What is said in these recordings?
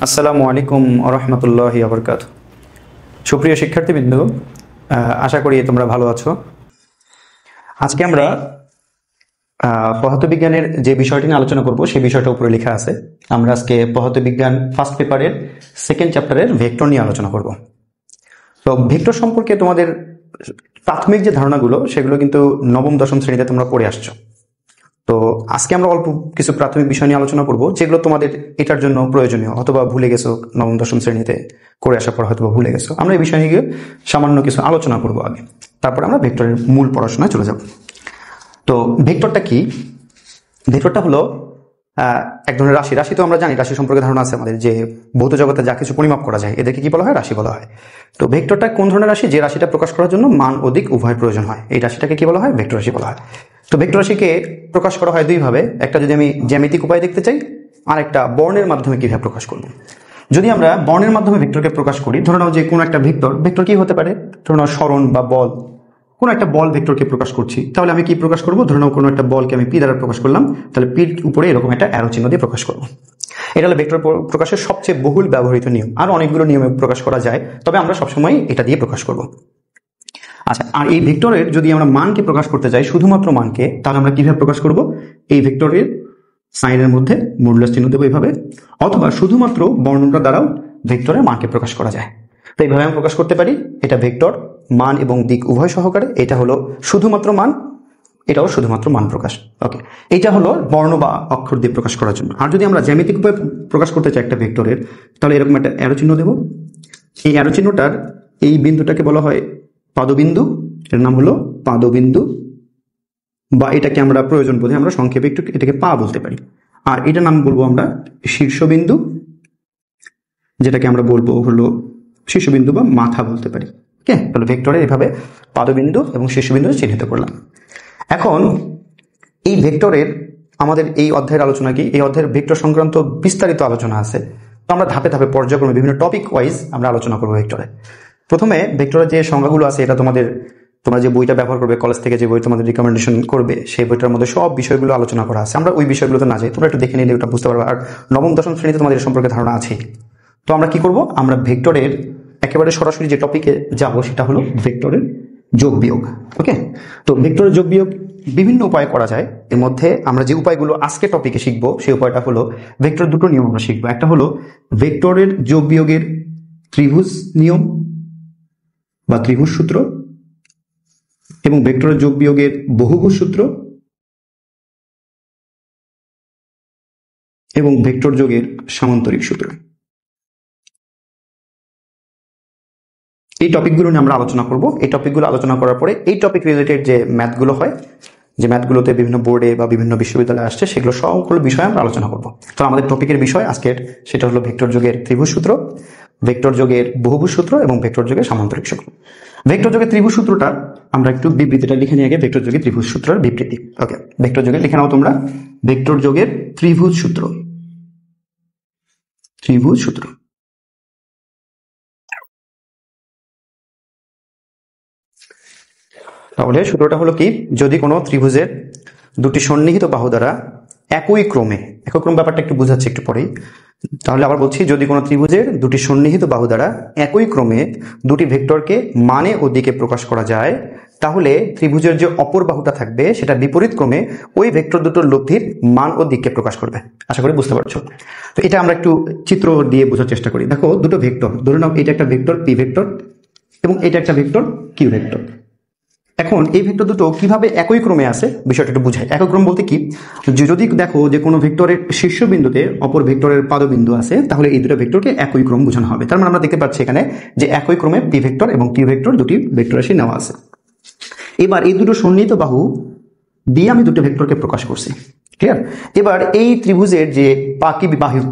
আসসালামু আলাইকুম আরহামতুল্লাহি আবরকাত। সুপ্রিয় শিক্ষার্থীবৃন্দ, আশা করি তোমরা ভালো আছো। আজকে আমরা পদার্থবিজ্ঞানের যে বিষয়টি নিয়ে আলোচনা করব সেই বিষয়টা উপরে লেখা আছে। আমরা আজকে পদার্থবিজ্ঞান ফার্স্ট পেপারের সেকেন্ড চ্যাপ্টারের ভেক্টর নিয়ে আলোচনা করব। তো ভেক্টর সম্পর্কে তোমাদের প্রাথমিক যে ধারণাগুলো সেগুলো কিন্তু নবম দশম শ্রেণীতে তোমরা পড়ে আসছো। তো আজকে আমরা অল্প কিছু প্রাথমিক বিষয় নিয়ে আলোচনা করব, যেগুলো তোমাদের এটার জন্য প্রয়োজনীয়, অথবা ভুলে গেছো নবম দশম শ্রেণীতে করে আসার পর হয়তো ভুলে গেছো। আমরা এই বিষয় নিয়ে সামান্য কিছু আলোচনা করব আগে, তারপর আমরা ভেক্টরের মূল পড়াশোনায় চলে যাব। তো ভেক্টরটা কি? ভেক্টরটা হলো এক ধরনের রাশি। রাশি তো আমরা জানি, রাশি সম্পর্কে ধারণা আছে আমাদের, যে ভৌত জগতে যা কিছু পরিমাপ করা যায় এদেরকে কি বলা হয়? রাশি বলা হয়। তো ভেক্টরটা কোন ধরনের রাশি? যে রাশিটা প্রকাশ করার জন্য মান ও দিক উভয় প্রয়োজন হয়, এই রাশিটাকে কি বলা হয়? ভেক্টর রাশি বলা হয়। তো ভেক্টর রাশিকে প্রকাশ করা হয় দুইভাবে। একটা যদি আমি জ্যামিতিক উপায় দেখতে চাই, আর একটা বর্ণের মাধ্যমে কিভাবে প্রকাশ করব। যদি আমরা বর্ণের মাধ্যমে ভেক্টরকে প্রকাশ করি, ধরে নাও যে কোনো একটা ভেক্টর কি হতে পারে? ধরে নাও সরণ বা বল, কোনো একটা বল ভেক্টরকে প্রকাশ করছি, তাহলে আমি কি প্রকাশ করব? ধরে নাও কোনো একটা বলকে আমি পি দ্বারা প্রকাশ করলাম, তাহলে পির উপরে এরকম একটা অ্যারো চিহ্ন দিয়ে প্রকাশ করব। এটা হলো ভেক্টর প্রকাশের সবচেয়ে বহুল ব্যবহৃত নিয়ম। আর অনেকগুলো নিয়মে প্রকাশ করা যায়, তবে আমরা সবসময় এটা দিয়ে প্রকাশ করব। আচ্ছা, আর এই ভেক্টরের যদি আমরা মানকে প্রকাশ করতে চাই, শুধুমাত্র মানকে, তাহলে আমরা কিভাবে প্রকাশ করব? এই ভেক্টরের সাইনের মধ্যে মূল্যস্থান চিহ্ন দেবো এইভাবে, অথবা শুধুমাত্র বর্ণনটা দ্বারাও ভেক্টরের মানকে প্রকাশ করা যায়। তো এইভাবে আমি প্রকাশ করতে পারি। এটা ভেক্টর মান এবং দিক উভয় সহকারে। এটা হলো শুধুমাত্র মান, এটাও শুধুমাত্র মান প্রকাশ। ওকে, এটা হলো বর্ণ বা অক্ষর দিয়ে প্রকাশ করার জন্য। আর যদি আমরা জ্যামিতিক উপায়ে প্রকাশ করতে চাই একটা ভেক্টরের, তাহলে এরকম একটা অ্যারো চিহ্ন দেব। এই অ্যারো চিহ্নটার এই বিন্দুটাকে বলা হয় পাদবিন্দু। এর নাম হলো পাদবিন্দু, বা এটাকে আমরা প্রয়োজন বোধে আমরা সংক্ষেপে একটু এটাকে পা বলতে পারি। আর এটার নাম বলবো আমরা শীর্ষবিন্দু, যেটাকে আমরা বলবো হলো শীর্ষবিন্দু বা মাথা বলতে পারি। ওকে, তাহলে ভেক্টরে এভাবে পাদবিন্দু এবং শীর্ষবিন্দু চিহ্নিত করলাম। এখন এই ভেক্টরের আমাদের এই অধ্যায়ের আলোচনা কি? এই অধ্যায়ের ভেক্টর সংক্রান্ত বিস্তারিত আলোচনা আছে। তো আমরা ধাপে ধাপে পর্যায়ক্রমে বিভিন্ন টপিক ওয়াইজ আমরা আলোচনা করবো ভেক্টরে। প্রথমে ভেক্টরের যে সংজ্ঞাগুলো আছে, এটা তোমরা যে বইটা ব্যবহার করবে, কলেজ থেকে যে বই তোমাদের রিকমেন্ডেশন করবে, সেই বইটার মধ্যে সব বিষয়গুলো আলোচনা করা আছে। আমরা ওই বিষয়গুলোতে না যাই, তোমরা একটু দেখে নিলে ওটা বুঝতে পারবে। আর নবম দশম শ্রেণীতে তোমাদের এর সম্পর্কে ধারণা আছে। তো আমরা কি করব? আমরা ভেক্টরের একেবারে সরাসরি যে টপিকে যাব সেটা হলো ভেক্টরের যোগ বিয়োগ। ওকে, তো ভেক্টরের যোগ বিয়োগ বিভিন্ন উপায়ে করা যায়। এর মধ্যে আমরা যে উপায়গুলো আজকে টপিকে শিখবো, সেই উপায়টা হলো ভেক্টর দুটো নিয়ম আমরা শিখবো। একটা হলো ভেক্টরের যোগ বিয়োগের ত্রিভুজ নিয়ম বা ত্রিভুজ সূত্র, এবং ভেক্টরের যোগ বিয়োগের বহুভুজ সূত্র, এবং ভেক্টর যোগের সামান্তরিক সূত্র। এই টপিকগুলো নিয়ে আমরা আলোচনা করব। এই টপিকগুলো আলোচনা করার পরে এই টপিক রিলেটেড যে ম্যাথগুলো হয়, যে ম্যাথগুলোতে বিভিন্ন বোর্ডে বা বিভিন্ন বিশ্ববিদ্যালয়ে আসছে, সেগুলো সবগুলো বিষয়ে আমরা আলোচনা করব। তো আমাদের টপিকের বিষয় আজকের সেটা হলো ভেক্টর যোগের ত্রিভুজ সূত্র, ভেক্টর যোগের বহুভুজ সূত্র এবং ভেক্টর যোগের সামান্তরিক সূত্র। ভেক্টর যোগের ত্রিভুজ সূত্রটা আমরা একটু বিবৃতিটা লিখে নিয়ে আগে। ভেক্টর যোগের ত্রিভুজ সূত্রের বিবৃতি। ওকে, ভেক্টর যোগের লিখে নাও তোমরা। ভেক্টর যোগের ত্রিভুজ সূত্র, ত্রিভুজ সূত্র। তাহলে সূত্রটা হলো কি? যদি কোনো ত্রিভুজের দুটি সন্নিহিত বাহু দ্বারা একই ক্রমে, একই ক্রম ব্যাপারটা একটু বুঝাচ্ছি একটু পরেই। তাহলে আবার বলছি, যদি কোনো ত্রিভুজের দুটি সন্নিহিত বাহু দ্বারা একই ক্রমে দুটি ভেক্টরকে মানে ও দিকে প্রকাশ করা যায়, তাহলে ত্রিভুজের যে অপর বাহুটা থাকবে সেটা বিপরীত ক্রমে ওই ভেক্টর দুটোর লব্ধির মান ও দিককে প্রকাশ করবে। আশা করি বুঝতে পারছো। তো এটা আমরা একটু চিত্র দিয়ে বোঝার চেষ্টা করি। দেখো, দুটো ভেক্টর, ধরে নাও এটা একটা ভেক্টর পি ভেক্টর এবং এটা একটা ভেক্টর কিউ ভেক্টর। এখন এই ভেক্টর দুটো কিভাবে একই ক্রমে আছে বিষয়টা একটু বুঝাই। একই ক্রম বলতে কি? যদি দেখো যে কোনো ভেক্টরের শীর্ষবিন্দুতে অপর ভেক্টরের পাদবিন্দু আছে, তাহলে এই দুটো ভেক্টরকে একই ক্রম বোঝানো হবে। তার মানে আমরা দেখতে পাচ্ছি এখানে যে একই ক্রমে পি ভেক্টর এবং কিউ ভেক্টর দুটি ভেক্টর রাশি নেওয়া আছে। এবার এই দুটো সন্নিহিত বাহু দিয়ে আমি দুটো ভেক্টরকে প্রকাশ করছি। ক্লিয়ার? এবার এই ত্রিভুজের যে বাকি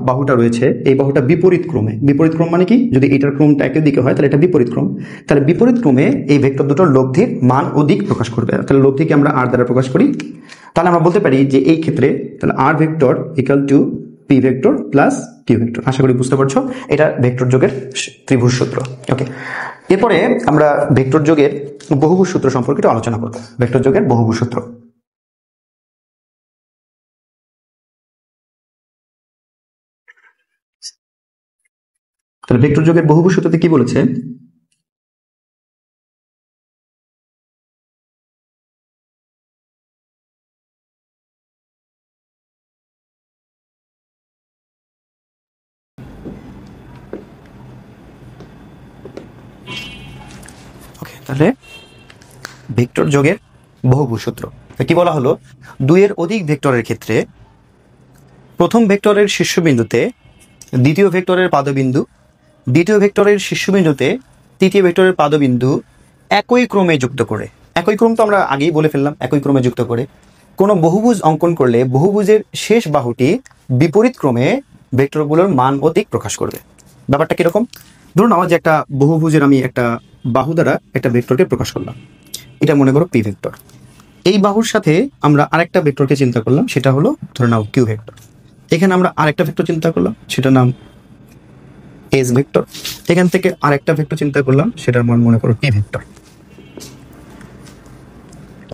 বাহুটা রয়েছে, এই বাহুটা বিপরীত ক্রমে। বিপরীত ক্রম মানে কি? যদি এটার ক্রমটা একই দিকে হয় তাহলে এটা বিপরীত ক্রম। তাহলে বিপরীত ক্রমে এই ভেক্টর দুটোর লব্ধির মান ও দিক প্রকাশ করবে। তাহলে লব্ধিকে আমরা আর দ্বারা প্রকাশ করি। তাহলে আমরা বলতে পারি যে এই ক্ষেত্রে তাহলে R vector equal to P vector plus Q vector. আশা করি বুঝতে পারছো। এটা ভেক্টর যোগের ত্রিভুজ সূত্র। ওকে, এরপরে আমরা ভেক্টর যোগের বহুভুজ সূত্র সম্পর্কে একটু আলোচনা করব। ভেক্টর যোগের বহুভুজ সূত্র। তাহলে ভেক্টর যোগের বহুভুজ সূত্রতে কি বলেছে? ওকে, তাহলে ভেক্টর যোগের বহুভুজ সূত্র কি বলা হলো? দুইয়ের অধিক ভেক্টরের ক্ষেত্রে প্রথম ভেক্টরের শীর্ষবিন্দুতে দ্বিতীয় ভেক্টরের পাদবিন্দু, দ্বিতীয় ভেক্টরের শীর্ষবিন্দুতে তৃতীয় ভেক্টরের পাদবিন্দু একই ক্রমে যুক্ত করে, একই ক্রম তো আমরা আগেই বলে ফেললাম, একই ক্রমে যুক্ত করে কোনো বহুভুজ অঙ্কন করলে বহুভুজের শেষ বাহুটি বিপরীত ক্রমে ভেক্টরগুলোর মান ও দিক প্রকাশ করবে। ব্যাপারটা কিরকম? ধরুন আমার যে একটা বহুভুজের আমি একটা বাহু দ্বারা একটা ভেক্টরকে প্রকাশ করলাম, এটা মনে করো পি ভেক্টর। এই বাহুর সাথে আমরা আরেকটা ভেক্টরকে চিন্তা করলাম, সেটা হলো ধরে নাও কিউ ভেক্টর। এখানে আমরা আরেকটা ভেক্টর চিন্তা করলাম, সেটার নাম এস ভেক্টর। এখান থেকে আরেকটা ভেক্টর চিন্তা করলাম, সেটার মান মনে করো টি ভেক্টর।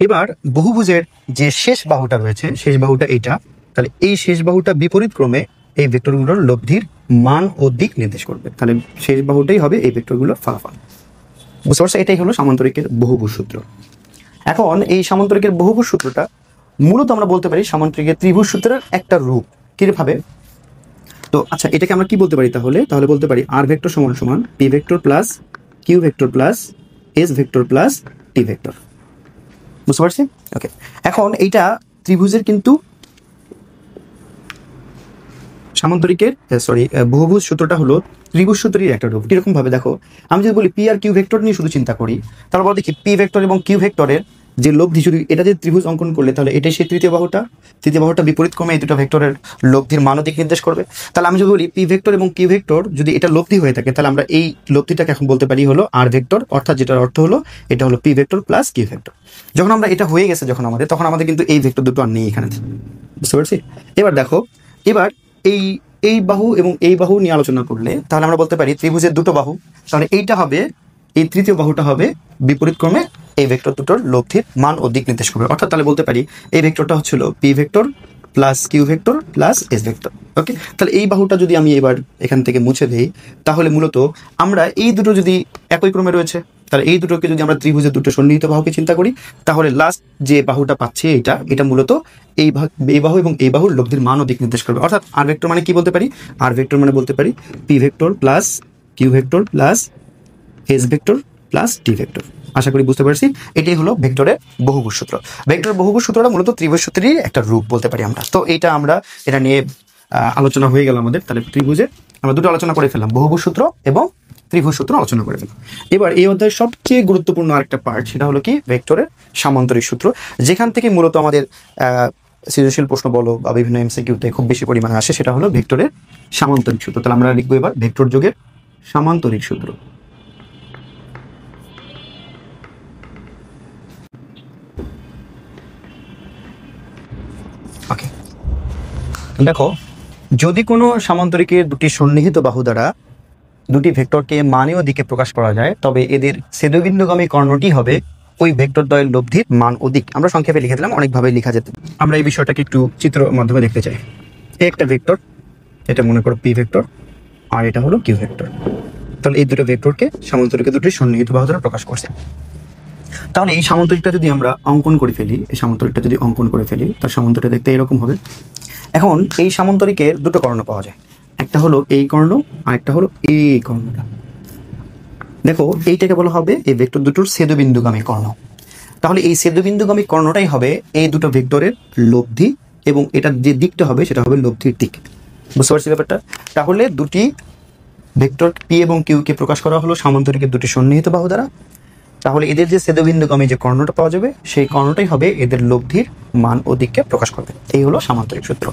এবার বহুভুজের যে শেষ বাহুটা রয়েছে, শেষ বাহুটা এইটা, তাহলে এই শেষ বাহুটা বিপরীত ক্রমে এই ভেক্টরগুলোর লব্ধির মান ও দিক নির্দেশ করবে। তাহলে শেষ বাহুটাই হবে এই ভেক্টরগুলোর ফলাফল। বুঝতে পারছো? এটাই হলো সামান্তরিকের বহুভুজ সূত্র। এখন এই সামান্তরিকের বহুভুজ সূত্রটা মূলত আমরা বলতে পারি সামান্তরিকের ত্রিভুজ সূত্রের একটা রূপ। কিভাবে? তো আচ্ছা, এটাকে আমরা কি বলতে পারি তাহলে? তাহলে বলতে পারি আর ভেক্টর সমান সমান P vector plus Q vector plus S vector plus T vector. বুঝতে পারছি? ওকে, এখন এইটা ত্রিভুজের কিন্তু সামান্তরিকের বহুভুজ সূত্রটা হলো ত্রিভুজ সূত্রের একটা রূপ। কিরকম ভাবে দেখো, আমি যদি বলি পি আর কিউ ভেক্টর নিয়ে শুধু চিন্তা করি, তারপর দেখি পি ভেক্টর এবং কিউ ভেক্টরের যে লব্ধি, যদি এটা যে ত্রিভুজ অঙ্কন করলে তাহলে এটাই সেই তৃতীয় বাহুটা বিপরীত ক্রমে এই দুটো ভেক্টরের লব্ধির মান ও দিক নির্দেশ করবে। তাহলে আমি যদি বলি পি ভেক্টর এবং কিউ ভেক্টর যদি এটা লব্ধি হয়ে থাকে, তাহলে আমরা এই লব্ধিটাকে এখন বলতে পারি হলো আর ভেক্টর, অর্থাৎ যেটার অর্থ হলো এটা হলো P vector plus Q vector. যখন আমরা এটা হয়ে গেছে যখন আমাদের, তখন আমাদের কিন্তু এই ভেক্টর দুটো আর নেই এখানে। বুঝতে পারছি? এবার দেখো, এবার এই এই বাহু এবং এই বাহু নিয়ে আলোচনা করলে তাহলে আমরা বলতে পারি ত্রিভুজের দুটো বাহু, তাহলে এইটা হবে, এই তৃতীয় বাহুটা হবে বিপরীত ক্রমে এই ভেক্টর দুটোর লব্ধির মান ও দিক নির্দেশ করবে। অর্থাৎ তাহলে বলতে পারি এই ভেক্টরটা হচ্ছিল P vector plus Q vector plus S vector. Okay, তাহলে এই বাহুটা যদি আমি এবার এখান থেকে মুছে দিই, তাহলে মূলত আমরা এই দুটো যদি একই ক্রমে রয়েছে, তাহলে এই দুটোকে যদি আমরা ত্রিভুজের দুটো সন্নিহিত বাহুকে চিন্তা করি, তাহলে লাস্ট যে বাহুটা পাচ্ছি এটা মূলত এই বাহু এবং এই বাহুর লব্ধির মান ও দিক নির্দেশ করবে। অর্থাৎ আর ভেক্টর মানে কি বলতে পারি? আর ভেক্টর মানে বলতে পারি P vector plus Q vector plus S vector plus T vector. আশা করি বুঝতে পারছি। এটাই হলো ভেক্টরের বহুভুজ সূত্র। ভেক্টরের বহুভুজ সূত্রটা মূলত ত্রিভুজ সূত্রেরই একটা রূপ বলতে পারি আমরা। তো এটা নিয়ে আলোচনা হয়ে গেল আমাদের। তাহলে ত্রিভুজে আমরা দুটো আলোচনা করে ফেললাম, বহুভুজ সূত্র এবং ত্রিভুজ সূত্র আলোচনা করে ফেললাম। এবার এই অধ্যায়ের সবচেয়ে গুরুত্বপূর্ণ আরেকটা পার্ট, সেটা হলো কি ভেক্টরের সামান্তরিক সূত্র, যেখান থেকে মূলত আমাদের সৃজনশীল প্রশ্ন বলো বা বিভিন্ন এমসিকিউতে খুব বেশি পরিমাণে আসে, সেটা হলো ভেক্টরের সামান্তরিক সূত্র। তাহলে আমরা লিখবো এবার ভেক্টর যোগের সামান্তরিক সূত্র। ওকে, দেখো, যদি কোনো সামান্তরিকের দুটি সন্নিহিত বাহু দ্বারা দুটি ভেক্টরকে মান ও দিকে প্রকাশ করা যায়, তবে এদের ছেদবিন্দুগামী কর্ণটি হবে ওই ভেক্টর দ্বয়ের লব্ধির মান ও দিক। আমরা সংক্ষেপে লিখে দিলাম, অনেকভাবে লেখা যেত। আমরা এই বিষয়টাকে একটু চিত্র মাধ্যমে দেখতে চাই। একটা ভেক্টর, এটা মনে করো পি ভেক্টর, আর এটা হলো কিউ ভেক্টর। তাহলে এই দুটো ভেক্টরকে সামান্তরিকের দুটি সন্নিহিত বাহু দ্বারা প্রকাশ করছে। তাহলে এই সামান্তরিকটা যদি আমরা অঙ্কন করে ফেলি, তার সামান্তরিকটা দেখতে এরকম হবে। এখন এই সামান্তরিকের দুটো কর্ণ পাওয়া যায়, একটা হলো এই কর্ণ আর একটা হলো এই কর্ণটা। দেখো, এইটাকে বলা হবে এই ভেক্টর দুটোর ছেদবিন্দুগামী কর্ণ। তাহলে এই ছেদবিন্দুগামী কর্ণটাই হবে এই দুটো ভেক্টরের লব্ধি, এবং এটার যে দিকটা হবে সেটা হবে লব্ধির দিক। বুঝতে পারছি ব্যাপারটা? তাহলে দুটি ভেক্টর পি এবং কিউ কে প্রকাশ করা হলো সামান্তরিকের দুটি সন্নিহিত বাহু দ্বারা। তাহলে এদের যে ছেদবিন্দুগামী যে কর্ণটা পাওয়া যাবে, সেই কর্ণটাই হবে এদের লব্ধির মান ও দিককে প্রকাশ করবে। এই হলো সামান্তরিক সূত্র।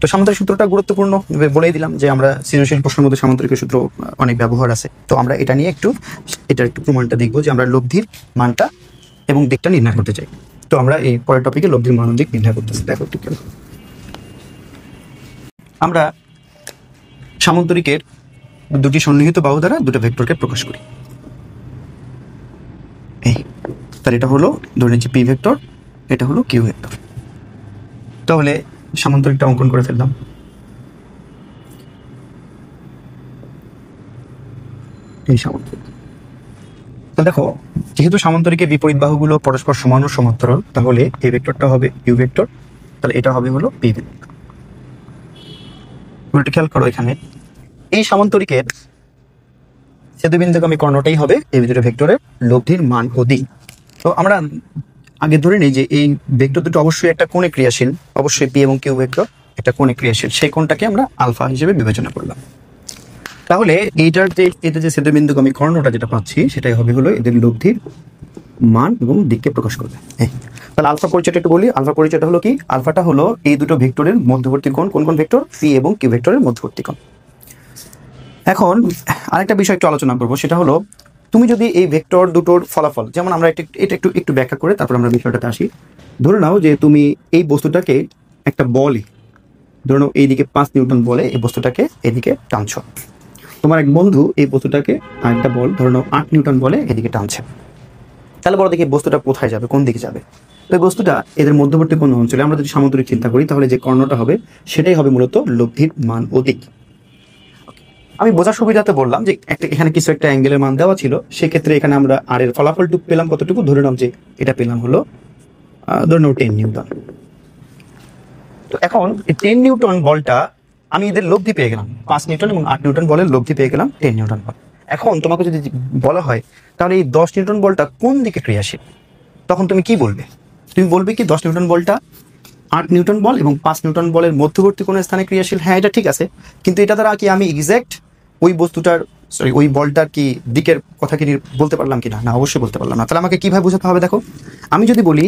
তো সামান্তরিক সূত্রটা গুরুত্বপূর্ণ, বলেই দিলাম যে আমরা সৃজনশীল প্রশ্নের মধ্যে সামান্তরিক সূত্র অনেক ব্যবহার আছে। তো আমরা এটা নিয়ে এটার একটু প্রমাণটা দেখবো, যে আমরা লব্ধির মানটা এবং দিকটা নির্ণয় করতে চাই। তো আমরা এই পরের টপিকে লব্ধির মান ও দিক নির্ণয় করতেছি। দেখো একটু কেন আমরা সামান্তরিকের দুটি সন্নিহিত বাহু দ্বারা দুটো ভেক্টরকে প্রকাশ করি। তাহলে এটা হলো ধরে নিচ্ছি পি ভেক্টর, এটা হলো কিউ ভেক্টর। তাহলে সামান্তরিকটা অঙ্কন করে ফেললাম। এই সামান্তরিক। তো দেখো, যেহেতু সামান্তরিকের বিপরীত বাহুগুলো পরস্পর সমান ও সমান্তরাল, তাহলে এই ভেক্টরটা হবে ইউ ভেক্টর, তাহলে এটা হবে হলো পি ভেক্টর। একটু খেয়াল করো, এখানে এই সামান্তরিকের ছেদবিন্দুগামী কর্ণটাই হবে এই দুটো ভেক্টরের লব্ধির মান ও দিক। তো আমরা আগে ধরে নিই যে এই ভেক্টর দুটো অবশ্যই একটা কোণে ক্রিয়াশীল, অবশ্যই পি এবং কিউ ভেক্টর একটা কোণে ক্রিয়াশীল, সেই কোণটাকে আমরা আলফা হিসেবে বিবেচনা করলাম। তাহলে এইটার যে এতে যে ছেদবিন্দুগামী কর্ণটা যেটা পাচ্ছি সেটাই হবে হলো এদের লব্ধির মান এবং দিককে প্রকাশ করবে। তাহলে আলফা পরিচয়টা একটু বলি। আলফা পরিচয়টা হলো কি? আলফাটা হলো এই দুটো ভেক্টরের মধ্যবর্তী কোণ। কোন কোন ভেক্টর? পি এবং কিউ ভেক্টরের মধ্যবর্তী কোণ। এখন আরেকটা বিষয় একটু আলোচনা করবো, সেটা হলো তুমি যদি এই ভেক্টর দুটোর ফলাফল, যেমন আমরা এটা একটু ব্যাখ্যা করে তারপর আমরা বিষয়টাতে আসি। ধরে নাও যে তুমি এই বস্তুটাকে একটা বলে, ধরে নাও এইদিকে 5 নিউটন বলে এই বস্তুটাকে এদিকে টানছ। তোমার এক বন্ধু এই বস্তুটাকে আরেকটা বল, ধরে নাও 8 নিউটন বলে এদিকে টানছে। তাহলে বড় দেখি বস্তুটা কোথায় যাবে, কোন দিকে যাবে? তো এই বস্তুটা এদের মধ্যবর্তী কোন অঞ্চলে, আমরা যদি সামান্তরিক চিন্তা করি তাহলে যে কর্ণটা হবে সেটাই হবে মূলত লব্ধির মান ও দিক। আমি বোঝার সুবিধাতে বললাম যে এখানে কিছু একটা অ্যাঙ্গেলের মান দেওয়া ছিল, সেক্ষেত্রে এখানে আমরা আর এর ফলাফলটুকু পেলাম কতটুকু, ধরে নাও যে এটা পেলাম হলো ধরে নাও 10 নিউটন। তো এখন এই 10 নিউটন বলটা আমি এদের লব্ধি পেয়ে গেলাম, 5 নিউটন এবং 8 নিউটন বলের লব্ধি পেয়ে গেলাম 10 নিউটন বল। এখন তোমাকে যদি বলা হয় তাহলে এই 10 নিউটন বলটা কোন দিকে ক্রিয়াশীল, তখন তুমি কি বলবে? তুমি বলবে কি 10 নিউটন বলটা 8 নিউটন বল এবং 5 নিউটন বলের মধ্যবর্তী কোনো স্থানে ক্রিয়াশীল। হ্যাঁ, এটা ঠিক আছে, কিন্তু এটা দ্বারা কি আমি এক্সাক্ট ওই বস্তুটার ওই বলটার কি দিকের কথা কি বলতে পারলাম কিনা? না, অবশ্যই বলতে পারলাম না। তাহলে আমাকে কিভাবে বোঝাতে হবে? দেখো, আমি যদি বলি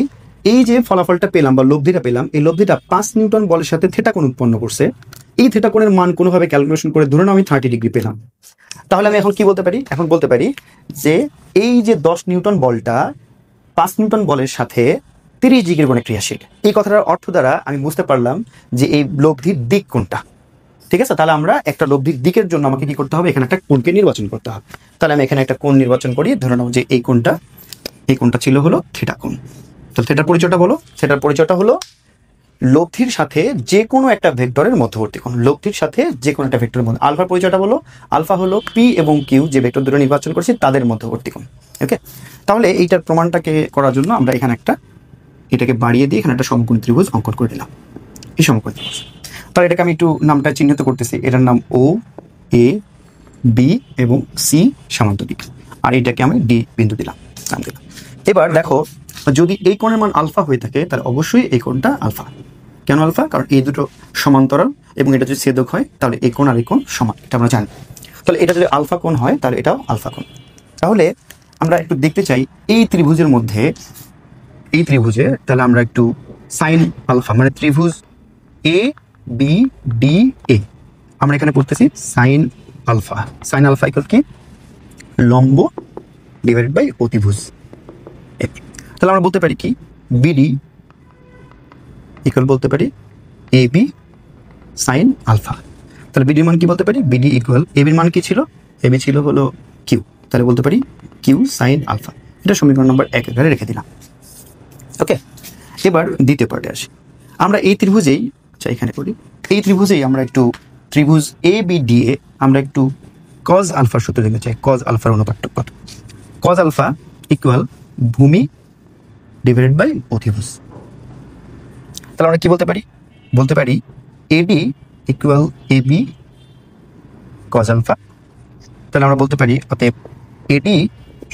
এই যে ফলাফলটা পেলাম বা লব্ধিটা পেলাম, এই লব্ধিটা 5 নিউটন বলের সাথে থিটা কোণ উৎপন্ন করছে, এই থিটা কোণের মান কোনোভাবে ক্যালকুলেশন করে ধরে নাও আমি 30 ডিগ্রি পেলাম। তাহলে আমি এখন কি বলতে পারি? এখন বলতে পারি যে এই যে 10 নিউটন বলটা 5 নিউটন বলের সাথে 30 ডিগ্রি কোণে ক্রিয়াশীল। এই কথাটার অর্থ দ্বারা আমি বুঝতে পারলাম যে এই লব্ধির দিক কোনটা। ঠিক আছে, তাহলে আমরা একটা লব্ধির দিকের জন্য আমাকে কি করতে হবে? এখানে একটা কোণকে নির্বাচন করতে হবে। তাহলে আমি এখানে একটা কোণ নির্বাচন করি, ধরে নাও যে এই কোণটা ছিল হলো থিটা কোণ। তাহলে থিটার পরিচয়টা বলো। সেটার পরিচয়টা হলো লব্ধির সাথে যে কোনো একটা ভেক্টরের মধ্যবর্তী কোণ। লব্ধির সাথে যে কোনো একটা ভেক্টরের মধ্যে। আলফার পরিচয়টা বলো। আলফা হলো পি এবং কিউ যে ভেক্টর দুটো নির্বাচন করছি তাদের মধ্যবর্তী কোণ। ওকে, তাহলে এইটার প্রমাণটাকে করার জন্য আমরা এখানে এটাকে বাড়িয়ে দিয়ে এখানে একটা সমকোণী ত্রিভুজ অঙ্কন করে দিলাম। এই সমকোণী ত্রিভুজ, তাহলে এটাকে আমি একটু নামটা চিহ্নিত করতেছি। এটার নাম ও, এ, বি এবং সি সামান্তরিক, আর এটাকে আমি ডি বিন্দু দিলাম, নাম দিলাম। এবার দেখো, যদি এই কোণের মান আলফা হয়ে থাকে তাহলে অবশ্যই এই কোণটা আলফা। কেন আলফা? কারণ এই দুটো সমান্তরাল এবং এটা যদি ছেদক হয় তাহলে এই কোণ আর এই কোণ সমান, এটা আমরা জানি। তাহলে এটা যদি আলফা কোণ হয় তাহলে এটাও আলফা কোণ। তাহলে আমরা একটু দেখতে চাই এই ত্রিভুজের মধ্যে, এই ত্রিভুজে তাহলে আমরা একটু সাইন আলফা, মানে ত্রিভুজ এ বি ডি এ, আমরা এখানে করতেছি sine alpha. Sine alpha equal কি? লম্ব ডিভাইডেড বাই অতিভুজ। তাহলে আমরা বলতে পারি কি? বিডি ইকুয়াল বলতে পারি এ বি সাইন আলফা। তাহলে বিডির মান কি বলতে পারি? বিডি ইকুয়াল এ বির মান কি ছিল? এ বি ছিল হলো কিউ, তাহলে বলতে পারি কিউ সাইন আলফা। এটা সমীকরণ নম্বর 1 এখানে রেখে দিলাম। ওকে, এবার দ্বিতীয় পার্টে আসি। আমরা এই ত্রিভুজেই, আচ্ছা এখানে করি, এই ত্রিভুজেই আমরা একটু ত্রিভুজ এ বি ডি এ আমরা একটু কজ আলফার সূত্র দেখতে চাই। কজ আলফার অনুপাত কত? কজ আলফা ইকুয়াল ভূমি ডিভাইডেড বাই অতিভুজ। তাহলে আমরা কি বলতে পারি? বলতে পারি এডি equal A B cause alpha. তাহলে আমরা বলতে পারি অতএব এডি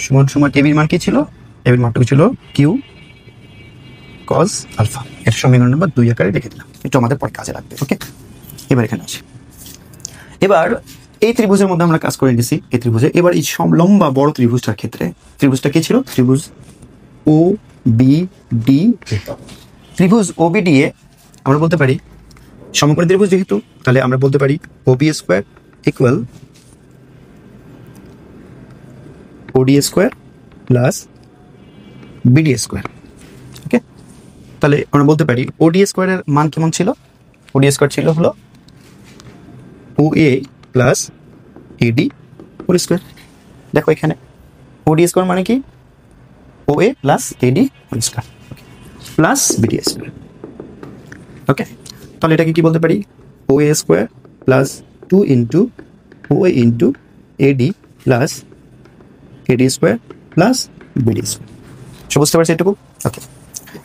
সমান সমান এ বির মান কি ছিল? এ বির মানটুকু ছিল কিউ কজ আলফা। এর সমীকরণ নম্বর 2 আকারে রেখে দিলাম, একটু আমাদের পরে কাজে লাগবে। ওকে, এবার এখানে আসি। এবার এই ত্রিভুজের মধ্যে আমরা কাজ করে নিয়েছি এই ত্রিভুজে। এবার এই লম্বা বড় ত্রিভুজটার ক্ষেত্রে ত্রিভুজটা কি ছিল? ত্রিভুজ ও বি ডি এ। ত্রিভুজ ও বি ডি এ আমরা বলতে পারি সমকোণী ত্রিভুজ যেহেতু, তাহলে আমরা বলতে পারি O B square equal OD square plus BD square. Okay, তাহলে আমরা বলতে পারি ওডি স্কোয়ারের মান কেমন ছিল? ওডি স্কোয়ার ছিল হলো O A plus AD whole square. দেখো এখানে ওডি স্কোয়ার মানে কি? O A plus AD whole square plus BD square. Okay, তাহলে এটাকে কি বলতে পারি? O A square plus 2 into O A into AD plus AD square plus BD square. সে বুঝতে পারছি এটুকু? ওকে,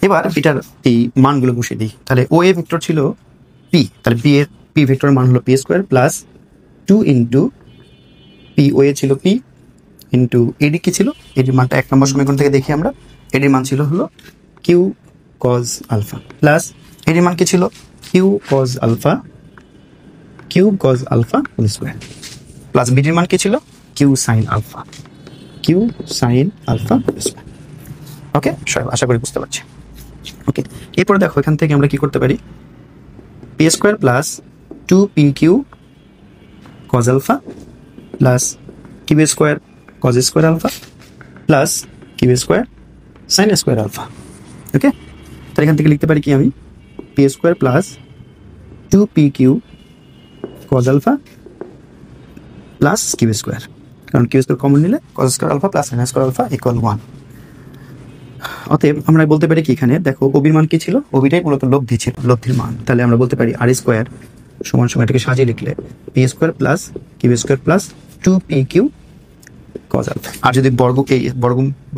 এবার এটার এই মানগুলো বসিয়ে দিই। তাহলে ও এ ভেক্টর ছিল পি, তাহলে পি ভেক্টরের মান হলো P square plus 2 into P O A ছিল পি ইন্টু এডি কি ছিল, এডির মানটা 1 নম্বর সমীকরণ থেকে দেখি আমরা, এডির মান ছিল হলো কিউ কজ আলফা প্লাস এডির মান কি ছিল Q cos alpha whole square plus বিডির মান কি ছিল Q sine alpha whole square. Okay, আশা করি বুঝতে পারছি। ওকে, এরপরে দেখো এখান থেকে আমরা কি করতে পারি, P square plus 2 P Q cos alpha plus Q square cos square alpha plus Q square sine square alpha. Okay, তাহলে এখান থেকে লিখতে পারি কি আমি, P square plus 2 P Q cos alpha plus Q square, কারণ কিউ স্কোয়ার কমন নিলে cos square alpha plus sine square alpha equal 1। অতএব আমরা বলতে পারি কি, এখানে দেখো ওবির মান কি ছিল, ওবিটাই মূলত লব্ধি ছিল, লব্ধির মান। তাহলে আমরা বলতে পারি আর স্কোয়ার সমান সমান এটাকে সাজিয়ে লিখলে P square plus Q square plus 2 P Q cos alpha. আর যদি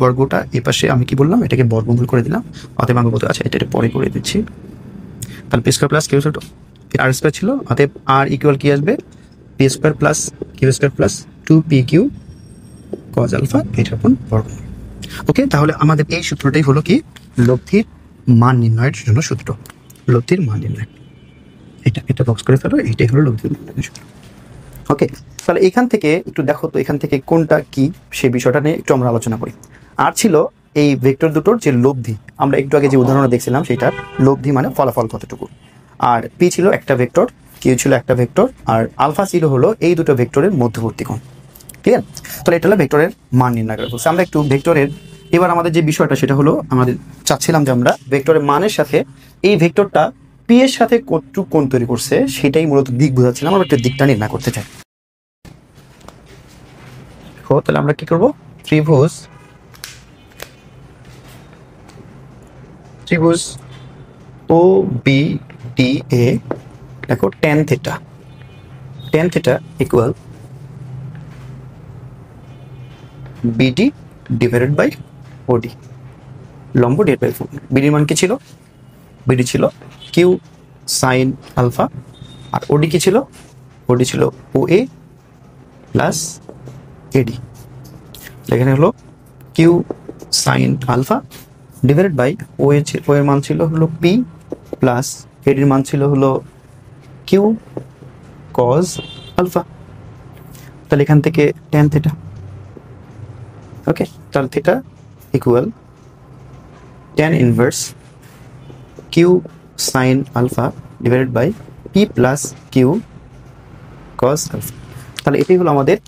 বর্গটা এই পাশে আমি কি বললাম, এটাকে বর্গমূল করে দিলাম। অতএব আমরা বলতে আচ্ছা এটা পরে করে দিচ্ছি। তাহলে P square plus Q square R square ছিল, অতএব আর ইকুয়াল কি আসবে, P square plus Q square plus 2 P Q cos alpha, এটার উপর বর্গমূল। ওকে, তাহলে আমাদের এই সূত্রটাই হলো কি লব্ধির মান নির্ণয়ের জন্য সূত্র, লব্ধির মান নির্ণয়। এটা বক্স করে ফেলো, এইটাই হলো লব্ধির মান নির্ণয়ের সূত্র। ওকে, তাহলে এখান থেকে একটু দেখো তো এখান থেকে কোনটা কি সেই বিষয়টা নিয়ে একটু আমরা আলোচনা করি। আর ছিল এই ভেক্টর দুটোর যে লব্ধি, আমরা একটু আগে যে উদাহরণ দেখছিলাম সেটার লব্ধি মানে ফলাফল কতটুকু। আর পি ছিল একটা ভেক্টর, কিউ ছিল একটা ভেক্টর, আর আলফা ছিল হলো এই দুটো ভেক্টরের মধ্যবর্তী কোণ। ঠিক আছে, তাহলে এটা হলো ভেক্টরের মান নির্ণয় করা বলছে। আমরা একটু ভেক্টরের এবার আমাদের যে বিষয়টা সেটা হলো, আমাদের চাচ্ছিলাম যে আমরা ভেক্টরের মানের সাথে এই ভেক্টরটা পি এর সাথে কতটুকু কোণ তৈরি করছে সেটাই মূলত দিক বোঝাচ্ছিলাম, আমরা একটা দিকটা নির্ণয় করতে চাই। তাহলে আমরা কি করব, ত্রিভুজ ও বি ডি এ দেখো tan theta equal BD divided by OD, লম্ব ডিভাইড বাই ফোর। বিডির মান কি ছিল, বিডি ছিল কিউ সাইন আলফা, আর ওডি কি ছিল, ওডি ছিল ও এ প্লাস এডি। এখানে হলো Q sine alpha divided by O এর মান ছিল হলো পি প্লাস এডির মান ছিল হলো কিউ কজ আলফা। তাহলে এখান থেকে tan থিটা, ওকে, তাহলে theta equal tan inverse Q sine alpha divided by P plus Q cos alpha. তাহলে এটাই হলো আমাদের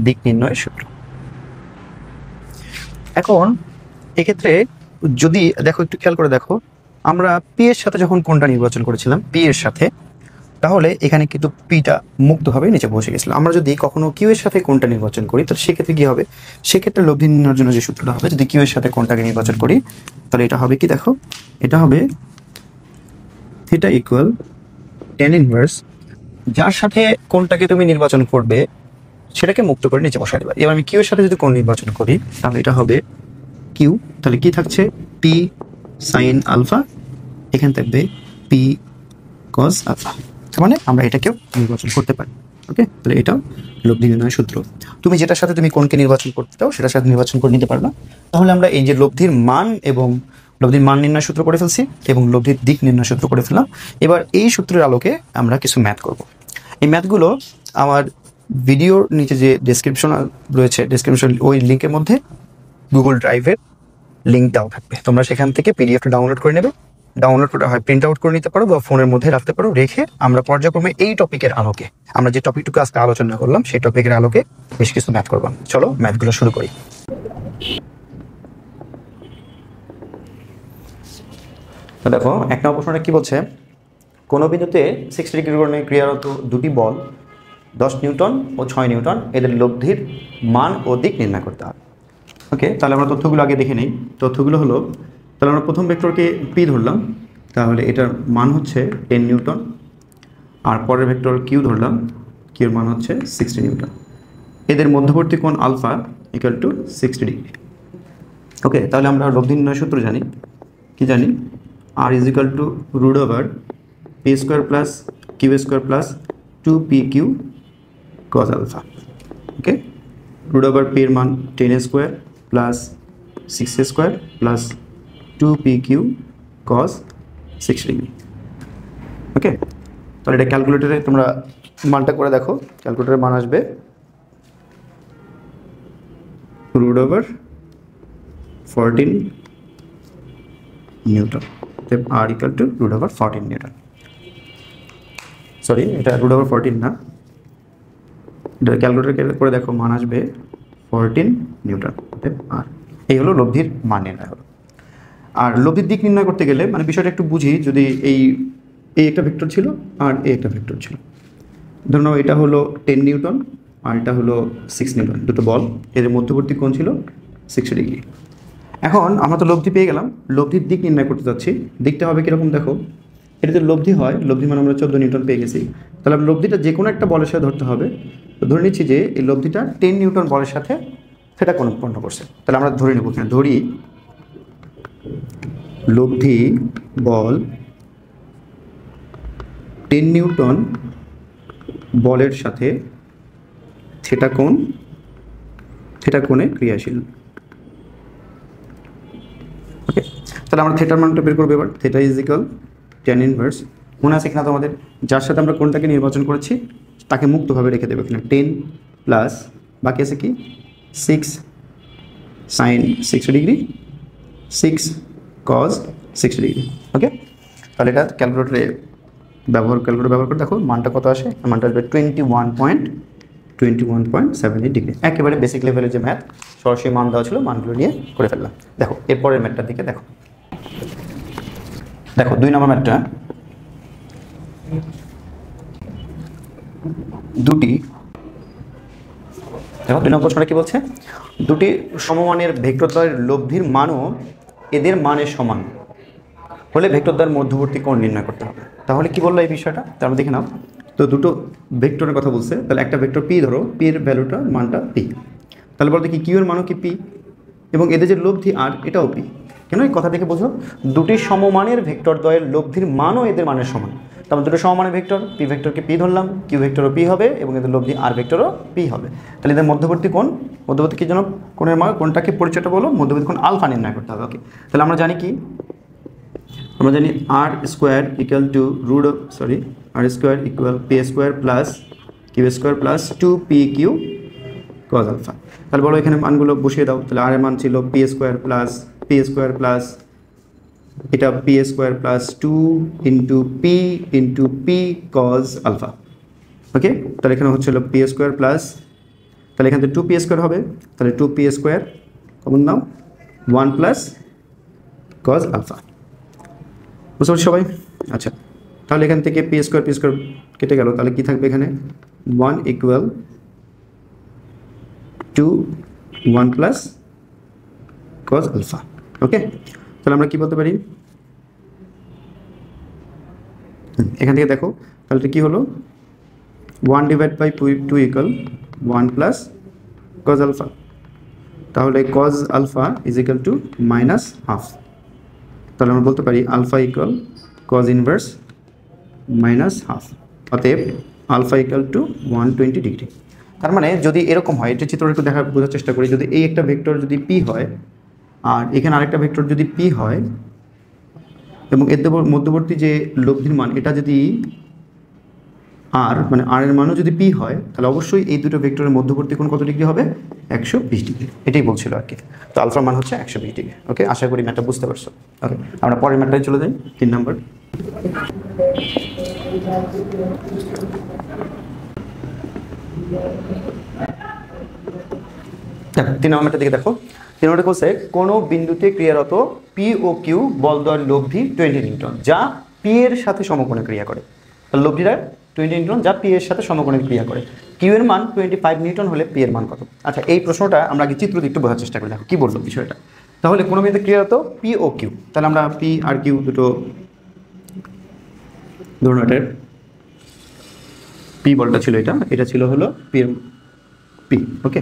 দিক নির্ণয়ের সূত্র। এখন এক্ষেত্রে যদি দেখো একটু খেয়াল করে দেখো, আমরা পি এর সাথে যখন কোনটা নির্বাচন করেছিলাম পি এর সাথে, তাহলে এখানে কিন্তু পিটা মুক্তভাবে নিচে বসে গেছিল। আমরা যদি কখনো কিউ এর সাথে কোনটা নির্বাচন করি তাহলে সেক্ষেত্রে কি হবে, সেক্ষেত্রে লব্ধি নির্ণয়ের জন্য যে সূত্রটা হবে, যদি কিউ এর সাথে কোনটাকে নির্বাচন করি তাহলে এটা হবে কি, দেখো এটা হবে থিটা ইকুয়াল tan ইনভার্স, যার সাথে কোনটাকে তুমি নির্বাচন করবে সেটাকে মুক্ত করে নিচে বসাই দেবে। এবার আমি কিউ এর সাথে যদি কোন নির্বাচন করি তাহলে এটা হবে কিউ, তাহলে কি থাকছে পি সাইন আলফা, এখানে থাকবে পি কজ আলফা, মানে আমরা এটাকেও নির্বাচন করতে পারি। ওকে, তাহলে এটাও লব্ধি নির্ণয় সূত্র। তুমি যেটার সাথে তুমি কোনকে নির্বাচন করতে চাও সেটার সাথে নির্বাচন করে নিতে পারবে। তাহলে আমরা এই যে লব্ধির মান এবং লব্ধির মান নির্ণয় সূত্র করে ফেলছি এবং লব্ধির দিক নির্ণয় সূত্র করে ফেললাম। এবার এই সূত্রের আলোকে আমরা কিছু ম্যাথ করব। এই ম্যাথগুলো আমার ভিডিওর নিচে যে ডেসক্রিপশন রয়েছে, ডেসক্রিপশন ওই লিঙ্কের মধ্যে গুগল ড্রাইভের লিঙ্ক দেওয়া থাকবে, তোমরা সেখান থেকে পিডিএফটা ডাউনলোড করে নেবে। ডাউনলোড করে হয় প্রিন্ট আউট করে নিতে পারো বা ফোনের মধ্যে রাখতে পারো। রেখে আমরা পর্যায়ক্রমে এই টপিকের আলোকে, আমরা যে টপিকটুকু আজকে আলোচনা করলাম সেই টপিকের আলোকে বেশ কিছু ম্যাথ করবাম। চলো ম্যাথগুলো শুরু করি। তো দেখো 1 নম্বর প্রশ্নটা কি বলছে, কোনো বিন্দুতে 60 ডিগ্রি কোণে ক্রিয়ারত দুটি বল 10 নিউটন ও 6 নিউটন, এদের লব্ধির মান ও দিক নির্ণয় করতে হবে। ওকে, তাহলে আমরা তথ্যগুলো আগে দেখে নিই। তথ্যগুলো হলো, তাহলে আমরা প্রথম ভেক্টরকে পি ধরলাম, তাহলে এটার মান হচ্ছে 10 নিউটন, আর পরের ভেক্টর কিউ ধরলাম, কিউর মান হচ্ছে 60 নিউটন। এদের মধ্যবর্তী কোণ alpha, equal to 60 degree. Okay, তাহলে আমরা লব্ধি নির্ণয় সূত্র জানি, কি জানি, R is equal to root over P square plus Q square plus 2pq cos alpha. Okay, root over P এর মান 10 square plus 6 square plus 2pq cos 60 degree. Okay, তাহলে এটা ক্যালকুলেটরে তোমরা মানটা করে দেখো, ক্যালকুলেটরের মান আসবে রুট ওভার 14 নিউটন, আর equal to root over 14 newton. Sorry, এটা রুট ওভার 14 না, এটা ক্যালকুলেটর করে দেখো, মান আসবে 14 নিউটন। আর এই হলো লব্ধির মান নির্ণয় হলো। আর লব্ধির দিক নির্ণয় করতে গেলে মানে বিষয়টা একটু বুঝি, যদি এই একটা ভেক্টর ছিল আর এই একটা ভেক্টর ছিল, ধরুন এটা হলো 10 নিউটন আর এটা হলো 6 নিউটন, দুটো বল, এদের মধ্যবর্তী কোণ ছিল 60 ডিগ্রি। এখন আমরা তো লব্ধি পেয়ে গেলাম, লব্ধির দিক নির্ণয় করতে যাচ্ছি। দিকটা হবে কীরকম দেখো, এটা যদি লব্ধি হয়, লব্ধি মানে আমরা 14 নিউটন পেয়ে গেছি, তাহলে লব্ধিটা যে কোনো একটা বলের সাথে ধরতে হবে। তো ধরে নিচ্ছি যে এই লব্ধিটা 10 নিউটন বলের সাথে সেটা কোণ উৎপন্ন করছে। তাহলে আমরা ধরে নেব, এখানে ধরি লব্ধি বল 10 নিউটন বলের সাথে থিটা কোণে ক্রিয়াশীল। ওকে, তাহলে আমরা থিটার মানটা বের করবো এবার। Theta is equal tan inverse, মনে আছে কিনা তোমাদের, যার সাথে আমরা কোণটাকে নির্বাচন করেছি তাকে মুক্তভাবে রেখে দেবো এখানে 10 প্লাস বাকি আছে কি 6 sign 60 degree 6 cause 60 degree. Okay, তাহলে এটা ক্যালকুলেটর ব্যবহার করে দেখো মানটা কত আসে, মানটা আসবে 21.78 ডিগ্রি। একেবারে বেসিক লেভেলের যে ম্যাথ, সরাসরি মান দেওয়া ছিল, মানগুলো নিয়ে করে ফেললাম। দেখো এরপরের ম্যাথটার দিকে দেখো, 2 নম্বর ম্যাথটা, দেখো 2 নম্বর প্রশ্নটা কি বলছে, দুটি সমমানের ভেক্টরদ্বয়ের লব্ধির মানও এদের মানের সমান হলে ভেক্টরদ্বয়ের মধ্যবর্তী কোণ নির্ণয় করতে হবে। তাহলে কি বললো এই বিষয়টা, তা আমরা দেখে নাও। তো দুটো ভেক্টরের কথা বলছে, তাহলে একটা ভেক্টর পি ধরো, পি এর ভ্যালুটা মানটা পি, তাহলে বলতে কি কিউ এর মানও কি পি, এবং এদের যে লব্ধি আর এটাও পি। কেন এই কথা থেকে বোঝো, দুটি সমমানের ভেক্টরদ্বয়ের লব্ধির মানও এদের মানের সমান। তারপর দুটো সমমানের ভেক্টর, পি ভেক্টরকে পি ধরলাম, কিউ ভেক্টরও পি হবে, এবং এদের লব্ধি আর ভেক্টরও পি হবে। তাহলে এদের মধ্যবর্তী কি যেন কোণের মান, কোণটাকে পরিচয়টা বলো, মধ্যবর্তী কোণ আলফা নির্ণয় করতে হবে। ওকে, তাহলে আমরা জানি কি, আমরা জানি R square equal to R square equal P square plus Q square plus 2pq cos alpha. তাহলে বলো এখানে মানগুলো বসিয়ে দাও। তাহলে আর এর মান ছিল পি স্কোয়ার প্লাস এটা P square plus 2 into P cos alpha. Okay, তাহলে এখানে হচ্ছিল পি স্কোয়ার প্লাস, তাহলে এখান থেকে 2p স্কোয়ার হবে, তাহলে 2p স্কোয়ার কমন নাও 1 প্লাস কজ আলফা। বুঝতে পারছি সবাই? আচ্ছা, তাহলে এখান থেকে পি স্কোয়ার কেটে গেল, তাহলে কি থাকবে এখানে 1 equal 1 plus cos alpha. Okay, তাহলে আমরা কি বলতে পারি, এখান থেকে দেখো তাহলে কি হলো 1 divide by 2 equal 1 plus cos alpha. তাহলে cos alpha is equal to minus half. তাহলে আমরা বলতে পারি alpha equal cos inverse minus half, অতএব আলফা ইকুয়াল টু 120 ডিগ্রি। তার মানে যদি এরকম হয়, এটা চিত্রটা একটু বোঝার চেষ্টা করি, যদি এই একটা ভেক্টর যদি পি হয় আর এখানে আরেকটা ভেক্টর যদি পি হয়, এবং এর মধ্যবর্তী যে লব্ধির মান এটা যদি আর মানে আর এর মানও যদি পি হয়, তাহলে অবশ্যই এই দুটো ভেক্টরের মধ্যবর্তী কোণ কত ডিগ্রি হবে, 120 ডিগ্রি। এটাই বলছিল আর কি। তো আলফার মান হচ্ছে 120 ডিগ্রি। ওকে, আশা করি ম্যাথটা বুঝতে পারছো। ওকে, আমরা পরের ম্যাথটায় চলে যাই, 3 নম্বর। দেখো 3 নম্বরটা দিকে দেখো, 3 নম্বরটা বলছে কোনো বিন্দুতে ক্রিয়ারত পি ও কিউ বলদ্বয়ের লব্ধি 20 নিউটন যা পি এর সাথে সমকোণে ক্রিয়া করে। লব্ধিটা 20 নিউটন যা পি এর সাথে সমকোণে ক্রিয়া করে। কিউ এর মান 25 নিউটন হলে পি এর মান কত? আচ্ছা, এই প্রশ্নটা আমরা আগে চিত্র দিয়ে একটু বোঝার চেষ্টা করি। দেখো কি বললো বিষয়টা। তাহলে কোনো বিন্দুতে ক্রিয়ারত পি ও কিউ, তাহলে আমরা পি আর কিউ দুটো ধরুন, এটার পি বলটা ছিল, এটা ছিল হলো পি। ওকে,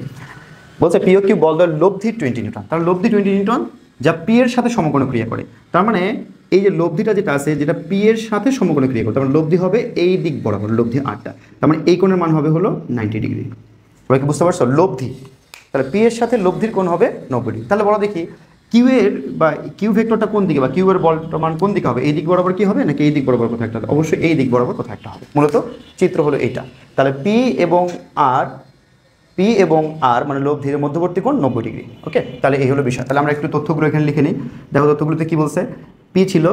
বলছে পি ও কিউ বল দ্বয়ের লব্ধি 20 নিউটন, তার লব্ধি 20 নিউটন যা পি এর সাথে সমকোণে ক্রিয়া করে। তার মানে এই যে লব্ধিটা যেটা আছে, যেটা পি এর সাথে সমকোণে ক্রিয়া করে, তার মানে লব্ধি হবে এই দিক বরাবর, লব্ধি আটটা, তার মানে এই কোণের মান হবে হলো 90 ডিগ্রি। তোমরা কি বুঝতে পারছো? লব্ধি, তাহলে পি এর সাথে লব্ধির কোণ হবে 90 ডিগ্রি। তাহলে বলো দেখি কিউ এর বা কিউ ভেক্টরটা কোন দিকে, বা কিউ এর বলটার মান কোন দিকে হবে? এই দিক বরাবর কি হবে, নাকি এই দিক বরাবর কোথাও একটা হবে? অবশ্যই এই দিক বরাবর কোথাও একটা হবে। মূলত চিত্র হলো এইটা। তাহলে পি এবং আর মানে লব্ধির মধ্যবর্তী কোণ 90 ডিগ্রি। ওকে, তাহলে এই হলো বিষয়। তাহলে আমরা একটু তথ্যগুলো এখানে লিখে নিই। দেখো তথ্যগুলোতে কি বলছে। পি ছিল,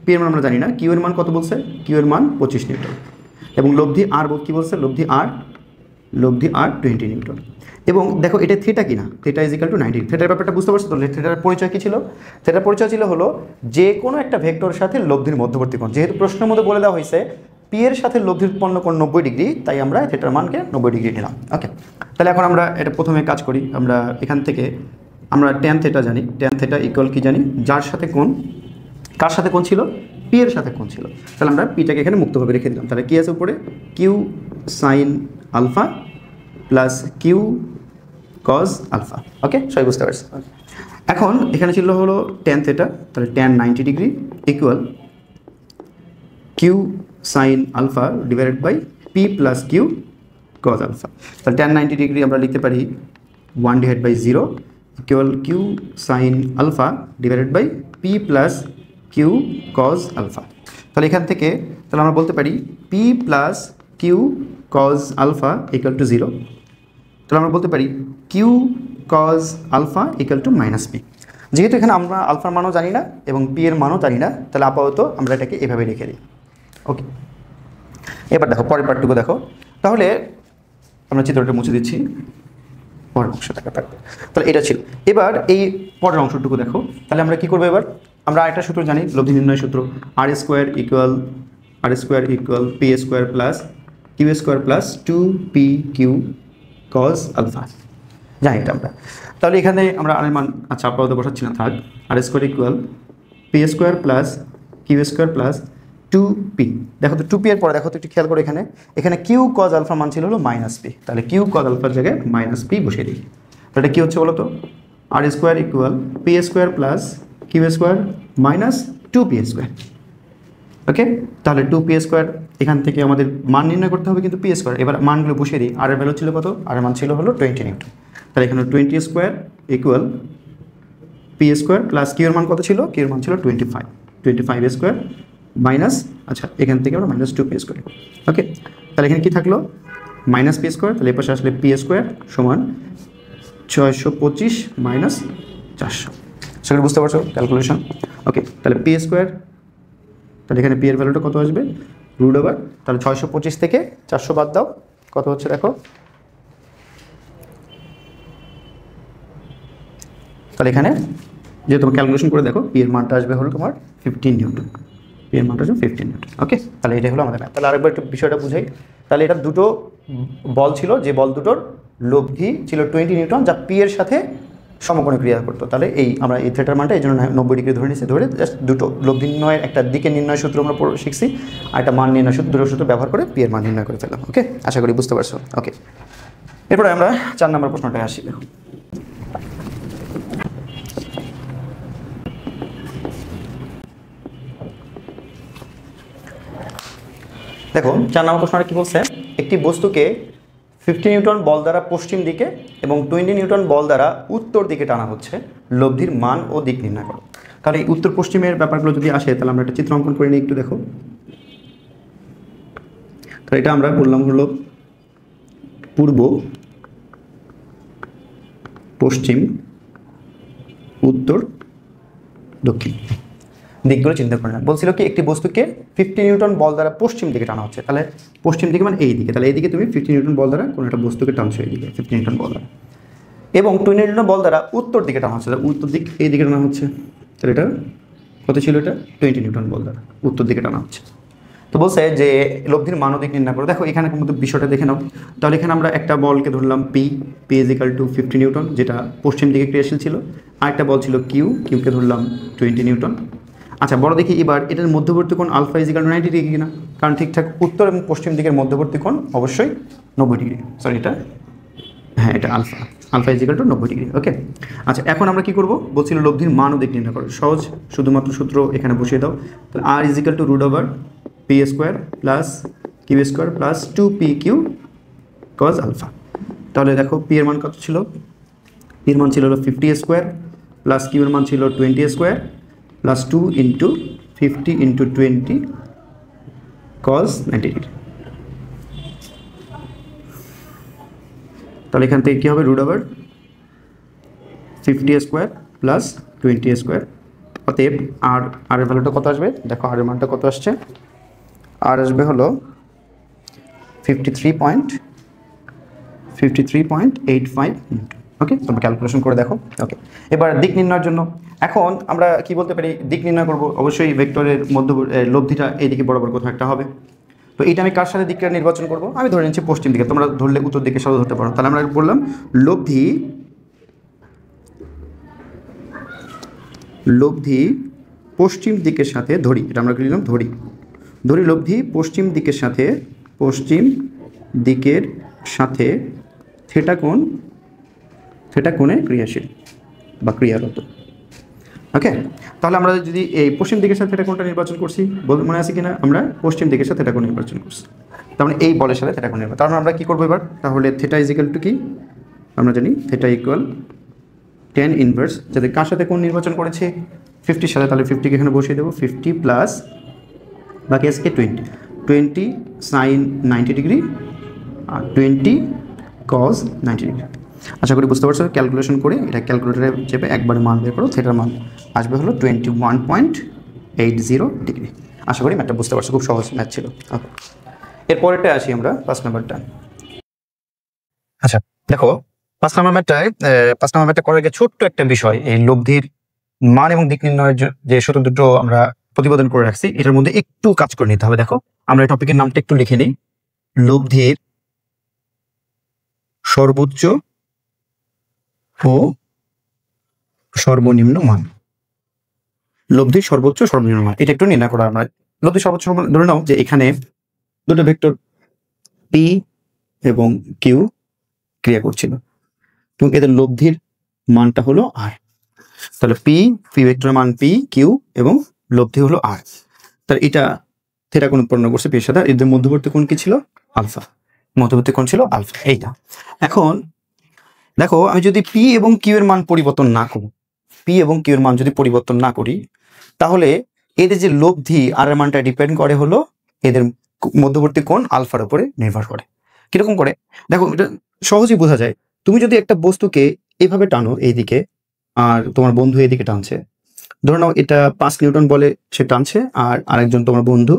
পি এর মান আমরা জানি না, কিউ এর মান কত বলছে, কিউ এর মান 25 নিউটন, এবং লব্ধি আর কি বলছে, লব্ধি আর 20 নিউটন। এবং দেখো এটা থিটা কিনা, থিটা ইজ ইকাল টু 90। থিটার ব্যাপারটা বুঝতে পারছো তো? থিটার পরিচয় কি ছিল? থিটার পরিচয় ছিল হলো যে কোনো একটা ভেক্টরের সাথে লব্ধির মধ্যবর্তী কোণ। যেহেতু প্রশ্নের মধ্যে বলে দেওয়া হয়েছে পি এর সাথে লব্ধির উৎপন্ন কোণ 90 ডিগ্রি, তাই আমরা থিটার মানকে 90 ডিগ্রি নিলাম। ওকে, তাহলে এখন আমরা এটা প্রথমে কাজ করি। আমরা এখান থেকে আমরা ট্যান থিটা জানি, ট্যান থিটা ইকুয়াল কি জানি, যার সাথে কোণ, কার সাথে কোণ ছিল, পি এর সাথে কোণ ছিল। তাহলে আমরা পিটাকে এখানে মুক্তভাবে রেখে দিলাম। তাহলে কি আছে উপরে, Q sine alpha plus Q cos alpha. Okay, সবাই বুঝতে পারছি। এখন এখানে ছিল হলো ট্যান থিটা, তাহলে tan 90 degree equal Q sine alpha divided by P plus Q cos alpha. তাহলে ট্যান 90 ডিগ্রি আমরা লিখতে পারি 1/0 equal Q sine alpha divided by P plus Q cos alpha. তাহলে এখান থেকে তাহলে আমরা বলতে পারি P plus Q cos alpha equal to 0। তাহলে আমরা বলতে পারি Q cos alpha equal to minus P. যেহেতু এখানে আমরা আলফার মানও জানি না এবং পি এর মানও জানি না, তাহলে আপাতত আমরা এটাকে এভাবে রেখে দিই। ওকে, এবার দেখো পরের পার্টটুকু দেখো। তাহলে আমরা চিত্রটা মুছে দিচ্ছি, পরের অংশটা থাকবে। তাহলে এটা ছিল। এবার এই পরের অংশটুকু দেখো। তাহলে আমরা কি করবো এবার, আমরা একটা সূত্র জানি, লব্ধি নির্ণয় সূত্র, R square equal P square plus Q square plus 2p Q cos alpha, জানি এটা আমরা। তাহলে এখানে আমরা আর মান আচ্ছা আপাতত বসাচ্ছি না, থাক। R square equal P square plus Q square plus 2p। দেখো তো 2p এর পরে দেখো তো একটু খেয়াল করে, এখানে কিউ কজ আলফা মান ছিল হলো মাইনাস পি। তাহলে কিউ কজ আলফার জায়গায় মাইনাস পি বসিয়ে দিই। তাহলে কী হচ্ছে বলো তো, R square equal P square plus Q square minus 2p square. Okay, তাহলে 2p স্কোয়ার এখান থেকে আমাদের মান নির্ণয় করতে হবে, কিন্তু পি স্কোয়ার। এবার মানগুলো বসিয়ে দিই। আর এর ভ্যালু ছিল কত, আর এর মান ছিল হলো 20 নিউটন। তাহলে এখানে 20 square equal P square plus Q এর মান কত ছিল, কিউ এর মান ছিল 25 স্কোয়ার মাইনাস, আচ্ছা এখান থেকে আমরা মাইনাস 2p স্কোয়ার। ওকে, তাহলে এখানে কি থাকলো, মাইনাস পি স্কোয়ার। তাহলে এর পাশে আসলে পি স্কোয়ার সমান 625 মাইনাস 400। সেটা বুঝতে পারছো ক্যালকুলেশন? ওকে, তাহলে পি স্কোয়ার, তাহলে এখানে পি এর ভ্যালুটা কত আসবে, রুট ওভার, তাহলে 625 থেকে 400 বাদ দাও, কত হচ্ছে দেখো। তাহলে এখানে যে তোমার ক্যালকুলেশন করে দেখো, পি এর মানটা আসবে হলো তোমার 15 নিউটন। পি এর মানটা আসবে 15 নিউটন। ওকে, তাহলে এটাই হলো আমাদের ম্যাথ। তাহলে আরেকবার একটু বিষয়টা বুঝাই। তাহলে এটা দুটো বল ছিল, যে বল দুটোর লব্ধি ছিল 20 নিউটন, যা পি এর সাথে সমকোণে ক্রিয়া করতো। তাহলে এই আমরা এই থিটার মানটা এই জন্য 90 ডিগ্রি ধরে নিচ্ছি, ধরে জাস্ট দুটো লব্ধি নির্ণয়ের একটা দিকের নির্ণয় সূত্র আমরা শিখছি, আর একটা মান নির্ণয় সূত্র, দুটো সূত্র ব্যবহার করে পি এর মান নির্ণয় করে ফেললাম। ওকে, আশা করি বুঝতে পারছো। ওকে, এরপরে আমরা 4 নম্বর প্রশ্নটায় আসি। দেখো দেখো 4 নম্বর প্রশ্নটা কি বলছে, একটি বস্তুকে 50 নিউটন বল দ্বারা পশ্চিম দিকে এবং 20 নিউটন বল দ্বারা উত্তর দিকে টানা হচ্ছে, লব্ধির মান ও দিক নির্ণয় করো। তাহলে এই উত্তর পশ্চিমের ব্যাপারগুলো যদি আসে, তাহলে আমরা একটা চিত্র অঙ্কন করে নিই, একটু দেখো। তাহলে এটা আমরা বললাম হলো পূর্ব, পশ্চিম, উত্তর, দক্ষিণ দিকগুলো চিন্তা করে না। বলছিল কি একটি বস্তুকে 50 নিউটন বল দ্বারা পশ্চিম দিকে টানা হচ্ছে। তাহলে পশ্চিম দিকে মানে এই দিকে, তাহলে এইদিকে তুমি 50 নিউটন বল দ্বারা কোনো একটা বস্তুকে টানছো, এইদিকে 50 নিউটন বল দ্বারা, এবং 20 নিউটন বল দ্বারা উত্তর দিকে টানা হচ্ছে। উত্তর দিক এই দিকে টানা হচ্ছে। তাহলে এটা কত ছিল, এটা 20 নিউটন বল দ্বারা উত্তর দিকে টানা হচ্ছে। তো বলছে যে লব্ধির মান ও দিক নির্ণয় করো। দেখো এখানে মধ্যে বিষয়টা দেখে নাও। তাহলে এখানে আমরা একটা বলকে ধরলাম P is equal two 50 Newton, যেটা পশ্চিম দিকে ক্রিয়াশীল ছিল। আরেকটা বল ছিল কিউকে ধরলাম 20 নিউটন। আচ্ছা বড় দেখি এবার এটার মধ্যবর্তী কোণ alpha is equal to 90 degree কিনা, কারণ ঠিকঠাক উত্তর এবং পশ্চিম দিকের মধ্যবর্তী কোণ অবশ্যই 90 ডিগ্রি। সরি এটা, হ্যাঁ এটা alpha is equal to 90 degree. Okay, আচ্ছা এখন আমরা কি করব, বলছিল লব্ধির মান ও দিক নির্ণয় করো। সহজ, শুধুমাত্র সূত্র এখানে বসিয়ে দাও। তাহলে R is equal to root over P square plus Q square plus 2p/q cos alpha. তাহলে দেখো পি এর মান কত ছিল, পি এর মান ছিল হলো 50 স্কোয়ার প্লাস কিউ এর মান ছিল 20 square plus 2 into 50 into 20 cos 90 degree. তাহলে এখান থেকে কী হবে, root over 50 square plus 20 square. অতএব আর এর ভ্যালুটা কত আসবে, দেখো আর এর মানটা কত আসছে, আর আসবে হলো 53.85 নিউটন। ওকে, তোমরা ক্যালকুলেশন করে দেখো। ওকে, এবার দিক নির্ণয়ের জন্য এখন আমরা কি বলতে পারি, দিক নির্ণয় করব, অবশ্যই ভেক্টরের লব্ধিটা এইদিকে বরাবর কোথাও একটা হবে। তো এইটা আমি কার সাথে দিকটা নির্বাচন করব, আমি ধরে নিচ্ছি পশ্চিম দিকে, তোমরা ধরলে উত্তর দিকে সাথে ধরতে পারো। তাহলে আমরা বললাম লব্ধি পশ্চিম দিকের সাথে ধরি, এটা আমরা লিখলাম ধরি লব্ধি পশ্চিম দিকের সাথে থেটা কোণে ক্রিয়াশীল বা ক্রিয়ারত। ওকে, তাহলে আমরা যদি এই পশ্চিম দিকের সাথে থেটা কোণটা নির্বাচন করছি, মনে আছে কিনা, আমরা পশ্চিম দিকের সাথে থেটা কোণ নির্বাচন করছি, তার মানে এই বলের সাথে থেটা কোণ নির্বাচন। তার মানে আমরা কী করবো এবার, তাহলে থেটা ইজ ইকুয়াল টু কি, আমরা জানি থেটা ইকুয়াল tan ইনভার্স, যাতে কার সাথে কোণ নির্বাচন করেছে, 50 সাথে, তাহলে 50কে এখানে বসিয়ে দেবো, 50 প্লাস বাকি আজকে 20 সাইন 90 ডিগ্রি আর 20 কজ 90 ডিগ্রি। আশা করি বুঝতে পারছো। ক্যালকুলেশন করে এটা ক্যালকুলেটারে চেপে একবার মান বের করো, থেটার মান আসবে হলো 21.80 ডিগ্রি। আশা করি ম্যাথটা বুঝতে পারছো, খুব সহজ ম্যাথ ছিল। ওকে, এরপরেরটা আসি আমরা 5 নাম্বারটা। আচ্ছা দেখো 5 নাম্বার ম্যাথটা করার আগে ছোট্ট একটা বিষয়, এই লব্ধির মান এবং দিক নির্ণয়ের যে সূত্র দুটো আমরা প্রতিপাদন করে রাখছি, এটার মধ্যে একটু কাজ করে নিতে হবে। দেখো আমরা এই টপিকের নামটা একটু লিখে নিই, লব্ধির সর্বোচ্চ ও সর্বনিম্ন মান। লব্ধির সর্বোচ্চ সর্বনিম্ন মান এটা একটু নির্ণয় করা। আমরা লব্ধির সর্বোচ্চ ধরে নাও যে এখানে দুটো ভেক্টর পি এবং কিউ ক্রিয়া করছিল এবং এদের লব্ধির মানটা হলো আর। তাহলে পি ভেক্টরের মান পি, কিউ এবং লব্ধি হলো আর। তাহলে এটা থেটা কোণ উৎপন্ন করছে পি এর সাথে, এদের মধ্যবর্তী কোণ কি ছিল, আলফা, মধ্যবর্তী কোণ ছিল আলফা। এইটা এখন দেখো আমি যদি পি এবং কিউ এর মান পরিবর্তন না করি, তাহলে এদের যে লব্ধি আর এর মানটা ডিপেন্ড করে হলো এদের মধ্যবর্তী কোণ আলফার উপরে নির্ভর করে। কিরকম করে দেখো, এটা সহজেই বোঝা যায়। তুমি যদি একটা বস্তুকে এইভাবে টানো এইদিকে, আর তোমার বন্ধু এইদিকে টানছে, ধরে নাও এটা 5 নিউটন বলে সে টানছে, আর আরেকজন তোমার বন্ধু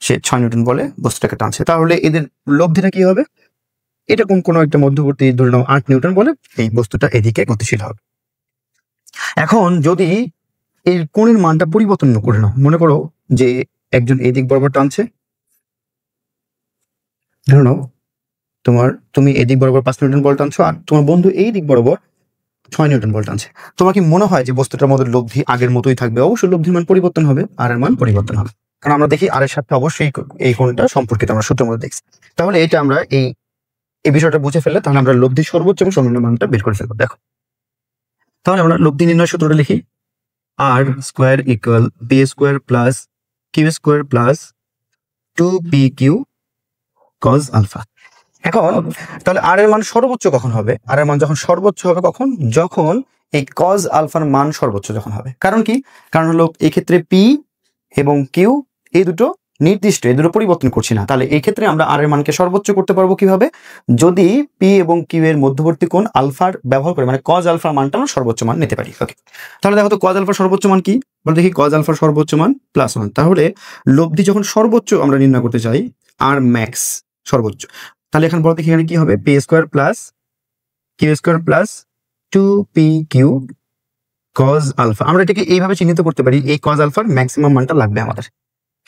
সে 6 নিউটন বলে বস্তুটাকে টানছে, তাহলে এদের লব্ধিটা কি হবে, এটা কোনো একটা মধ্যবর্তী ধরে নাও 8 নিউটন বলে এই বস্তুটা এদিকে গতিশীল হবে। এখন যদি এর কোণের মানটা পরিবর্তন করে নাও, মনে করো যে একজন এই দিক বরাবর টানছে, ধরে নাও তুমি এদিক বরাবর 5 নিউটন বল টানছো আর তোমার বন্ধু এই দিক বরাবর 6 নিউটন বল টানছে। তোমার কি মনে হয় যে বস্তুটার মধ্যে লব্ধি আগের মতোই থাকবে? অবশ্যই লব্ধির মান পরিবর্তন হবে, আর এর মান পরিবর্তন হবে, কারণ আমরা দেখি আর এর সাথে অবশ্যই এই কোণটা সম্পর্কিত, আমরা সূত্রের মধ্যে দেখছি। তাহলে এটা আমরা এই বিষয়টা বুঝে ফেললে তাহলে আমরা লব্ধির সর্বোচ্চ এবং সর্বনিম্ন মানটা বের করে ফেলবো। দেখো তাহলে আমরা লব্ধি নির্ণয় সূত্রটা লিখি, R square equal P square plus Q square plus 2pq cos alpha. এখন তাহলে আর এর মান সর্বোচ্চ কখন হবে, আর এর মান যখন সর্বোচ্চ হবে কখন, যখন এই কজ আলফার মান সর্বোচ্চ যখন হবে। কারণ কি, কারণ হলো এই ক্ষেত্রে পি এবং কিউ এই দুটো নির্দিষ্ট, এই দুটো পরিবর্তন করছি না। তাহলে এই ক্ষেত্রে আমরা আর এর মানকে সর্বোচ্চ করতে পারবো কিভাবে, যদি পি এবং কিউ এর মধ্যবর্তী কোণ আলফার ব্যবহার করে, মানে কজ আলফার মানটা আমরা সর্বোচ্চ মান নিতে পারি। ওকে, তাহলে দেখো তো কজ আলফার সর্বোচ্চ মান কি, বলে দেখি কজ আলফার সর্বোচ্চ মান +1। তাহলে লব্ধি যখন সর্বোচ্চ আমরা নির্ণয় করতে চাই, আর ম্যাক্স সর্বোচ্চ, তাহলে এখন বলতে এখানে কি হবে, P square plus Q square plus 2pq cos alpha. আমরা এটাকে এইভাবে চিহ্নিত করতে পারি, এই কজ আলফার ম্যাক্সিমাম মানটা লাগবে আমাদের।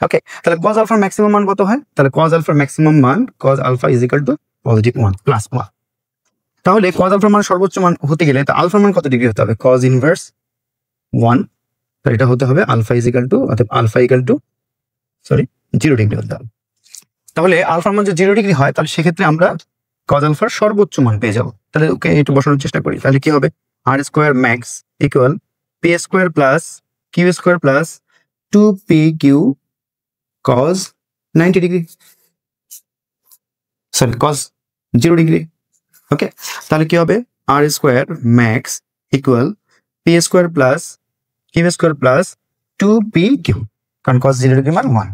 ওকে, তাহলে কজ আলফার ম্যাক্সিমাম মান কত হয়, তাহলে কজ আলফার ম্যাক্সিমাম মান cos alpha is equal to +1 +1। তাহলে কজ আলফার মান সর্বোচ্চ মান হতে গেলে তা আলফার মান কত ডিগ্রি হতে হবে, কজ ইনভার্স 1, তাহলে এটা হতে হবে আলফা ইজ ইকুয়াল টু, অর্থাৎ আলফা ইকুয়াল টু 0 ডিগ্রি হতে হবে। তাহলে আলফার মান যদি 0 ডিগ্রি হয়, তাহলে সেক্ষেত্রে আমরা কজ আলফার সর্বোচ্চ মান পেয়ে যাবো। তাহলে ওকে একটু বসানোর চেষ্টা করি। তাহলে কি হবে, R square max equal P square plus Q square plus 2pq cos 90 degree, sorry cos 0 degree. Okay, তাহলে কি হবে, R square max equal P square plus Q square plus 2pq, কারণ cos 0 ডিগ্রি মান 1।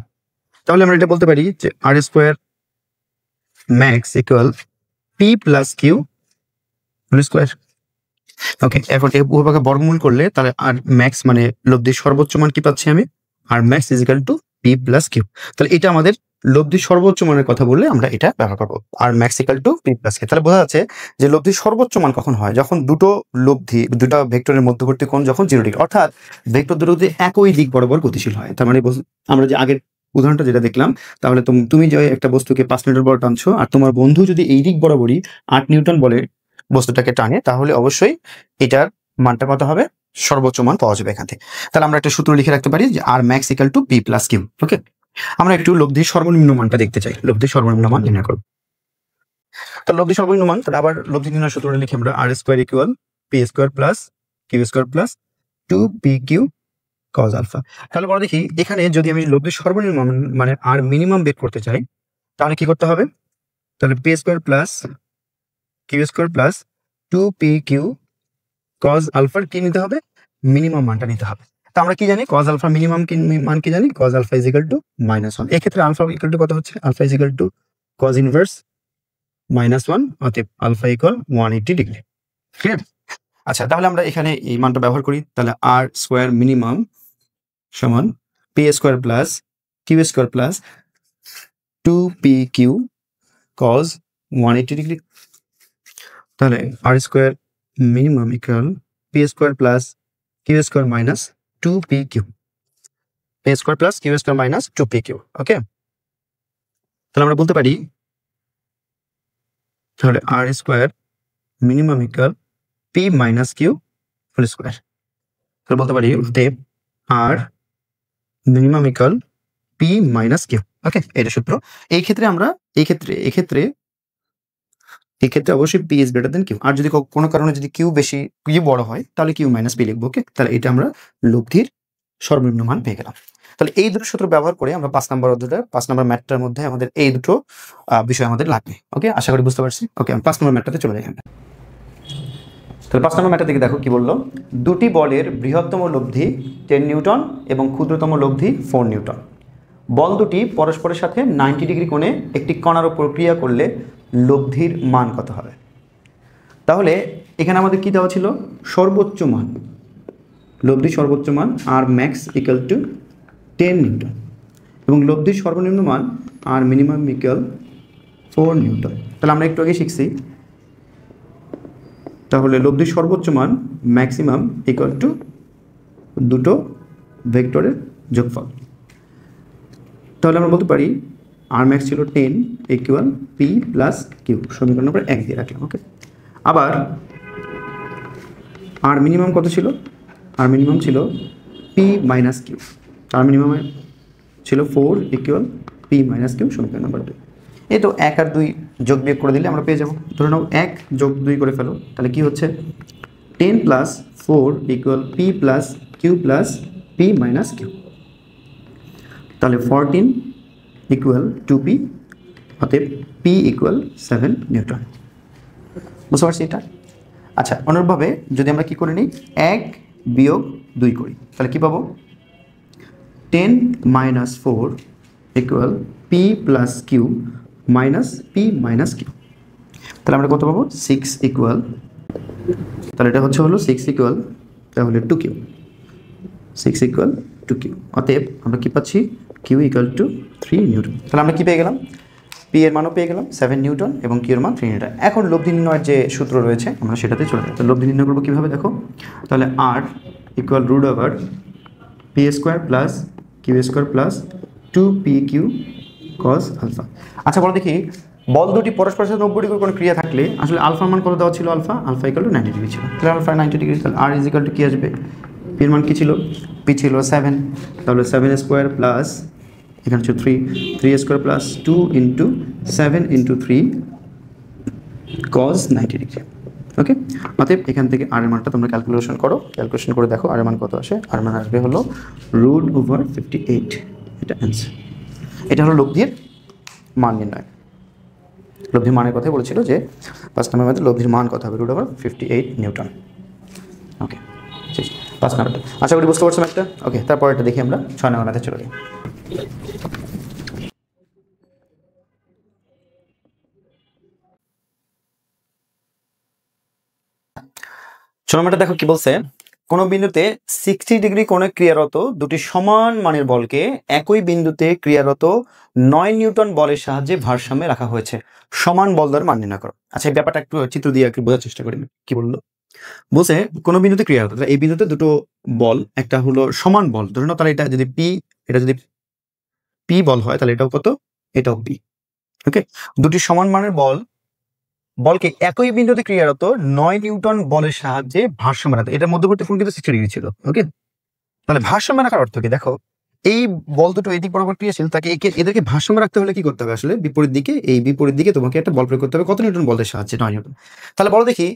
তাহলে আমরা এটা বলতে পারি যে R square max equal P plus Q whole square. Okay, এখন এই উভয়কে বর্গমূল করলে তাহলে আর ম্যাক্স মানে লব্ধির সর্বোচ্চ মান কি পাচ্ছি আমি, R max is equal to P plus Q. তাহলে এটা আমাদের লব্ধির সর্বোচ্চ মানের কথা বললে আমরা এটা ব্যবহার করবো, R max equal to P plus Q. তাহলে বোঝা যাচ্ছে যে লব্ধির সর্বোচ্চ মান কখন হয়, যখন দুটো দুটো ভেক্টরের মধ্যবর্তী কোণ যখন 0 ডিগ্রি, অর্থাৎ ভেক্টর দুটো যদি একই দিক বরাবর গতিশীল হয়। তার মানে আমরা যে আগের উদাহরণটা যেটা দেখলাম, তাহলে তুমি যে একটা বস্তুকে 5 নিউটন বল টানছো আর তোমার বন্ধু যদি এই দিক বরাবরই 8 নিউটন বলে বস্তুটাকে টানে, তাহলে অবশ্যই এটার মানটা কত হবে, সর্বোচ্চ মান পাওয়া যাবে এখান থেকে। তাহলে আমরা একটা সূত্র লিখে রাখতে পারি যে R max equal to P plus Q. Okay, আমরা একটু লব্ধির সর্বনিম্ন মানটা দেখতে চাই, লব্ধির সর্বনিম্ন মান নির্ণয় করব। তো লব্ধির সর্বনিম্ন মান, তাহলে আবার লব্ধি নির্ণয় সূত্রটা লিখে আমরা R square equal P square plus Q square plus 2pq cos alpha. তাহলে বড় দেখি এখানে যদি আমি লব্ধির সর্বনিম্ন মানে আর মিনিমাম বের করতে চাই, তাহলে কি করতে হবে, তাহলে P square plus Q square plus 2pq cos আলফার কি নিতে হবে, মিনিমাম মানটা নিতে হবে। তো আমরা কি জানি, cos আলফা মিনিমাম মান কি জানি, cos alpha is equal to -1। এক্ষেত্রে আলফা ইকুয়াল টু কত হচ্ছে, alpha is equal to cos inverse -1, অতএব আলফা ইকুয়াল 180 ডিগ্রি। ক্লিয়ার? আচ্ছা, তাহলে আমরা এখানে এই মানটা ব্যবহার করি। তাহলে আর স্কোয়ার মিনিমাম সমান P square plus Q square plus 2pq cos 180 degree. তাহলে R square minimum equal P square plus Q square minus 2pq, P square plus Q square minus 2pq। Okay, তাহলে আমরা বলতে পারি, তাহলে R square minimum equal P minus Q whole square. তাহলে বলতে পারি R minimum equal P minus Q. Okay, এটা সূত্র। এই ক্ষেত্রে অবশ্যই P is greater than Q, আর যদি কোনো কারণে যদি কিউ বড় হয় তাহলে কিউ মাইনাস পি লিখবো। ওকে, তাহলে এটা আমরা লব্ধির সর্বনিম্ন মান পেয়ে গেলাম। তাহলে এই দুটো সূত্র ব্যবহার করে আমরা 5 নম্বর ম্যাথটার মধ্যে আমাদের এই দুটো বিষয় আমাদের লাগবে। ওকে, আশা করি বুঝতে পারছি। ওকে, আমি 5 নম্বর ম্যাথটাতে চলে যাই। তাহলে 5 নম্বর ম্যাথটা দিকে দেখো কি বললো, দুটি বলের বৃহত্তম লব্ধি 10 নিউটন এবং ক্ষুদ্রতম লব্ধি 4 নিউটন। বল দুটি পরস্পরের সাথে 90 ডিগ্রি কোণে একটি কণার উপর ক্রিয়া করলে লব্ধির মান কত হবে। তাহলে এখানে আমাদের কি দেওয়া ছিল, সর্বোচ্চ মান, লব্ধির সর্বোচ্চ মান আর ম্যাক্স ইকুয়াল টু 10 নিউটন এবং লব্ধির সর্বনিম্ন মান আর মিনিমাম ইকুয়াল 4 নিউটন। তাহলে আমরা একটু আগে শিখছি, তাহলে লব্ধির সর্বোচ্চ মান ম্যাক্সিমাম ইকুয়াল টু দুটো ভেক্টরের যোগফল। তাহলে আমরা বলতে পারি আর ম্যাক্স ছিল 10 ইকুয়াল পি প্লাস কিউ, সমীকরণ নম্বর 1 দিয়ে রাখলাম। ওকে, আবার আর মিনিমাম কত ছিল, আর মিনিমাম ছিল পি মাইনাস কিউ, আর মিনিমাম ছিল 4 ইকুয়াল পি মাইনাস কিউ, সমীকরণ নম্বর 2। এই তো 1 আর 2 যোগ বিয়োগ করে দিলে আমরা পেয়ে যাবো। ধরে নাও 1 যোগ 2 করে ফেলো, তাহলে কি হচ্ছে 10 plus 4 equal P plus Q plus P minus Q. তাহলে 14 ইকুয়াল 2p, অতএব p ইকুয়াল 7 নিউটন। বুঝতে পারছি এটা? আচ্ছা, অনুরূপভাবে যদি আমরা কি করে নিই, 1 বিয়োগ 2 করি, তাহলে কি পাবো, 10 minus 4 equal P plus Q minus P minus Q. তাহলে আমরা কত পাবো, 6 ইকুয়াল, তাহলে এটা হলো 6 ইকুয়াল তাহলে 2q, 6 ইকুয়াল 2q। অতএব আমরা কি পাচ্ছি, কিউ ইকুয়াল টু 3 নিউটন। তাহলে আমরা কি পেয়ে গেলাম, পি এর মানও পেয়ে গেলাম 7 নিউটন এবং কিউ এর মান 3 নিউটন। এখন লব্ধি নির্ণয়ের যে সূত্র রয়েছে আমরা সেটাতে চলে যাই। তো লব্ধি নির্ণয় করবো কীভাবে দেখো, তাহলে R equal root over P square plus Q square plus 2pq cos alpha. আচ্ছা, বলো দেখি, বল দুটি পরস্পরের সাথে 90 ডিগ্রি কোনো ক্রিয়া থাকলে আসলে আলফার মান কত দেওয়া ছিল, আলফা ইকুয়াল টু 90 ডিগ্রি ছিল। তাহলে আলফা 90 ডিগ্রি, তাহলে আর ইজ ইকুয়াল টু কী আসবে, পি এর মান কী ছিল, পি ছিল 7, তাহলে 7 স্কোয়ার প্লাস এখানে হচ্ছে 3 square plus 2 into 7 into 3 cos 90 degree. Okay, অতএব এখান থেকে আর এর মানটা তোমরা ক্যালকুলেশন করে দেখো আর এর মান কত আসে। আর মান আসবে হলো √58। এটা অ্যান্সার। এটা হলো লব্ধির মান নির্ণয়। লব্ধির মানের কথাই বলেছিল যে 5 নম্বরের মধ্যে লব্ধির মান কত হবে, √58 নিউটন। ওকে, 5 নম্বরটা আশা করি বুঝতে পারছো একটা। ওকে, তারপর এটা দেখি আমরা 6 নম্বর ম্যাথে চলে যাই। নম্বরটা দেখো কি বলছে, কোন বিন্দুতে 60 ডিগ্রি কোণে ক্রিয়ারত দুটি সমান মানের বলকে একই বিন্দুতে ক্রিয়ারত 9 নিউটন বলের সাহায্যে ভারসাম্যে রাখা হয়েছে, সমান বল দ্বারা মান নির্ণয় করো। আচ্ছা, এই ব্যাপারটা একটু চিত্র দিয়ে একটু বোঝার চেষ্টা করি। কি বললো, বলছে কোন বিন্দুতে ক্রিয়ারত, এই বিন্দুতে দুটো বল, একটা হলো সমান বল, ধরে নাও তাহলে এটা যদি পি বল হয় তাহলে এটাও কত, এটাও পি। ওকে, দুটি সমান মানের বলকে একই বিন্দুতে ক্রিয়ারত 9 নিউটন বলের সাহায্যে ভারসাম্য রাখতে, এটার মধ্যবর্তী কোণ কিন্তু 60 ডিগ্রি ছিল। ওকে, তাহলে ভারসাম্য রাখার অর্থ কি, দেখো এই বল দুটো এদিক বরাবর ক্রিয়াশীল, তাকে এদেরকে ভারসাম্য রাখতে হলে কি করতে হবে, আসলে বিপরীত দিকে তোমাকে একটা বল প্রয়োগ করতে হবে। কত নিউটন বলের সাহায্যে, 9 নিউটন। তাহলে বলো দেখি,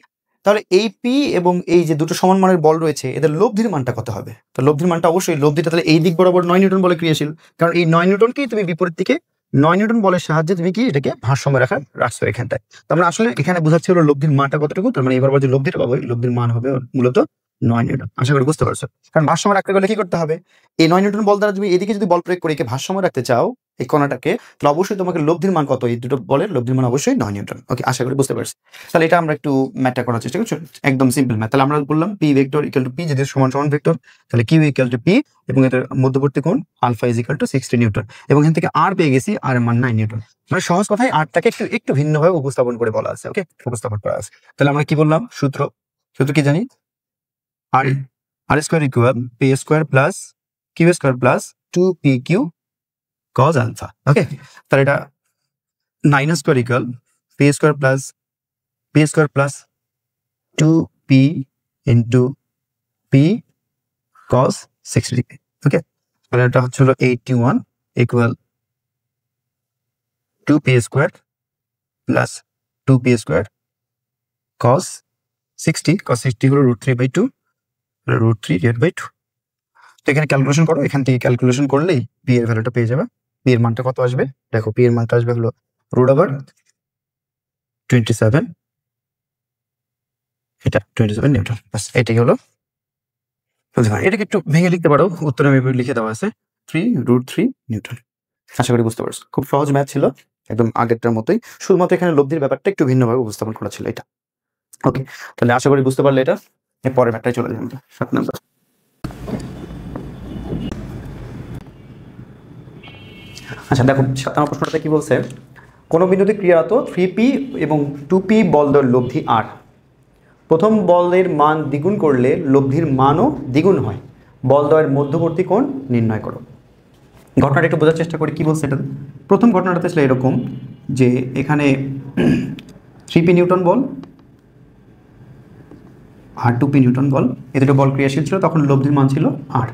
তাহলে এই পি এবং এই যে দুটো সমান মানের বল রয়েছে এদের লব্ধির মানটা কত হবে। তো লব্ধির মানটা অবশ্যই, লব্ধিটা তাহলে এই দিক বরাবর 9 নিউটন বলে ক্রিয়াশীল, কারণ এই 9 নিউটনকেই তুমি বিপরীত দিকে 9 নিউটন বলের সাহায্যে তুমি কি এটাকে ভারসাম্য রাখছো এখানটায়। তো আমরা আসলে এখানে বোঝাচ্ছি হলো লব্ধির মানটা কতটুকু, তার মানে এবার যে লব্ধিটা পাবো, লব্ধির মান হবে মূলত 9 নিউটন। আশা করি বুঝতে পারছো। কারণ ভারসাম্য রাখতে গেলে কি করতে হবে, এই 9 নিউটন বল দ্বারা তুমি এদিকে যদি বল প্রয়োগ করে একে ভারসাম্য রাখতে চাও এই কণাটাকে, তাহলে অবশ্যই তোমাকে লব্ধির মান কত, এই দুটো বলের লব্ধির মান অবশ্যই 9 নিউটন। ওকে, আশা করি বুঝতে পারছি। তাহলে এটা আমরা একটু ম্যাথটা করার চেষ্টা করছি, একদম সিম্পল ম্যাথ। তাহলে আমরা বললাম P vector equal to P, যদি সমান সমান ভেক্টর, তাহলে কিউ ইকুয়াল টু পি এবং এটার মধ্যবর্তী কোণ alpha is equal to 60 newton, এবং এখান থেকে আর পেয়ে গেছি, আর এর মান 9 নিউটন। মানে সহজ কথায় আরটাকে একটু ভিন্নভাবে উপস্থাপন করে বলা আছে। ওকে, উপস্থাপন করা আছে। তাহলে আমরা কি বললাম, সূত্র কি জানি, R square equal P square plus Q square plus 2pq cos alpha. Okay, তাহলে এটা 9 square equal P square plus 2p into P cos 60 degree. Okay, তাহলে এটা হচ্ছে হলো 81 equal 2p square plus 2p square cos 60 হলো √3/2, √3/2। তো এখানে calculation করো, এখান থেকে ক্যালকুলেশন করলেই পি এর ভ্যালুটা পেয়ে যাবে। পি এর মানটা কত আসবে, দেখো পি এর মানটা আসবে হলো √27, এটা 27 নিউটন। বাস, এটাই হলো। এটাকে একটু ভেঙে লিখতে পারো, উত্তরে আমি লিখে দেওয়া আছে 3√3 নিউটন। আশা করি বুঝতে পারছো, খুব সহজ ম্যাথ ছিল, একদম আগেরটার মতোই, শুধুমাত্র এখানে লব্ধির ব্যাপারটা একটু ভিন্নভাবে উপস্থাপন করা ছিল এটা। ওকে, তাহলে আশা করি বুঝতে পারলে এটা। এর পরের ম্যাথটাই চলে যাই আমরা, 7 নম্বর। আচ্ছা দেখো, 7 নম্বর প্রশ্নটাতে কি বলছে, কোন বিন্দুতে ক্রিয়ারত 3p এবং 2p বলদ্বয়ের লব্ধি আর, প্রথম বলের মান দ্বিগুণ করলে লব্ধির মানও দ্বিগুণ হয়, বলদ্বয়ের মধ্যবর্তী কোণ নির্ণয় করো। ঘটনাটা একটু বোঝার চেষ্টা করি। কি বলছে এটা, প্রথম ঘটনাটাতে ছিল এরকম যে এখানে 3p নিউটন বল আর 2p নিউটন বল, এ দুটো বল ক্রিয়াশীল ছিল, তখন লব্ধির মান ছিল আর।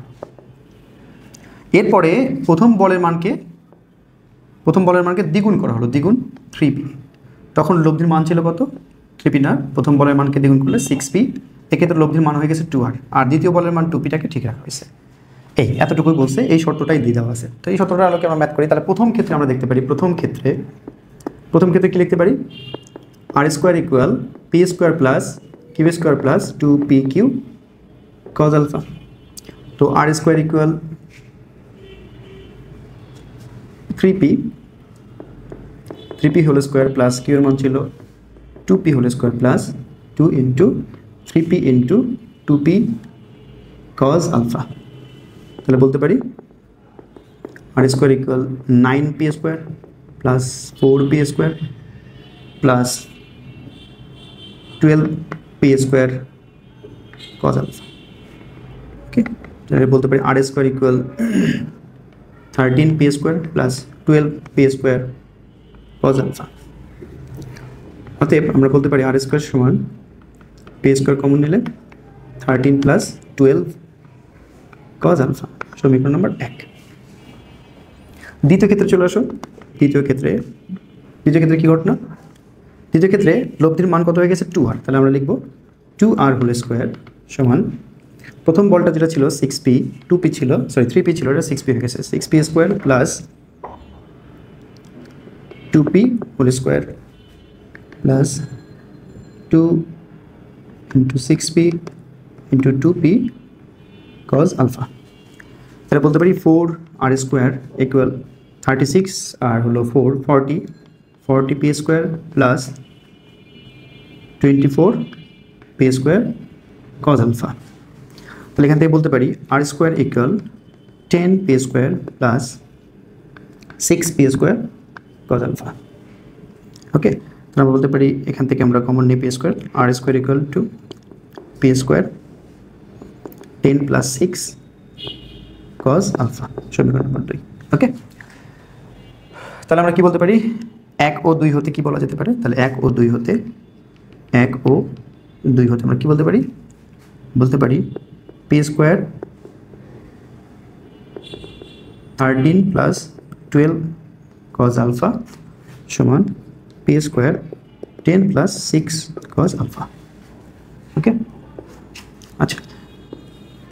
এরপরে প্রথম বলের মানকে দ্বিগুণ করা হলো, দ্বিগুণ 3p, তখন লব্ধির মান ছিল কত, 3p না, প্রথম বলের মানকে দ্বিগুণ করলে 6p, এক্ষেত্রে লব্ধির মান হয়ে গেছে 2r, আর দ্বিতীয় বলের মান 2pটাকে ঠিক রাখা হয়েছে। এই এতটুকুই বলছে, এই শর্তটাই দিয়ে দেওয়া আছে। তো এই শর্তটার আলোকে আমরা ম্যাথ করি। তাহলে প্রথম ক্ষেত্রে আমরা দেখতে পারি, প্রথম ক্ষেত্রে কি লিখতে পারি, R square equal P square plus Q square plus 2pq cos alpha. তো R square equal 3p whole square plus Q এর মান ছিল 2p whole square plus 2 into 3p into 2p cos alpha. তাহলে বলতে পারি R square equal 9p square plus 4p square plus 12p square cos alpha. Okay, তাহলে বলতে পারি R square equal 13p square plus 12p square cos alpha. অতএব আমরা বলতে পারি আর স্কোয়ার সমান পি স্কোয়ার কমন নিলে 13 প্লাস 12 cos আলফা, সমীকরণ নম্বর 1। দ্বিতীয় ক্ষেত্রে চলে আসো। দ্বিতীয় ক্ষেত্রে কি ঘটনা, দ্বিতীয় ক্ষেত্রে লব্ধির মান কত হয়ে গেছে 2r, তাহলে আমরা লিখব 2r হোল স্কোয়ার সমান প্রথম বলটা যেটা ছিল 6p 2p ছিল সরি 3p ছিল, এটা 6p হয়ে গেছে 6p square plus 2p whole square plus 2 into 6p into 2p cos alpha. তাহলে বলতে পারি 4r স্কোয়ার ইকুয়াল 36 আর হলো 40p square plus 24p square cos alpha. তাহলে এখান থেকে বলতে পারি r square equal 10p square plus 6p square cos alpha. Okay, তাহলে আমরা বলতে পারি এখান থেকে আমরা কমন নিই p square, r square equal to p square 10 plus 6 cos alpha, সমীকরণ নম্বর 2। ওকে, তাহলে আমরা কি বলতে পারি 1 ও 2 হতে কি বলা যেতে পারে, তাহলে 1 ও 2 হতে আমরা কি বলতে পারি p square 13 plus 12 cos alpha সমান p square 10 plus 6 cos alpha. Okay, আচ্ছা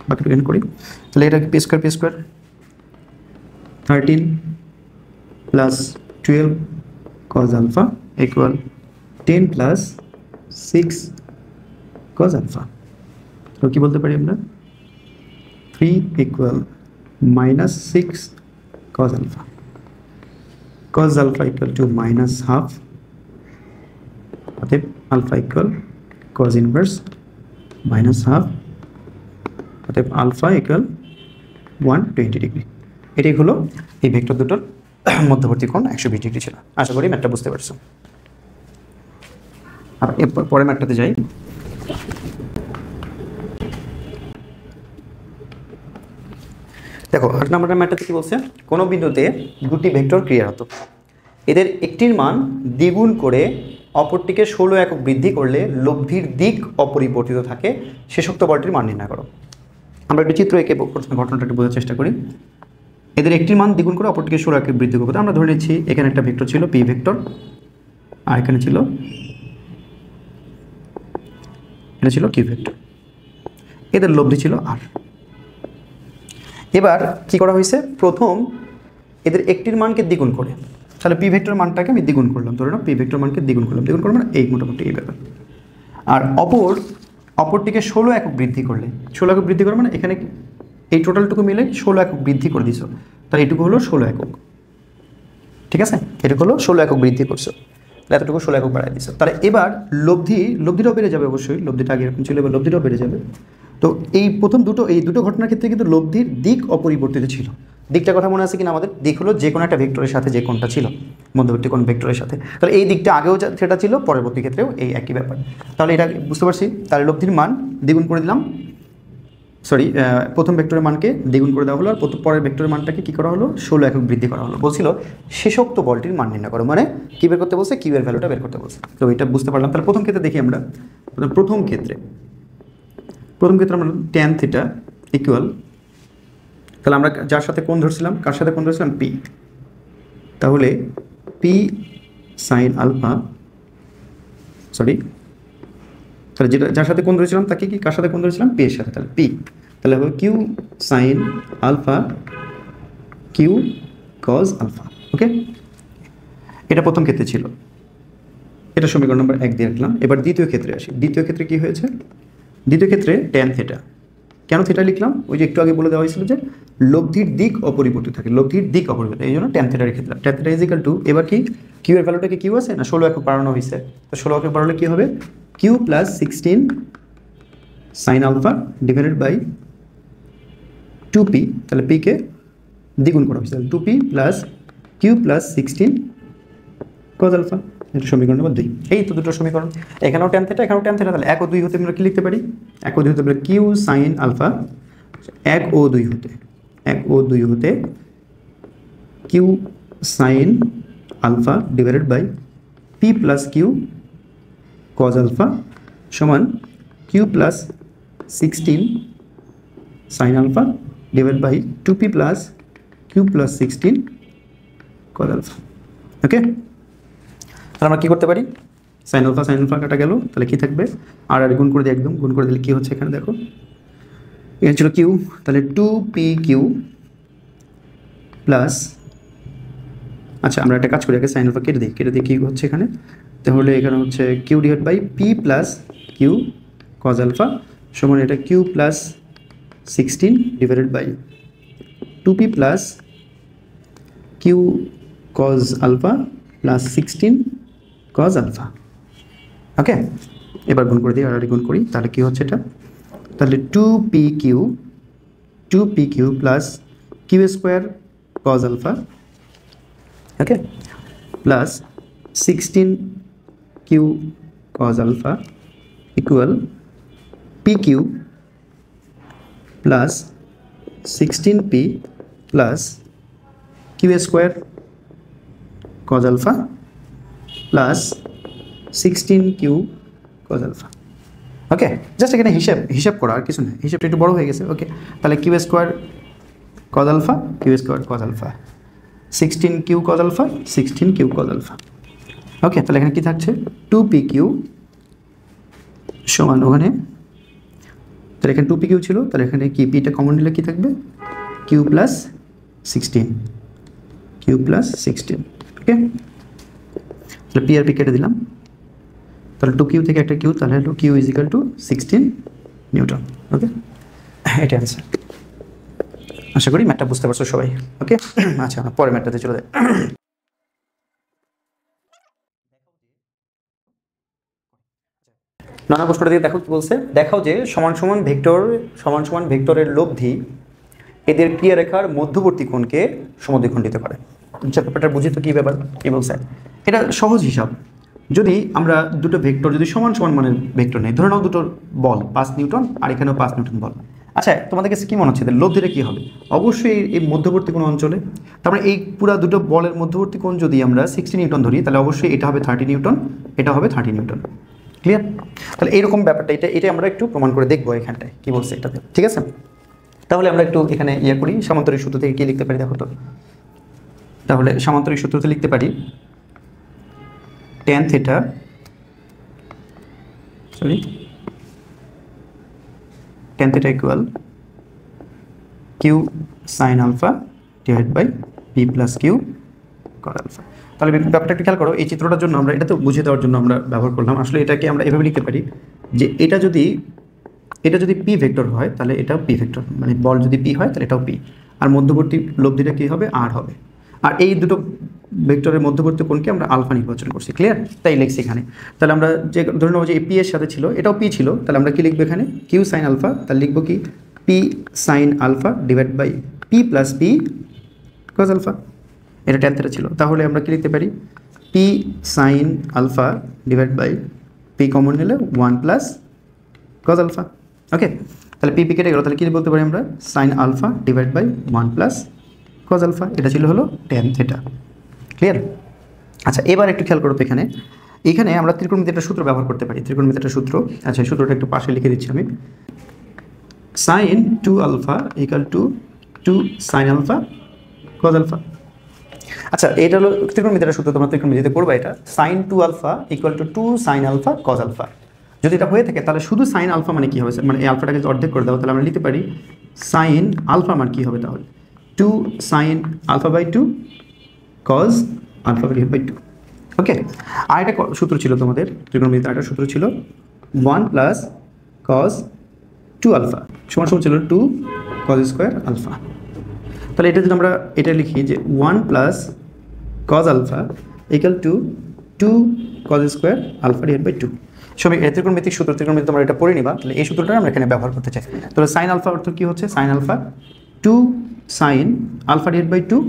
বাকিটা এখানে করি। তাহলে এটা p square 13 plus 12 cos alpha equal 10 plus 6 cos alpha. তো কি বলতে পারি আমরা 3 ইকুয়াল minus 6 cos alpha. cos alpha equal to minus half, অতএব alpha equal cos inverse minus half, অতএব আলফা ইকুয়াল 120 ডিগ্রি। এটাই হলো এই ভেক্টর দুটোর মধ্যবর্তী কোণ 120 ডিগ্রি ছিল। আশা করি ম্যাথটা বুঝতে পারছো। আর এরপর পরের ম্যাথটাতে যাই। দেখো 8 নম্বরের ম্যাথটাতে কি বলছে, কোনো বিন্দুতে দুটি ভেক্টর ক্রিয়ারত, এদের একটির মান দ্বিগুণ করে অপরটিকে 16 একক বৃদ্ধি করলে লব্ধির দিক অপরিবর্তিত থাকে, শেষোক্ত বলটির মান নির্ণয় করো। আমরা একটি চিত্র এঁকে প্রথমে ঘটনাটা একটু বোঝার চেষ্টা করি। এদের একটির মান দ্বিগুণ করে অপরটিকে 16 একক বৃদ্ধি করবো। আমরা ধরে নিচ্ছি এখানে একটা ভেক্টর ছিল পি ভেক্টর, আর এখানে ছিল কিউ ভেক্টর, এদের লব্ধি ছিল আর। এবার কি করা হয়েছে, প্রথম এদের একটির মানকে দ্বিগুণ করে, তাহলে পি ভেক্টর মানটাকে আমি দ্বিগুণ করলাম, ধরে নাও পি ভেক্টর মানকে দ্বিগুণ করলাম মানে এই মোটামুটি এই ব্যাপার। আর অপরটিকে 16 একক বৃদ্ধি করলে, 16 একক বৃদ্ধি করে মানে এখানে এই টোটালটুকু মিলে 16 একক বৃদ্ধি করে দিছো, তাহলে এটুকু হলো 16 একক। ঠিক আছে, এটুকু হলো 16 একক বৃদ্ধি করছো, এতটুকু 16 একক বাড়াই দিছো। তাহলে এবার লব্ধিটাও বেড়ে যাবে, অবশ্যই লব্ধিটা আগে এরকম ছিল, এবার লব্ধিটাও বেড়ে যাবে। তো এই দুটো ঘটনার ক্ষেত্রে কিন্তু লব্ধির দিক অপরিবর্তিত ছিল। দিকটা কথা মনে আছে কিনা আমাদের, দিক হলো যে কোনো একটা ভেক্টরের সাথে যে কোনটা ছিল, মধ্যবর্তী কোন ভেক্টরের সাথে, তাহলে এই দিকটা আগেও সেটা ছিল, পরবর্তী ক্ষেত্রেও এই একই ব্যাপার। তাহলে এটা বুঝতে পারছি। তাহলে লব্ধির মান দ্বিগুণ করে দিলাম, প্রথম ভেক্টরের মানকে দ্বিগুণ করে দেওয়া হলো, আর পরের ভেক্টরের মানটাকে কী করা হলো 16 একক বৃদ্ধি করা হলো। বলছিল শেষোক্ত বলটির মান নির্ণয় করো, মানে কী বের করতে বলছে, কিউ এর ভ্যালুটা বের করতে বলছে। তো এটা বুঝতে পারলাম। তাহলে প্রথম ক্ষেত্রে দেখি আমরা, প্রথম ক্ষেত্রে আমরা ট্যান থিটা ইকুয়াল, তাহলে আমরা যার সাথে কোণ ধরছিলাম, কার সাথে কোণ ধরছিলাম পি, তাহলে পি সাইন আলফা, তাহলে যার সাথে কোণ ধরেছিলাম তাকে কি কার সাথে কোণ ধরেছিলাম, পি এর সাথে, তাহলে পি, তাহলে হবে Q sine alpha Q cos alpha. Okay, এটা প্রথম ক্ষেত্রে ছিল, এটা সমীকরণ নম্বর 1 দিয়ে রাখলাম। এবার দ্বিতীয় ক্ষেত্রে আসি। দ্বিতীয় ক্ষেত্রে কি হয়েছে, দ্বিতীয় ক্ষেত্রে ট্যান থিটা, কেন থিটা লিখলাম, ওই যে একটু আগে বলে দেওয়া হয়েছিল যে লব্ধির দিক অপরিবর্তিত থাকে, লব্ধির দিক অপরিবর্তিত, এই জন্য ট্যান থিটা রেখে দিলাম। ট্যান থিটা ইজিক্যাল টু, এবার কি কিউ এর ভ্যালুটাকে কিউ আছে না 16 একক বাড়ানো হয়েছে, তো 16 একক বাড়ালে কি হবে, q plus 16 sine alpha divided by 2p, তাহলে p কে দ্বিগুণ করা হয়েছে, তাহলে 2p plus Q plus 16 cos alpha. এটা সমীকরণ নম্বর 2। এই তো দুটো সমীকরণ, এখানেও ট্যান থিটা, এখানেও ট্যান থিটা। তাহলে 1 ও 2 হতে আমরা কি লিখতে পারি, 1 ও 2 হতে পারে কিউ সাইন আলফা, 1 ও 2 হতে Q sine alpha divided by P plus Q cos alpha সমান Q plus 16 sine alpha divide by 2p plus Q plus 16 cos alpha. Okay, তাহলে আমরা কী করতে পারি, সাইন আলফা কাটা গেল, তাহলে কি থাকবে আর গুণ করে দিই, একদম গুণ করে দিলে কি হচ্ছে এখানে দেখো, এখানে ছিল কিউ, তাহলে 2pq প্লাস, আচ্ছা আমরা একটা কাজ করি আগে সাইন আলফা কেটে দিই কি হচ্ছে এখানে, তাহলে এখানে হচ্ছে Q divide by P plus Q cos alpha সমান এটা Q plus 16 divided by 2p plus Q cos alpha plus 16 cos alpha. Okay, এবার গুণ করে দিই, আর গুণ করি, তাহলে কি হচ্ছে এটা, তাহলে 2pq plus Q square cos alpha, okay, plus 16q cos alpha equal pq plus 16p plus q square cos alpha plus 16q cos alpha। ওকে, জাস্ট এখানে হিসাব করা আর কিছু না, হিসাবটা একটু বড় হয়ে গেছে। ওকে, তাহলে q square cos alpha cos alpha 16q cos alpha 16q cos alpha। ওকে, তাহলে এখানে কি থাকছে 2pq সমান ওখানে, তাহলে এখানে 2pq ছিল, তাহলে এখানে কি পিটা কমন নিলে কি থাকবে q প্লাস 16 ওকে, তাহলে পি আর পি কেটে দিলাম, তাহলে 2q থেকে একটা q, তাহলে হলো q is equal to 16 newton. Okay, এটা অ্যান্সার। আশা করি ম্যাথটা বুঝতে পারছো সবাই। ওকে, আচ্ছা পরের ম্যাথটাতে চলে যায়। নানা প্রশ্নটা দিয়ে দেখো কি বলছে, দেখাও যে সমান সমান ভেক্টরের লব্ধি এদের ক্রিয়ারেখার মধ্যবর্তী কোণকে সমদ্বিখণ্ডিত করে। ব্যাপারটা বুঝি তো কি ব্যাপার, কি বলছে, এটা সহজ হিসাব। যদি আমরা দুটো ভেক্টর যদি সমান মানের ভেক্টর নেই, ধরে নাও দুটো বল 5 নিউটন আর এখানেও 5 নিউটন বল, আচ্ছা তোমাদের কাছে কি মনে হচ্ছে লব্ধিটা কি হবে? অবশ্যই এই মধ্যবর্তী কোণ অঞ্চলে, তারপরে এই পুরো দুটো বলের মধ্যবর্তী কোণ যদি আমরা 60 নিউটন ধরি, তাহলে অবশ্যই এটা হবে 30 নিউটন, এটা হবে 30 নিউটন। ক্লিয়ার? তাহলে এইরকম ব্যাপারটা এটা আমরা একটু প্রমাণ করে দেখবো এখানটায় কি বলছে এটাতে, ঠিক আছে? তাহলে আমরা একটু এখানে করি, সামান্তরিক সূত্র থেকে কি লিখতে পারি দেখো তো। তাহলে সামান্তরিক সূত্রতে লিখতে পারি tan theta equal q sin alpha divided by p plus q cos alpha। তাহলে ব্যাপারটা একটু খেয়াল করো, এই চিত্রটার জন্য আমরা এটা তো বুঝিয়ে দেওয়ার জন্য আমরা ব্যবহার করলাম। আসলে এটাকে আমরা এভাবে লিখতে পারি যে এটা যদি p ভেক্টর হয় তাহলে এটাও p ভেক্টর, মানে বল যদি p হয় তাহলে এটাও p, আর মধ্যবর্তী লব্ধিটা কি হবে r হবে, আর এই দুটো ভেক্টরের মধ্যবর্তী কোণকে আমরা আলফা নির্বাচন করছি। ক্লিয়ার? তাই লিখছি এখানে। তাহলে আমরা যে ধরে নেব যে এই p এর সাথে ছিল, এটাও p ছিল, তাহলে আমরা কি লিখবো এখানে q sin আলফা, তাহলে লিখবো কি p sin alpha divide by p plus p cos alpha, এটা tan থিটা ছিল। তাহলে আমরা কি লিখতে পারি p sin alpha divide by p common নিলে 1 প্লাস cos আলফা। ওকে, তাহলে p কেটে গেল, তাহলে কি বলতে পারি আমরা sin alpha divide by 1 plus cos alpha, এটা ছিল হলো tan থিটা। ক্লিয়ার? আচ্ছা এবার একটু খেয়াল করো তো, এখানে আমরা ত্রিকোণমিতির একটা সূত্র ব্যবহার করতে পারি, ত্রিকোণমিতির একটা সূত্র। আচ্ছা এই সূত্রটা একটু পাশে লিখে দিচ্ছি আমি, sin 2 alpha equal to 2 sin alpha cos alpha. আচ্ছা এটা হলো ত্রিকোণমিতির একটা সূত্র, তোমরা ত্রিকোণমিতিতে করবা এটা, sin 2 alpha equal to 2 sin alpha cos alpha. যদি এটা হয়ে থাকে তাহলে শুধু sin আলফা মানে কি হবে, মানে এই আলফাটাকে যদি অর্ধেক করে দাও তাহলে আমরা লিখতে পারি sin আলফা মান কি হবে, তাহলে 2 sin alpha by 2 cos alpha by 2। Okay, আর একটা সূত্র ছিল তোমাদের ত্রিকোণমিতিতে, একটা সূত্র ছিল 1 প্লাস cos 2 আলফা সমান ছিল 2 cos স্কোয়ার আলফা। তাহলে এটা যদি আমরা এটা লিখি যে 1 plus cos alpha equal to 2 cos square alpha divide by 2। সবাই ত্রিকোণমিতিক সূত্র, ত্রিকোণমিতি তোমরা এটা পড়ে নিবা, তাহলে এই সূত্রটা আমরা এখানে ব্যবহার করতে চাই। তাহলে sin আলফা অর্থ কি হচ্ছে, sin alpha 2 sin alpha divide by 2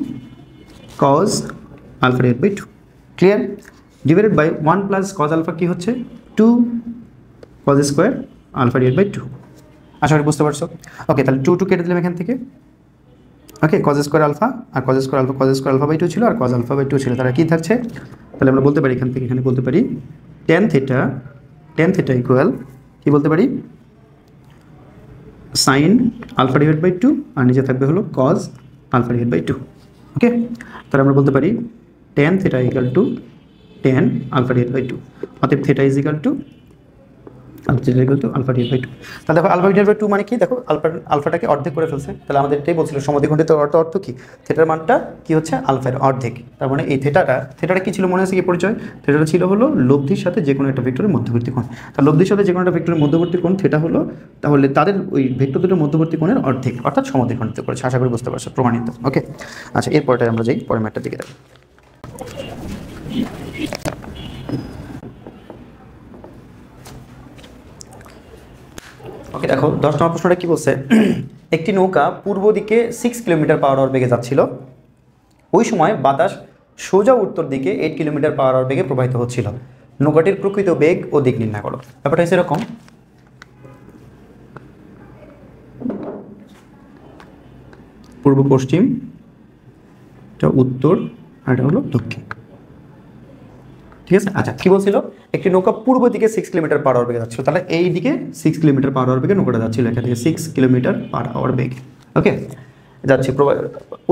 cos alpha divide by 2। Clear? Divided by 1 plus cos alpha কি হচ্ছে 2 cos square alpha divide by 2। আশা করি বুঝতে পারছো। ওকে, তাহলে 2 কেটে দিলাম এখান থেকে। ওকে, cos স্কোয়ার আলফা আর cos স্কোয়ার আলফা বাই 2 ছিল, আর cos আলফা বাই 2 ছিল, তারা কি থাকছে, তাহলে আমরা বলতে পারি এখানে বলতে পারি tan থিটা ইকুয়াল কি বলতে পারি sin আলফা ডিভাইড বাই 2, আর নিচে থাকবে হলো cos alpha divide by 2। Okay, তাহলে আমরা বলতে পারি tan theta equal to tan alpha divide by 2, অতএব theta is equal to alpha divide by 2। তাহলে দেখো আলফা ডিভাইড বাই 2 মানে কি, দেখো আলফাটাকে অর্ধেক করে ফেলছে। তাহলে আমাদের এটাই বলছিল সমদ্বিখণ্ডিত অর্থ কি, থিটার মানটা কি হচ্ছে আলফার অর্ধেক। তার মানে এই থিটাটা কি ছিল মনে আছে কি পরিচয়, থিটাটা ছিল হলো লব্ধির সাথে যে কোনো একটা ভেক্টরের মধ্যবর্তী কোণ। তার লব্ধির সাথে যে কোনো একটা ভেক্টরের মধ্যবর্তী কোণ থিটা হলো, তাহলে তাদের ওই ভেক্টর দুটোর মধ্যবর্তী কোণের অর্ধেক, অর্থাৎ সমদ্বিখণ্ডিত করেছে। আশা করি বুঝতে পারছো, প্রমাণিত। ওকে, আচ্ছা এরপরটাই আমরা যাই পরের ম্যাটটার দিকে। দেখো ওকে, দেখো 10 নম্বর প্রশ্নটা কি বলছে, একটি নৌকা পূর্ব দিকে 6 কিলোমিটার পার আওয়ার বেগে যাচ্ছিল। ওই সময় বাতাস সোজা উত্তর দিকে 8 কিলোমিটার পার আওয়ার বেগে প্রবাহিত হচ্ছিল। নৌকাটির প্রকৃত বেগ ও দিক নির্ণয় করো। ব্যাপারটা হচ্ছে এরকম, পূর্ব পশ্চিম, এটা উত্তর, আর এটা হলো দক্ষিণ। ঠিক আছে, আচ্ছা কি বলছিল, একটি নৌকা পূর্ব দিকে 6 কিলোমিটার পার আওয়ার বেগে যাচ্ছিল। তাহলে এই দিকে 6 কিলোমিটার পার আওয়ার বেগে নৌকাটা যাচ্ছিল, এখান থেকে 6 কিলোমিটার পার আওয়ার বেগে ওকে যাচ্ছে।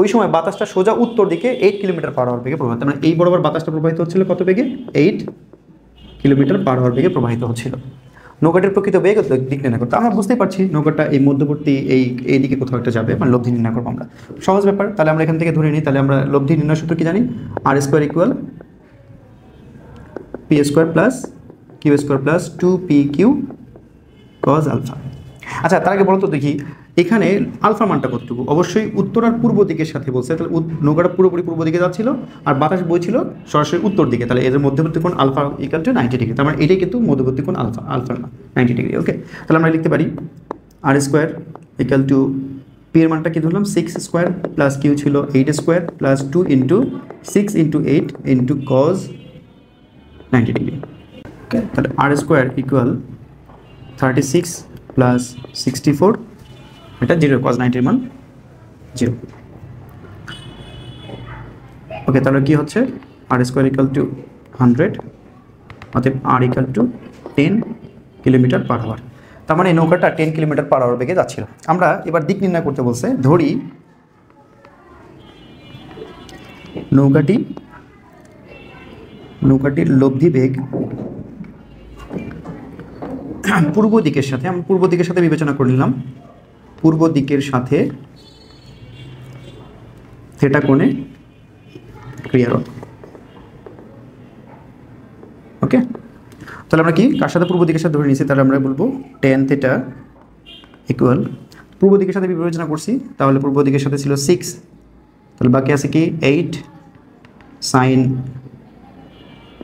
ওই সময় বাতাসটা সোজা উত্তর দিকে 8 কিলোমিটার পার আওয়ার বেগে প্রবাহিত, মানে এই বরাবর বাতাসটা প্রবাহিত হচ্ছিল কত বেগে, 8 কিলোমিটার পার আওয়ার বেগে প্রবাহিত হচ্ছিল। নৌকাটির প্রকৃত বেগ দিক নির্ণয় করতে, আমরা বুঝতেই পারছি নৌকাটা এই মধ্যবর্তী এই দিকে কোথাও একটা যাবে, মানে লব্ধি নির্ণয় করবো আমরা। সহজ ব্যাপার, তাহলে আমরা এখান থেকে ধরে নিই। তাহলে আমরা লব্ধি নির্ণয় সূত্র কি জানি, R square equal P square plus Q square plus 2pq cos alpha. আচ্ছা তার আগে বলো তো দেখি এখানে আলফা মানটা কতটুকু, অবশ্যই উত্তর আর পূর্ব দিকের সাথে বলছে। তাহলে নৌকাটা পুরোপুরি পূর্ব দিকে যাচ্ছিল আর বাতাস বইছিল সরাসরি উত্তর দিকে। তাহলে এর মধ্যবর্তী কোণ আলফা ইকুয়াল টু 90 ডিগ্রি। তার মানে এটাই কিন্তু মধ্যবর্তী কোণ আলফা 90 ডিগ্রি। ওকে, তাহলে আমরা লিখতে পারি R square equal to P এর মানটা কি ধরলাম 6 স্কোয়ার প্লাস কিউ ছিল 8 square plus 2 into 6 into 8 into cos 90 degree. Okay, তাহলে আর স্কোয়ার ইকুয়াল 36 প্লাস 64, এটা 0, cos 90 এর মান 0। ওকে, তাহলে কি হচ্ছে আর স্কোয়ার ইকুয়াল টু 100, অতএব R equal to 10 kilometre per hour. তার মানে এই নৌকাটা 10 কিলোমিটার পার আওয়ার বেগে যাচ্ছিল। আমরা এবার দিক নির্ণয় করতে বলছে, ধরি নৌকাটির লব্ধি বেগ পূর্ব দিকের সাথে, আমি পূর্ব দিকের সাথে বিবেচনা করে নিলাম, পূর্ব দিকের সাথে থিটা কোণে ক্রিয়ারত। ওকে, তাহলে আমরা কি কার সাথে পূর্ব দিকের সাথে ধরে নিয়েছি, তাহলে আমরা বলবো tan থিটা ইকুয়াল, পূর্ব দিকের সাথে বিবেচনা করছি, তাহলে পূর্ব দিকের সাথে ছিল 6, তাহলে বাকি আছে কি 8 sin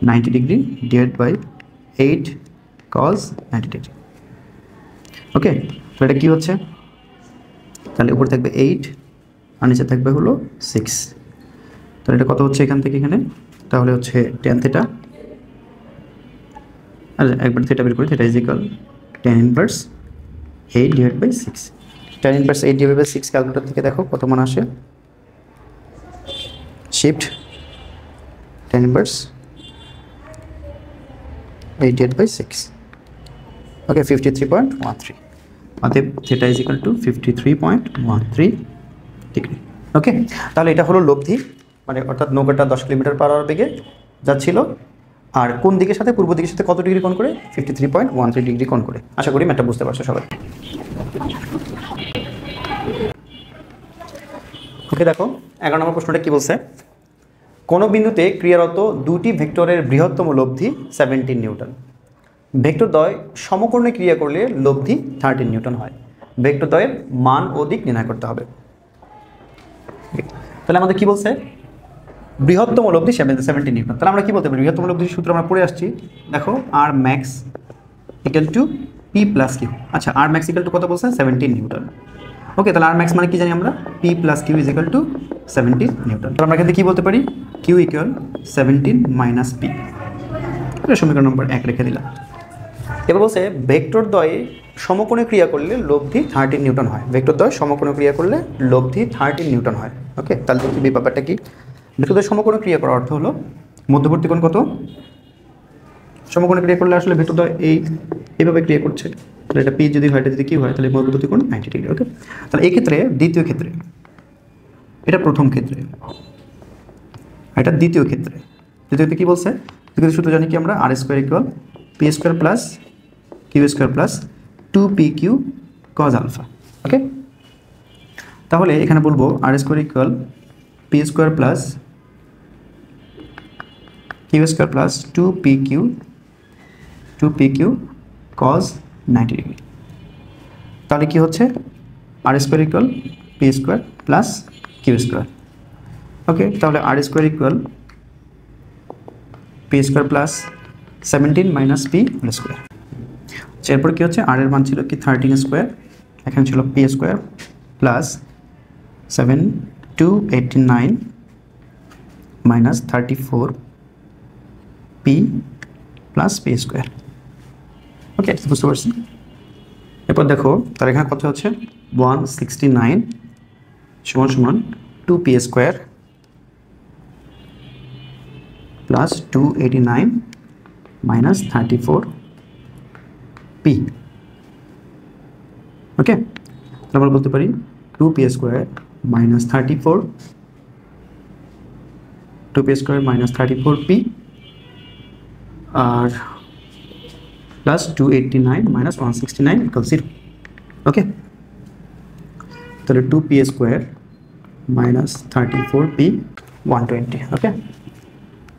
90 degree divide by 8 cos 90 degree. Okay, তো এটা কি হচ্ছে, তাহলে উপরে থাকবে 8 আর নিচে থাকবে হলো 6, তাহলে এটা কত হচ্ছে এখান থেকে এখানে, তাহলে হচ্ছে tan থিটা, আর একবার থিটা বের করি, theta is equal tan inverse 8 divide by 6। tan inverse 8 divide by 6 calculator থেকে দেখো কত মান আসে, shift tan inverse 8 divide by 6, okay 53.13, অতএব theta is equal to 53.13 degree. Okay, তাহলে এটা হলো লব্ধি, মানে অর্থাৎ নৌকাটা 10 কিলোমিটার পার আওয়ার বেগে যাচ্ছিল, আর কোন দিকের সাথে, পূর্ব দিকের সাথে কত ডিগ্রি কোণ করে, 53.13 ডিগ্রি কোণ করে। আশা করি ম্যাথটা বুঝতে পারছো সবাই। ওকে, দেখো 11 নম্বর প্রশ্নটা কি বলছে, কোন বিন্দুতে ক্রিয়ারত দুটি ভেক্টরের বৃহত্তম লব্ধি 17 নিউটন। ভেক্টরদ্বয় সমকোণে ক্রিয়া করলে লব্ধি 13 নিউটন হয়। ভেক্টরদ্বয়ের মান ও দিক নির্ণয় করতে হবে। তাহলে আমাদের কি বলছে, বৃহত্তম লব্ধি 17 নিউটন। তাহলে আমরা কি বলতে পারি, বৃহত্তম লব্ধির সূত্র আমরা পড়ে আসছি, দেখো R max equal to P plus Q. আচ্ছা, আর ম্যাক্স ইকুয়াল টু কত বলছে, 17 নিউটন। ওকে, তাহলে আর ম্যাক্স মানে কি জানি আমরা, p plus q is equal to 17 newton. তাহলে আমরা এখান থেকে কি বলতে পারি, কিউ ইকুয়াল 17 মাইনাস পি। সমীকরণ নম্বর 1 রেখে দিলাম। এবার বলছে ভেক্টরদ্বয়ে সমকোণে ক্রিয়া করলে লব্ধি 13 নিউটন হয়। ভেক্টরদ্বয় সমকোণে ক্রিয়া করলে লব্ধি 13 নিউটন হয়। ওকে, তাহলে দেখি ব্যাপারটা কি, ভেক্টরদ্বয় সমকোণে ক্রিয়া করার অর্থ হলো মধ্যবর্তী কোণ কত, সমকোণে ক্রিয়া করলে আসলে ভেক্টরদ্বয় এইভাবে ক্রিয়া করছে, তাহলে এটা পি যদি হয়, এটা যদি কি হয়, তাহলে মধ্যবর্তী কোণ 90 ডিগ্রি। ওকে, তাহলে এই ক্ষেত্রে দ্বিতীয় ক্ষেত্রে, এটা প্রথম ক্ষেত্রে, এটা দ্বিতীয় ক্ষেত্রে, দ্বিতীয়তে কি বলছে, বিকজ সূত্র জানি কি আমরা R square equal P square plus Q square plus 2pq cos alpha. Okay, তাহলে এখানে বলবো R square equal P square plus Q square plus 2pq cos 90 degree. তাহলে কি হচ্ছে R square equal P square plus Q square. Okay, তাহলে R square equal P square plus 17 minus P whole square. এরপর কি হচ্ছে আর এর মান ছিল কি 13 স্কোয়ার, এখানে ছিল P square plus 7 minus 34 P plus P square. Okay, বুঝতে পারছি। এরপর দেখো তার এখানে কত হচ্ছে 169 সমান সমান 2পি স্কোয়ার প্লাস 289 মাইনাস 34 পি। ওকে, আমরা বলতে পারি 2পি square minus 34 P R plus 289 minus 169 equal 0। ওকে, তাহলে 2পি স্কোয়ার মাইনাস 34 পি 120। ওকে,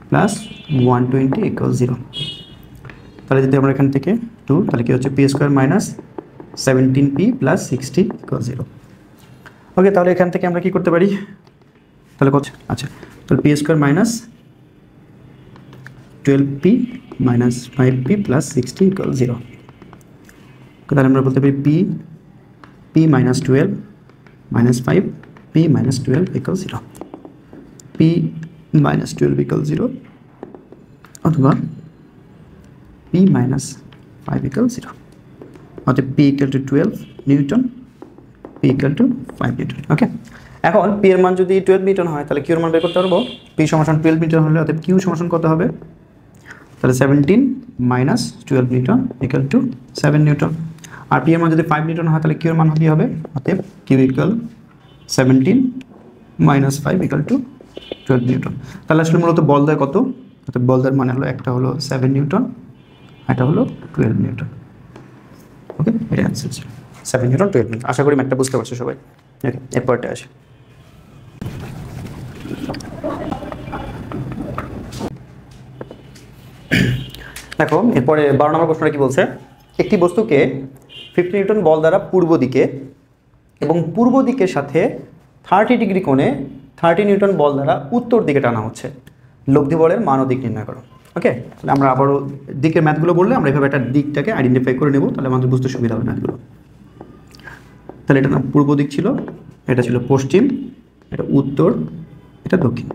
প্লাস 120 ইকুয়াল 0। তাহলে যদি আমরা এখান থেকে 2, তাহলে কি হচ্ছে P square minus 17p plus 60 equal 0। ওকে, তাহলে এখান থেকে আমরা কি করতে পারি, তাহলে কত, আচ্ছা তাহলে P square minus 12p minus 5p plus 60 equal 0। তাহলে আমরা বলতে পারি P minus 12 minus 5p minus 12 equal 0, P minus 12 equal 0 অথবা p মাইনাস 5 ইকুয়াল 0। অর্থাৎ p equal to 12 newton, p equal to 5 newton. Okay, এখন p এর মান যদি 12 নিউটন হয় তাহলে q এর মান বের করতে পারবো। p সমান 12 নিউটন হলে অর্থাৎ q সমান কত হবে, তাহলে 17 minus 12 newton equal to 7 newton. আর p এর মান যদি 5 নিউটন হয় তাহলে q এর মান কি হবে, অতএব q equal 17 minus 5 equal to 12 Newton. তাহলে আসলে মূলত বল দেয় কত, অর্থাৎ বল দেওয়ার মানে হলো একটা হলো 7 নিউটন, এটা হলো 12 নিউটন। ওকে, এটা অ্যান্সার ছিল 7 নিউটন 12 নিউটন। আশা করি ম্যাথটা বুঝতে পারছো সবাই। ওকে, এরপরটা আসে। দেখো এরপরে 12 নম্বর প্রশ্নটা কি বলছে, একটি বস্তুকে 50 নিউটন বল দ্বারা পূর্ব দিকে এবং পূর্ব দিকের সাথে 30 ডিগ্রি কোণে 30 নিউটন বল দ্বারা উত্তর দিকে টানা হচ্ছে, লব্ধি বলের মান ও দিক নির্ণয় করো। ওকে, তাহলে আমরা আবারও দিকের ম্যাথগুলো বললে আমরা এভাবে একটা দিকটাকে আইডেন্টিফাই করে নেব, তাহলে আমাদের বুঝতে সুবিধা হবে ম্যাথগুলো। তাহলে এটা না পূর্ব দিক ছিল, এটা ছিল পশ্চিম, এটা উত্তর, এটা দক্ষিণ।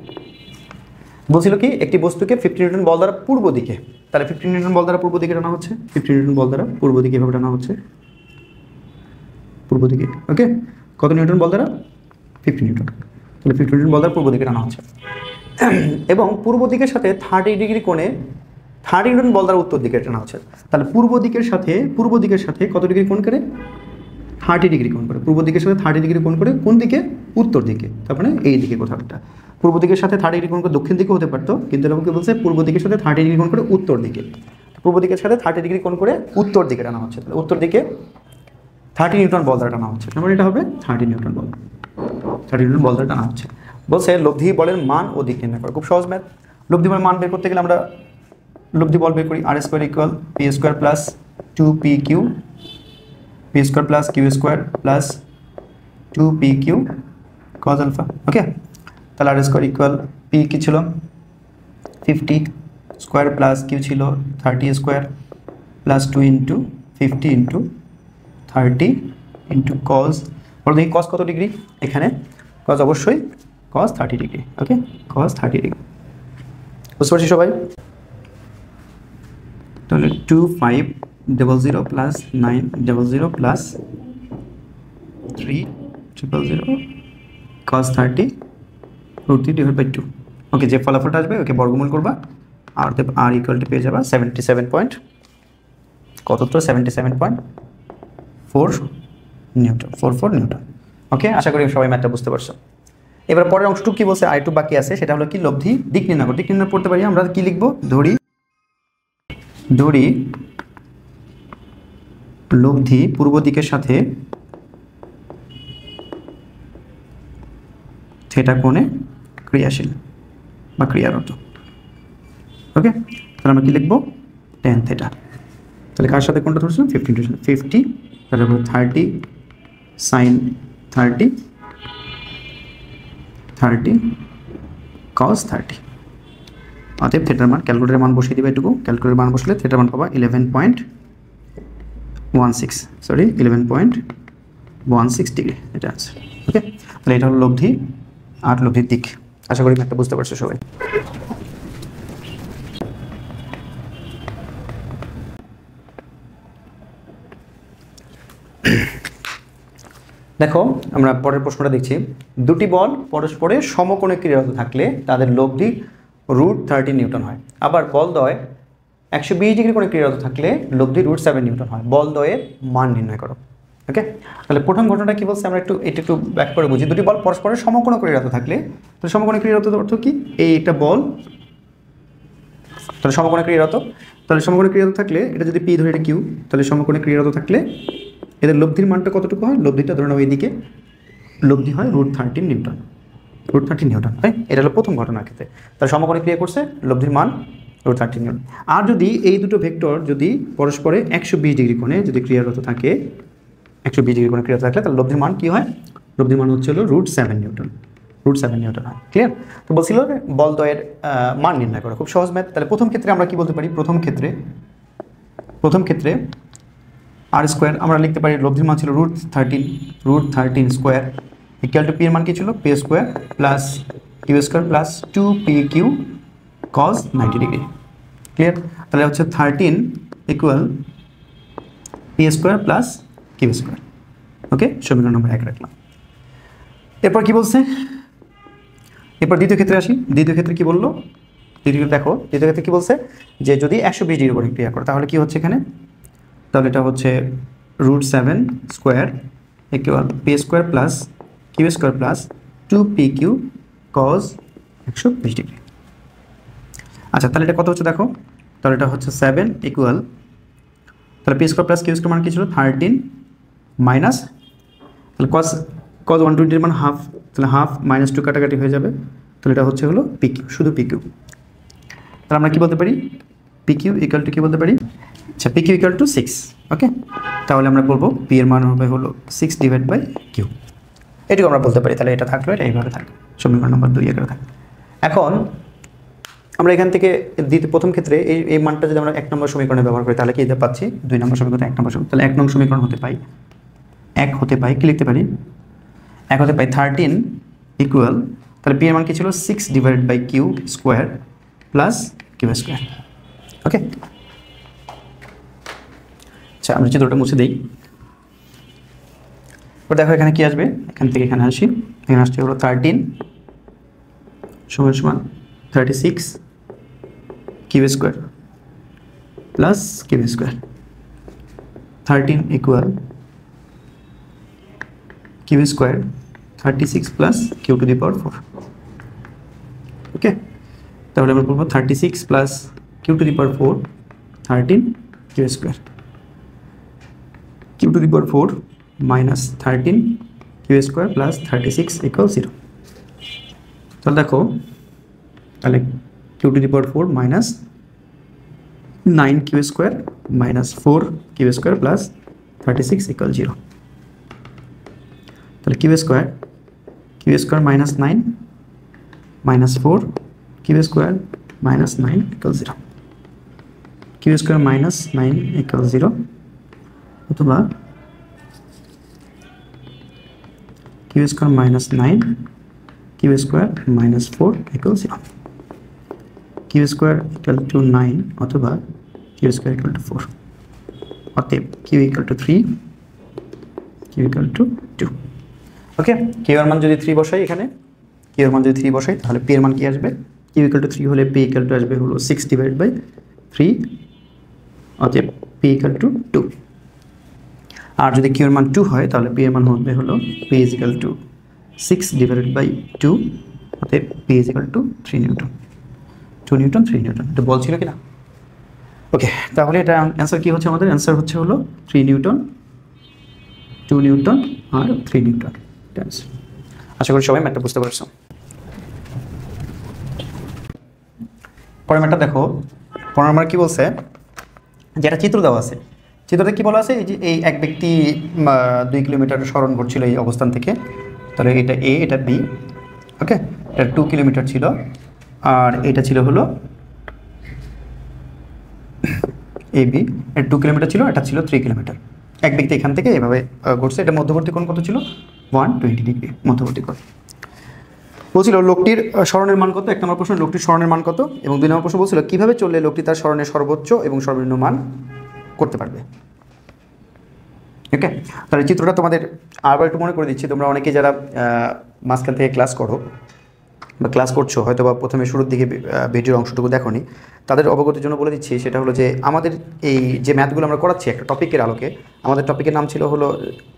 বলছিল কি একটি বস্তুকে 50 নিউটন বল দ্বারা পূর্ব দিকে, তাহলে 50 নিউটন বল দ্বারা পূর্ব দিকে টানা হচ্ছে, 50 নিউটন বল দ্বারা পূর্ব দিকে এভাবে টানা হচ্ছে পূর্ব দিকে। ওকে, কত নিউটন বল দ্বারা 50 নিউটন, তাহলে 50 নিউটন বল দ্বারা পূর্ব দিকে টানা হচ্ছে এবং পূর্ব দিকের সাথে 30 ডিগ্রি কোণে 30 নিউটন বল দ্বারা উত্তর দিকে টানা হচ্ছে। তাহলে পূর্ব দিকের সাথে কত ডিগ্রি কোণ করে, 30 ডিগ্রি কোণ করে, পূর্ব দিকের সাথে 30 ডিগ্রি কোণ করে কোন দিকে, উত্তর দিকে, তার মানে এই দিকে কোথাও একটা। পূর্ব দিকের সাথে 30 ডিগ্রি কোণ করে দক্ষিণ দিকে হতে পারতো, কিন্তু এরকম কি বলছে পূর্ব দিকের সাথে 30 ডিগ্রি কোণ করে উত্তর দিকে, পূর্ব দিকের সাথে 30 ডিগ্রি কোণ করে উত্তর দিকে টানা হচ্ছে, তাহলে উত্তর দিকে 30 নিউটন বল দ্বারা টানা হচ্ছে, তারপরে এটা হবে 30 নিউটন বল, 30 নিউটন বল দ্বারা টানা হচ্ছে। বলছে লব্ধি বলের মান ও দিক নির্ণয় করো। খুব সহজ ম্যাথ। লব্ধি বলের মান বের করতে গেলে আমরা লব্ধি বল বের করি, R square equal P square plus 2pq, P square plus Q square plus 2pq cos alpha. Okay, তাহলে আর স্কোয়ার ইকুয়াল পি কি ছিল 50 স্কোয়ার প্লাস কিউ ছিল 30 square plus 2 into 50 into 30 into cos, বলো দেখি cos কত degree, এখানে cos অবশ্যই cos 30 degree. ওকে, cos 30 degree, বুঝতে পারছি সবাই। তাহলে 2500 প্লাস 900 প্লাস 3000 cos 30 √3/2। ওকে, যে ফলাফলটা আসবে ওকে বর্গমূল করবা, আর আর ইকুয়াল টু পেয়ে যাবা 77 পয়েন্ট, কত তো 77.4 নিউটন, 44 নিউটন। ওকে, আশা করি সবাই ম্যাথটা বুঝতে পারছো। এবার পরের অংশটুকু কি বলছে, আরেকটু বাকি আছে, সেটা হলো কি লব্ধি দিক নির্ণয় করো। দিক নির্ণয় করতে পারি আমরা কি লিখবো, ধরি ধরি লব্ধি পূর্ব দিকের সাথে থিটা কোণে ক্রিয়াশীল বা ক্রিয়ারত। ওকে, তাহলে আমরা কি লিখবো? tan theta. তাহলে কার সাথে কোনটা ধরছিলাম? 50 তারপর 30 sin 30 cos 30। অতএব থিটার মান, ক্যালকুলেটরের মান বসিয়ে দিবে এটুকু, ক্যালকুলেটরের মান বসলে থিটার মান পাবা 11.16 ডিগ্রি, এটা আছে। ওকে, তাহলে এটা হলো লব্ধি আর লব্ধির দিক। আশা করি ম্যাথটা বুঝতে পারছো সবাই। দেখো আমরা পরের প্রশ্নটা দেখছি, দুটি বল পরস্পরের সমকোণে ক্রিয়ারত থাকলে তাদের লব্ধি √30 নিউটন হয়। আবার বল দ্বয় 120 ডিগ্রি কোণে ক্রিয়ারত থাকলে লব্ধি √7 নিউটন হয়। বল দ্বয়ের মান নির্ণয় করো। ওকে, তাহলে প্রথম ঘটনাটা কি বলছে আমরা একটু ব্যাক করে বুঝি। দুটি বল পরস্পরের সমকোণে ক্রিয়ারত থাকলে, তাহলে সমকোণে ক্রিয়ারত অর্থ কি? এইটা বল, তাহলে সমকোণে ক্রিয়ারত, তাহলে সমকোণে ক্রিয়ারত থাকলে এটা যদি পি ধরে এটা কিউ, তাহলে সমকোণে ক্রিয়ারত থাকলে এদের লব্ধির মানটা কতটুকু হয়? লব্ধিটা ধরে নাও এইদিকে, লব্ধি হয় √13 নিউটন, তাই এটা হলো প্রথম ঘটনার ক্ষেত্রে। তাহলে সমকোণে ক্রিয়া করছে, লব্ধির মান √13 নিউটন। আর যদি এই দুটো ভেক্টর যদি পরস্পরে 120 ডিগ্রি কোণে যদি ক্রিয়ারত থাকে, 120 ডিগ্রি কোণে ক্রিয়ারত থাকলে তাহলে লব্ধির মান কি হয়? লব্ধির মান হচ্ছে হলো √7 নিউটন, হয়। ক্লিয়ার? তো বলছিল বল দ্বয়ের মান নির্ণয় করা, খুব সহজ ম্যাথ। তাহলে প্রথম ক্ষেত্রে আমরা কি বলতে পারি? প্রথম ক্ষেত্রে r স্কোয়ার আমরা লিখতে পারি, লব্ধির মান ছিল √13 স্কোয়ার ইকুয়াল টু পি এর মান কি ছিল? P square plus Q square plus 2pq cos 90 degree. Clear? তাহলে হচ্ছে 13 ইকুয়াল P square plus Q square. Okay, সমীকরণ নম্বর 1 রাখলাম। এরপর কি বলছে? এরপর দ্বিতীয় ক্ষেত্রে আসি। দ্বিতীয় ক্ষেত্রে কি বললো? দ্বিতীয় ক্ষেত্রে কি বলছে? যে যদি 120 ডিগ্রি কোণে ক্রিয়া করে তাহলে কি হচ্ছে এখানে? তাহলে এটা হচ্ছে √7 square equal P square plus Q square plus 2pq cos 120 degree. আচ্ছা, তাহলে এটা কত হচ্ছে দেখো, তাহলে এটা হচ্ছে 7 ইকুয়াল, তাহলে P square plus Q square মান কি ছিল? 13 মাইনাস, তাহলে cos 120 মান হাফ, তাহলে হাফ মাইনাস 2 কাটাকাটি হয়ে যাবে, তাহলে এটা হচ্ছে হলো পিকিউ, শুধু পিকিউ। তাহলে আমরা কি বলতে পারি? পিকিউ ইকুয়াল টু কি বলতে পারি? আচ্ছা, পিকিউ ইকুয়াল টু 6। ওকে, তাহলে আমরা বলবো পি এর মান হবে হলো 6/কিউ, এটুকু আমরা বলতে পারি। তাহলে এটা থাকলো, এটা এইভাবে থাকবে, সমীকরণ নম্বর 2 এখানে থাকবে। এখন আমরা এখান থেকে প্রথম ক্ষেত্রে এই মানটা যদি আমরা 1 নম্বর সমীকরণে ব্যবহার করি তাহলে কি এটা পাচ্ছি? 2 নম্বর সমীকরণ, 1 নম্বর সমীকরণ, তাহলে 1 নং সমীকরণ হতে পাই কি লিখতে পারি? 1 হতে পাই 13 ইকুয়াল, তাহলে পি এর মান কি ছিল? 6/কিউ স্কোয়ার প্লাস কিউ স্কোয়ার। ওকে, আচ্ছা আমরা চিত্রটা মুছে দিই। দেখো এখানে কি আসবে, এখান থেকে এখানে আসি, এখানে আসছে হলো 13 সমান 36 Q square plus Q square. 13 ইকুয়াল Q square 36 plus Q to the power 4। Okay, তাহলে আমরা বলবো 36 plus Q to the power 4 13 Q square, Q to the power 4 minus 13 Q square plus 36 equal 0। তাহলে দেখো, তাহলে Q to the power 4 minus 9 Q square minus 4 Q square plus 36 equal 0। তাহলে Q square minus 9 minus 4 Q square minus 9 equal 0, q square minus 9 equal 0, অথবা q square minus 9 Q square minus 4 equal 0, q square equal to 9 অথবা q square equal to 4। অতএব q equal to 3, q equal to 2। Okay, q এর মান যদি 3 বসাই, এখানে Q এর মান যদি 3 বসাই তাহলে পি এর মান কি আসবে? কিউ ইকুয়াল টু 3 হলে পি ইকুয়াল টু আসবে হলো 6/3, অতএব পি ইকুয়াল টু 2। আর যদি কিউ এর মান 2 হয় তাহলে পি এর মান হবে হলো পি ইজ ইকুয়াল টু 6/2, অতএব P is equal to 3 Newton. 2 Newton 3 Newton, এটা বলছিল কি না? ওকে, তাহলে এটা অ্যান্সার কি হচ্ছে আমাদের? অ্যান্সার হচ্ছে হলো 3 নিউটন, 2 নিউটন আর 3 নিউটন। আশা করি সবাই ম্যাথটা বুঝতে পারছো। পরের ম্যাথটা দেখো, পরের আমার কি বলছে, যেটা চিত্র দেওয়া আছে, চিত্রতে কি বলা আছে, এই যে এই এক ব্যক্তি 2 কিলোমিটার স্মরণ করছিল এই অবস্থান থেকে, তাহলে এটা এ, এটা বি, ওকে, এটা 2 কিলোমিটার ছিল, আর এটা ছিল হলো এ বি, এটা 2 কিলোমিটার ছিল, এটা ছিল 3 কিলোমিটার। এক ব্যক্তি এখান থেকে এভাবে ঘুরছে, এটা মধ্যবর্তী কোণ কত ছিল? 120 ডিগ্রি মধ্যবর্তী কোণ। বলছিল লোকটির স্মরণের মান কত, 1 নম্বর প্রশ্ন লোকটির স্মরণের মান কত, এবং 2 নম্বর প্রশ্ন বলছিল কীভাবে চললে লোকটি তার স্মরণের সর্বোচ্চ এবং সর্বনিম্ন মান করতে পারবে। ওকে, তাহলে চিত্রটা তোমাদের আবার একটু মনে করে দিচ্ছি, তোমরা অনেকে যারা মাঝখান থেকে ক্লাস করো বা ক্লাস করছো, হয়তো বা প্রথমে শুরুর দিকে ভিডিওর অংশটুকু দেখোনি, তাদের অবগতির জন্য বলে দিচ্ছি। সেটা হলো যে আমাদের এই যে ম্যাথগুলো আমরা করাচ্ছি একটা টপিকের আলোকে, আমাদের টপিকের নাম ছিল হলো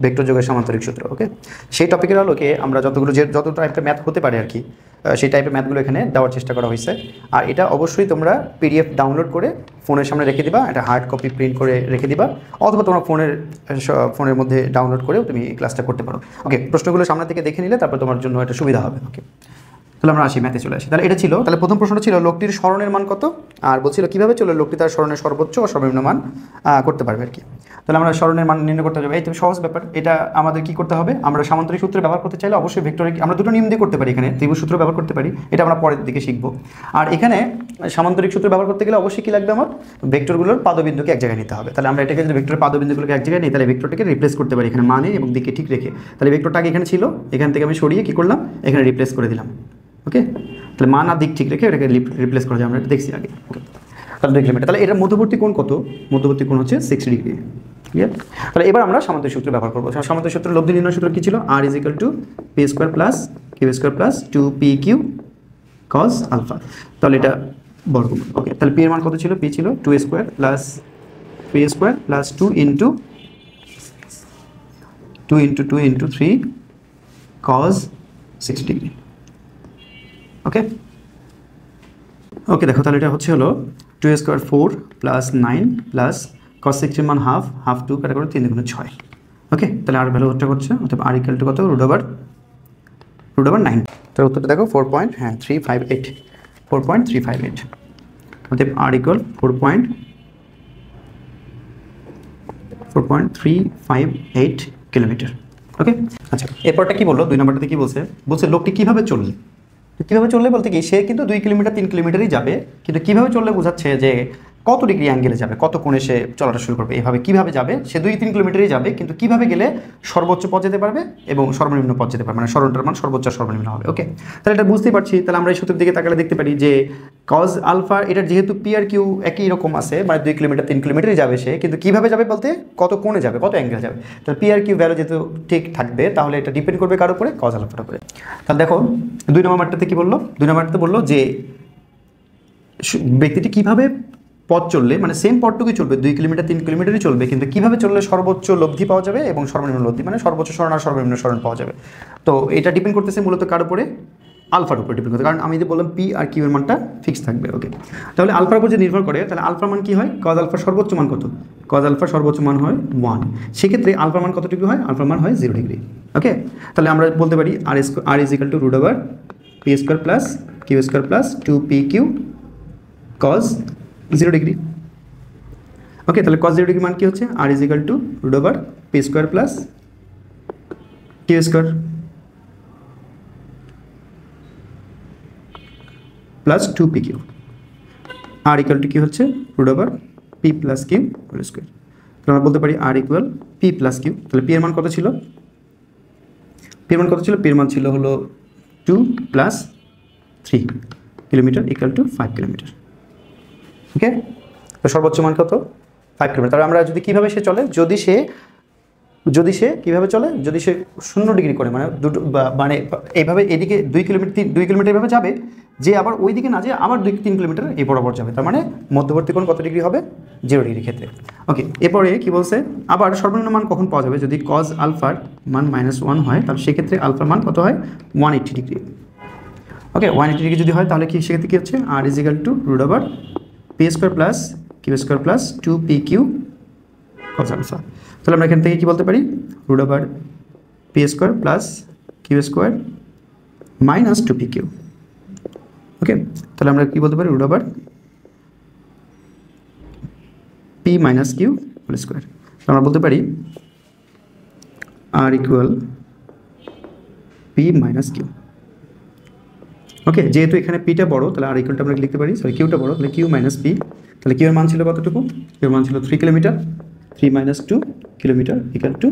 ভেক্টর যোগের সামান্তরিক সূত্র। ওকে, সেই টপিকের আলোকে আমরা যত টাইপের ম্যাথ হতে পারে আর কি, সেই টাইপের ম্যাথগুলো এখানে দেওয়ার চেষ্টা করা হয়েছে। আর এটা অবশ্যই তোমরা পিডিএফ ডাউনলোড করে ফোনের সামনে রেখে দিবা, এটা হার্ড কপি প্রিন্ট করে রেখে দিবা, অথবা তোমরা ফোনের মধ্যে ডাউনলোড করেও তুমি ক্লাসটা করতে পারো। ওকে, প্রশ্নগুলো সামনে থেকে দেখে নিলে তারপর তোমার জন্য এটা সুবিধা হবে। ওকে, তাহলে আমরা আসি ম্যাথে চলে আসি। তাহলে এটা ছিল, তাহলে প্রথম প্রশ্নটা ছিল লোকটির স্মরণের মান কত, আর বলছিল কীভাবে চলে লোকটি তার স্মরণের সর্বোচ্চ ও সর্বনিম্ন মান করতে পারবে আর কি। তাহলে আমরা স্মরণের মান নির্ণয় করতে হবে, এই তো সহজ ব্যাপার। এটা আমাদের কি করতে হবে, আমরা সামান্তরিক সূত্র ব্যবহার করতে চাইলে অবশ্যই ভেক্টরে আমরা দুটো নিয়ম দিয়ে করতে পারি, এখানে ত্রিভুজ সূত্র ব্যবহার করতে পারি, এটা আমরা পরের দিকে শিখবো। আর এখানে সামান্তরিক সূত্র ব্যবহার করতে গেলে অবশ্যই কী লাগবে, আমার ভেক্টরগুলোর পাদবিন্দুকে এক জায়গায় নিতে হবে। তাহলে আমরা এটাকে যদি ভেক্টরের পাদবিন্দুগুলোকে এক জায়গায় নিই, তাহলে ভেক্টরটাকে রিপ্লেস করতে পারি এখানে মানে এবং দিকে ঠিক রেখে। তাহলে ভেক্টরটা আগে এখানে ছিল, এখান থেকে আমি সরিয়ে কী করলাম, এখানে রিপ্লেস করে দিলাম। ওকে, তাহলে মান আর দিক ঠিক রেখে এটাকে রিপ্লেস করা যায়, আমরা এটা দেখছি আগে। ওকে, তাহলে 2 কিলোমিটার, তাহলে এটার মধ্যবর্তী কোণ কত, মধ্যবর্তী কোণ হচ্ছে 60 ডিগ্রি। ক্লিয়ার? তাহলে এবার আমরা সামান্তরিক সূত্র ব্যবহার করবো। সামান্তরিক সূত্র লব্ধি নির্ণয় সূত্র কী ছিল, R is equal to P square plus Q square plus 2p Q cos alpha. তাহলে এটা বর্গমূল। ওকে, তাহলে পি এর মান কত ছিল, পি ছিল 2 square plus 3 square plus 2 into 3 cos 60 degree. Okay, okay দেখো, তাহলে এটা হচ্ছে হলো 2 স্কোয়ার 4 প্লাস 9 প্লাস cos 60 মান হাফ, 2 কাটা করে 3 দুগুণে 6। ওকে, তাহলে আর ভ্যালু হচ্ছে অর্থাৎ আর ইকুয়াল টু কত, রুট ওভার 9। তার উত্তরটা দেখো 4.358 অর্থাৎ আর ইকুয়াল 4.358 কিলোমিটার। ওকে, আচ্ছা এরপরটা কি বললো, 2 নম্বরটাতে কি বলছে, লোকটি কীভাবে চলল, কীভাবে চললে বলতে কি, সে কিন্তু 2 কিলোমিটার 3 কিলোমিটারই যাবে, কিন্তু কীভাবে চললে বোঝাচ্ছে যে কত ডিগ্রি অ্যাঙ্গেলে যাবে, কত কোণে সে চলাটা শুরু করবে, এভাবে কীভাবে যাবে, সে 2-3 কিলোমিটারই যাবে, কিন্তু কীভাবে গেলে সর্বোচ্চ পথ যেতে পারবে এবং সর্বনিম্ন পথ যেতে পারবে, মানে স্মরণটার মান সর্বোচ্চ সর্বনিম্ন হবে। ওকে, তাহলে এটা বুঝতেই পারছি। তাহলে আমরা এই সূত্রের দিকে তাকালে দেখতে পারি যে কজ আলফা, এটার যেহেতু পি আর কিউ একই রকম আছে, মানে 2 কিলোমিটার 3 কিলোমিটারই যাবে সে, কিন্তু কীভাবে যাবে বলতে কত কোণে যাবে, কত অ্যাঙ্গেল যাবে। তাহলে পি আর কিউ ভ্যালু যেহেতু ঠিক থাকবে, তাহলে এটা ডিপেন্ড করবে কার উপরে, কজ আলফার উপরে। তাহলে দেখো 2 নম্বরটাতে কি বললো, 2 নম্বরটাতে বললো যে ব্যক্তিটি কীভাবে পথ চললে, মানে সেম পথটুকুই চলবে, 2 কিলোমিটার 3 কিলোমিটারই চলবে, কিন্তু কীভাবে চললে সর্বোচ্চ লব্ধি পাওয়া যাবে এবং সর্বনিম্ন লব্ধি, মানে সর্বোচ্চ স্মরণ আর সর্বনিম্ন স্মরণ পাওয়া যাবে। তো এটা ডিপেন্ড করতেছে মূলত কার উপরে, আলফার উপরে ডিপেন্ড করতে, কারণ আমি যে বললাম পি আর কিউ এর মানটা ফিক্স থাকবে। ওকে, তাহলে আলফার উপর যে নির্ভর করে, তাহলে আলফার মান কি হয়, কজ আলফার সর্বোচ্চ মান কত, কজ আলফার সর্বোচ্চ মান হয় 1, সেক্ষেত্রে আলফার মান কত ডিগ্রি হয়, আলফার মান হয় 0 ডিগ্রি। ওকে, তাহলে আমরা বলতে পারি R is equal to root over P square plus Q square plus 2p Q cos 0 degree. Okay, তাহলে cos 0 ডিগ্রি মান কি হচ্ছে, R is equal to root over P square plus Q square plus 2p Q, R equal to কি হচ্ছে, root over P plus Q whole square. তাহলে আমরা বলতে পারি R equal P plus Q. তাহলে পি এর মান কত ছিল, পি এর মান ছিল হলো 2 plus 3 kilometre equal to 5 kilometre. Okay, তো সর্বোচ্চ মান কত, 5 কিলোমিটার। তাহলে আমরা যদি কীভাবে সে চলে, যদি সে কীভাবে চলে, যদি সে 0 ডিগ্রি করে, মানে দুটো মানে এইভাবে এদিকে 2 কিলোমিটার এভাবে যাবে, যে আবার ওই দিকে না যে আবার 2-3 কিলোমিটার এই বরাবর যাবে, তার মানে মধ্যবর্তী কোণ কত ডিগ্রি হবে, 0 ডিগ্রি ক্ষেত্রে। ওকে, এরপরে কি বলছে, আবার সর্বনিম্ন মান কখন পাওয়া যাবে, যদি কজ আলফার মান -1 হয়, তাহলে সেক্ষেত্রে আলফার মান কত হয়, 180 ডিগ্রি। ওকে, 180 ডিগ্রি যদি হয়, তাহলে কি সেক্ষেত্রে কী হচ্ছে, R is equal to root over P square plus Q square plus 2pq cos alpha. তাহলে আমরা এখান থেকে কি বলতে পারি, root over P square plus Q square minus 2pq। Okay, তাহলে আমরা কি বলতে পারি, root over P minus Q whole square. আমরা বলতে পারি R equal P minus Q. Okay, যেহেতু এখানে পিটা বড় তাহলে আর ইকুয়ালটা আমরা লিখতে পারি, সরি কিউটা বড়, তাহলে কিউ মাইনাস পি। তাহলে কিউ এর মান ছিল কতটুকু, কিউ এর মান ছিল 3 kilometre, 3 minus 2 kilometre equal to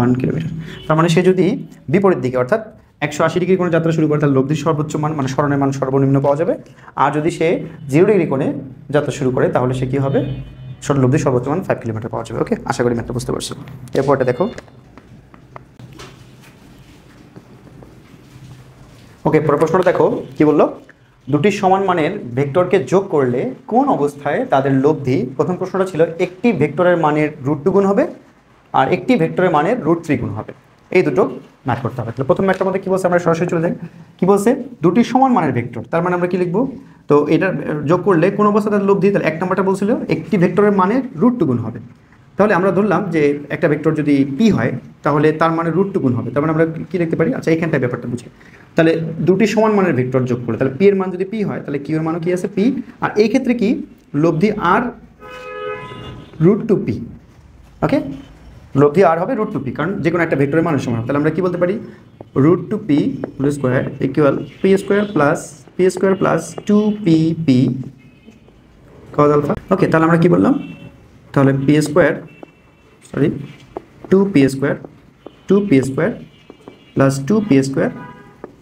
1 kilometre. তার মানে সে যদি বিপরীত দিকে অর্থাৎ 180 ডিগ্রি কোণে যাত্রা শুরু করে তাহলে লব্ধির সর্বোচ্চ মান মানে সরণের মান সর্বনিম্ন পাওয়া যাবে। আর যদি সে 0 ডিগ্রি কোণে যাত্রা শুরু করে তাহলে সে কী হবে, লব্ধির সর্বোচ্চ মান 5 কিলোমিটার পাওয়া যাবে। ওকে, আশা করি ম্যাথটা বুঝতে পারছো। এরপরটা দেখো। ওকে, পরের প্রশ্নটা দেখো কি বললো, দুটি সমান মানের ভেক্টরকে যোগ করলে কোন অবস্থায় তাদের লব্ধি, প্রথম প্রশ্নটা ছিল একটি ভেক্টরের মানের √2 গুণ হবে আর একটি ভেক্টরের মানের √3 গুণ হবে, এই দুটো ম্যাথ করতে হবে। তাহলে প্রথম ম্যাথটার মধ্যে কী বলছে, আমরা সরাসরি চলে যাই। কী বলছে, দুটি সমান মানের ভেক্টর, তার মানে আমরা কী লিখবো, তো এটা যোগ করলে কোন অবস্থায় তাদের লব্ধি, তাহলে এক নম্বরটা বলছিল একটি ভেক্টরের মানের √2 গুণ হবে। তাহলে আমরা ধরলাম যে একটা ভেক্টর যদি পি হয় তাহলে তার মানে √2 গুণ হবে, তার মানে আমরা কী লিখতে পারি, আচ্ছা এইখানটায় ব্যাপারটা বুঝি। তাহলে দুটি সমান মানের ভেক্টর যোগ করলে তাহলে পি এর মান যদি পি হয় তাহলে কিউ এর মানও কি আছে পি, আর এই ক্ষেত্রে কি লব্ধি আর √2p। ওকে, লব্ধি আর হবে √2p, কারণ যে কোনো একটা ভেক্টরের মানের সমান। তাহলে আমরা কি বলতে পারি, √2p whole square equal P square plus 2pp cos alpha. Okay, তাহলে আমরা কি বললাম, তাহলে P square 2p square plus 2p square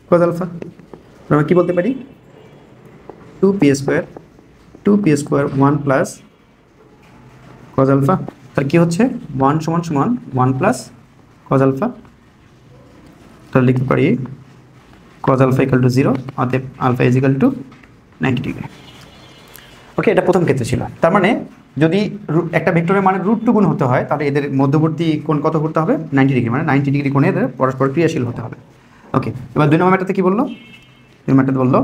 cos alpha. আমরা কি বলতে পারি, 2p square 1 plus cos alpha. তাহলে কি হচ্ছে 1 সমান 1 প্লাস cos আলফা। তাহলে লিখতে পারি cos আলফা ইকুয়াল টু 0, অতএব alpha is equal to 90 degree. Okay, এটা প্রথম ক্ষেত্রে ছিল। তার মানে যদি একটা ভেক্টরের মানে √2 গুণ হতে হয় তাহলে এদের মধ্যবর্তী কোণ কত করতে হবে, 90 ডিগ্রি, মানে 90 ডিগ্রি কোণে এদের পরস্পর ক্রিয়াশীল হতে হবে। ওকে, এবার 2 নম্বর ম্যাথটাতে কী বললো, 2 ম্যাথটাতে বললো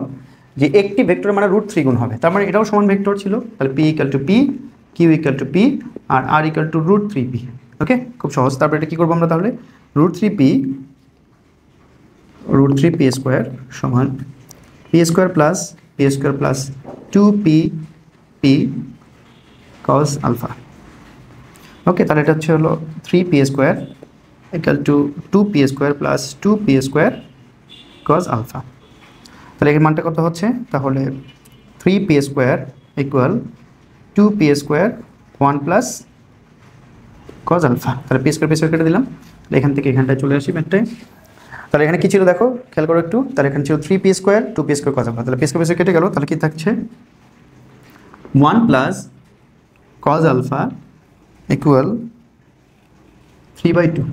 যে একটি ভেক্টরের মানে √3 গুণ হবে, তার মানে এটাও সমান ভেক্টর ছিল। তাহলে p equal to p, q equal to p আর r equal to √3p। Okay, খুব সহজ। তারপরে এটা কী করবো আমরা, তাহলে √3p স্কোয়ার সমান P square plus 2pp cos alpha. Okay, তাহলে এটা হচ্ছে হলো 3p square equal to 2p square plus 2p square cos alpha. তাহলে এর মানটা কত হচ্ছে, তাহলে 3p square equal 2p square 1 plus cos alpha. তাহলে পি স্কোয়ার কেটে দিলাম, এখান থেকে এখানটায় চলে আসি ম্যাথটায়। তাহলে এখানে কী ছিল দেখো, খেয়াল করো একটু, তাহলে এখানে ছিল 3p square 2p square cos alpha. তাহলে পি স্কোয়ার কেটে গেল, তাহলে কি থাকছে 1 plus cos alpha equal 3/2।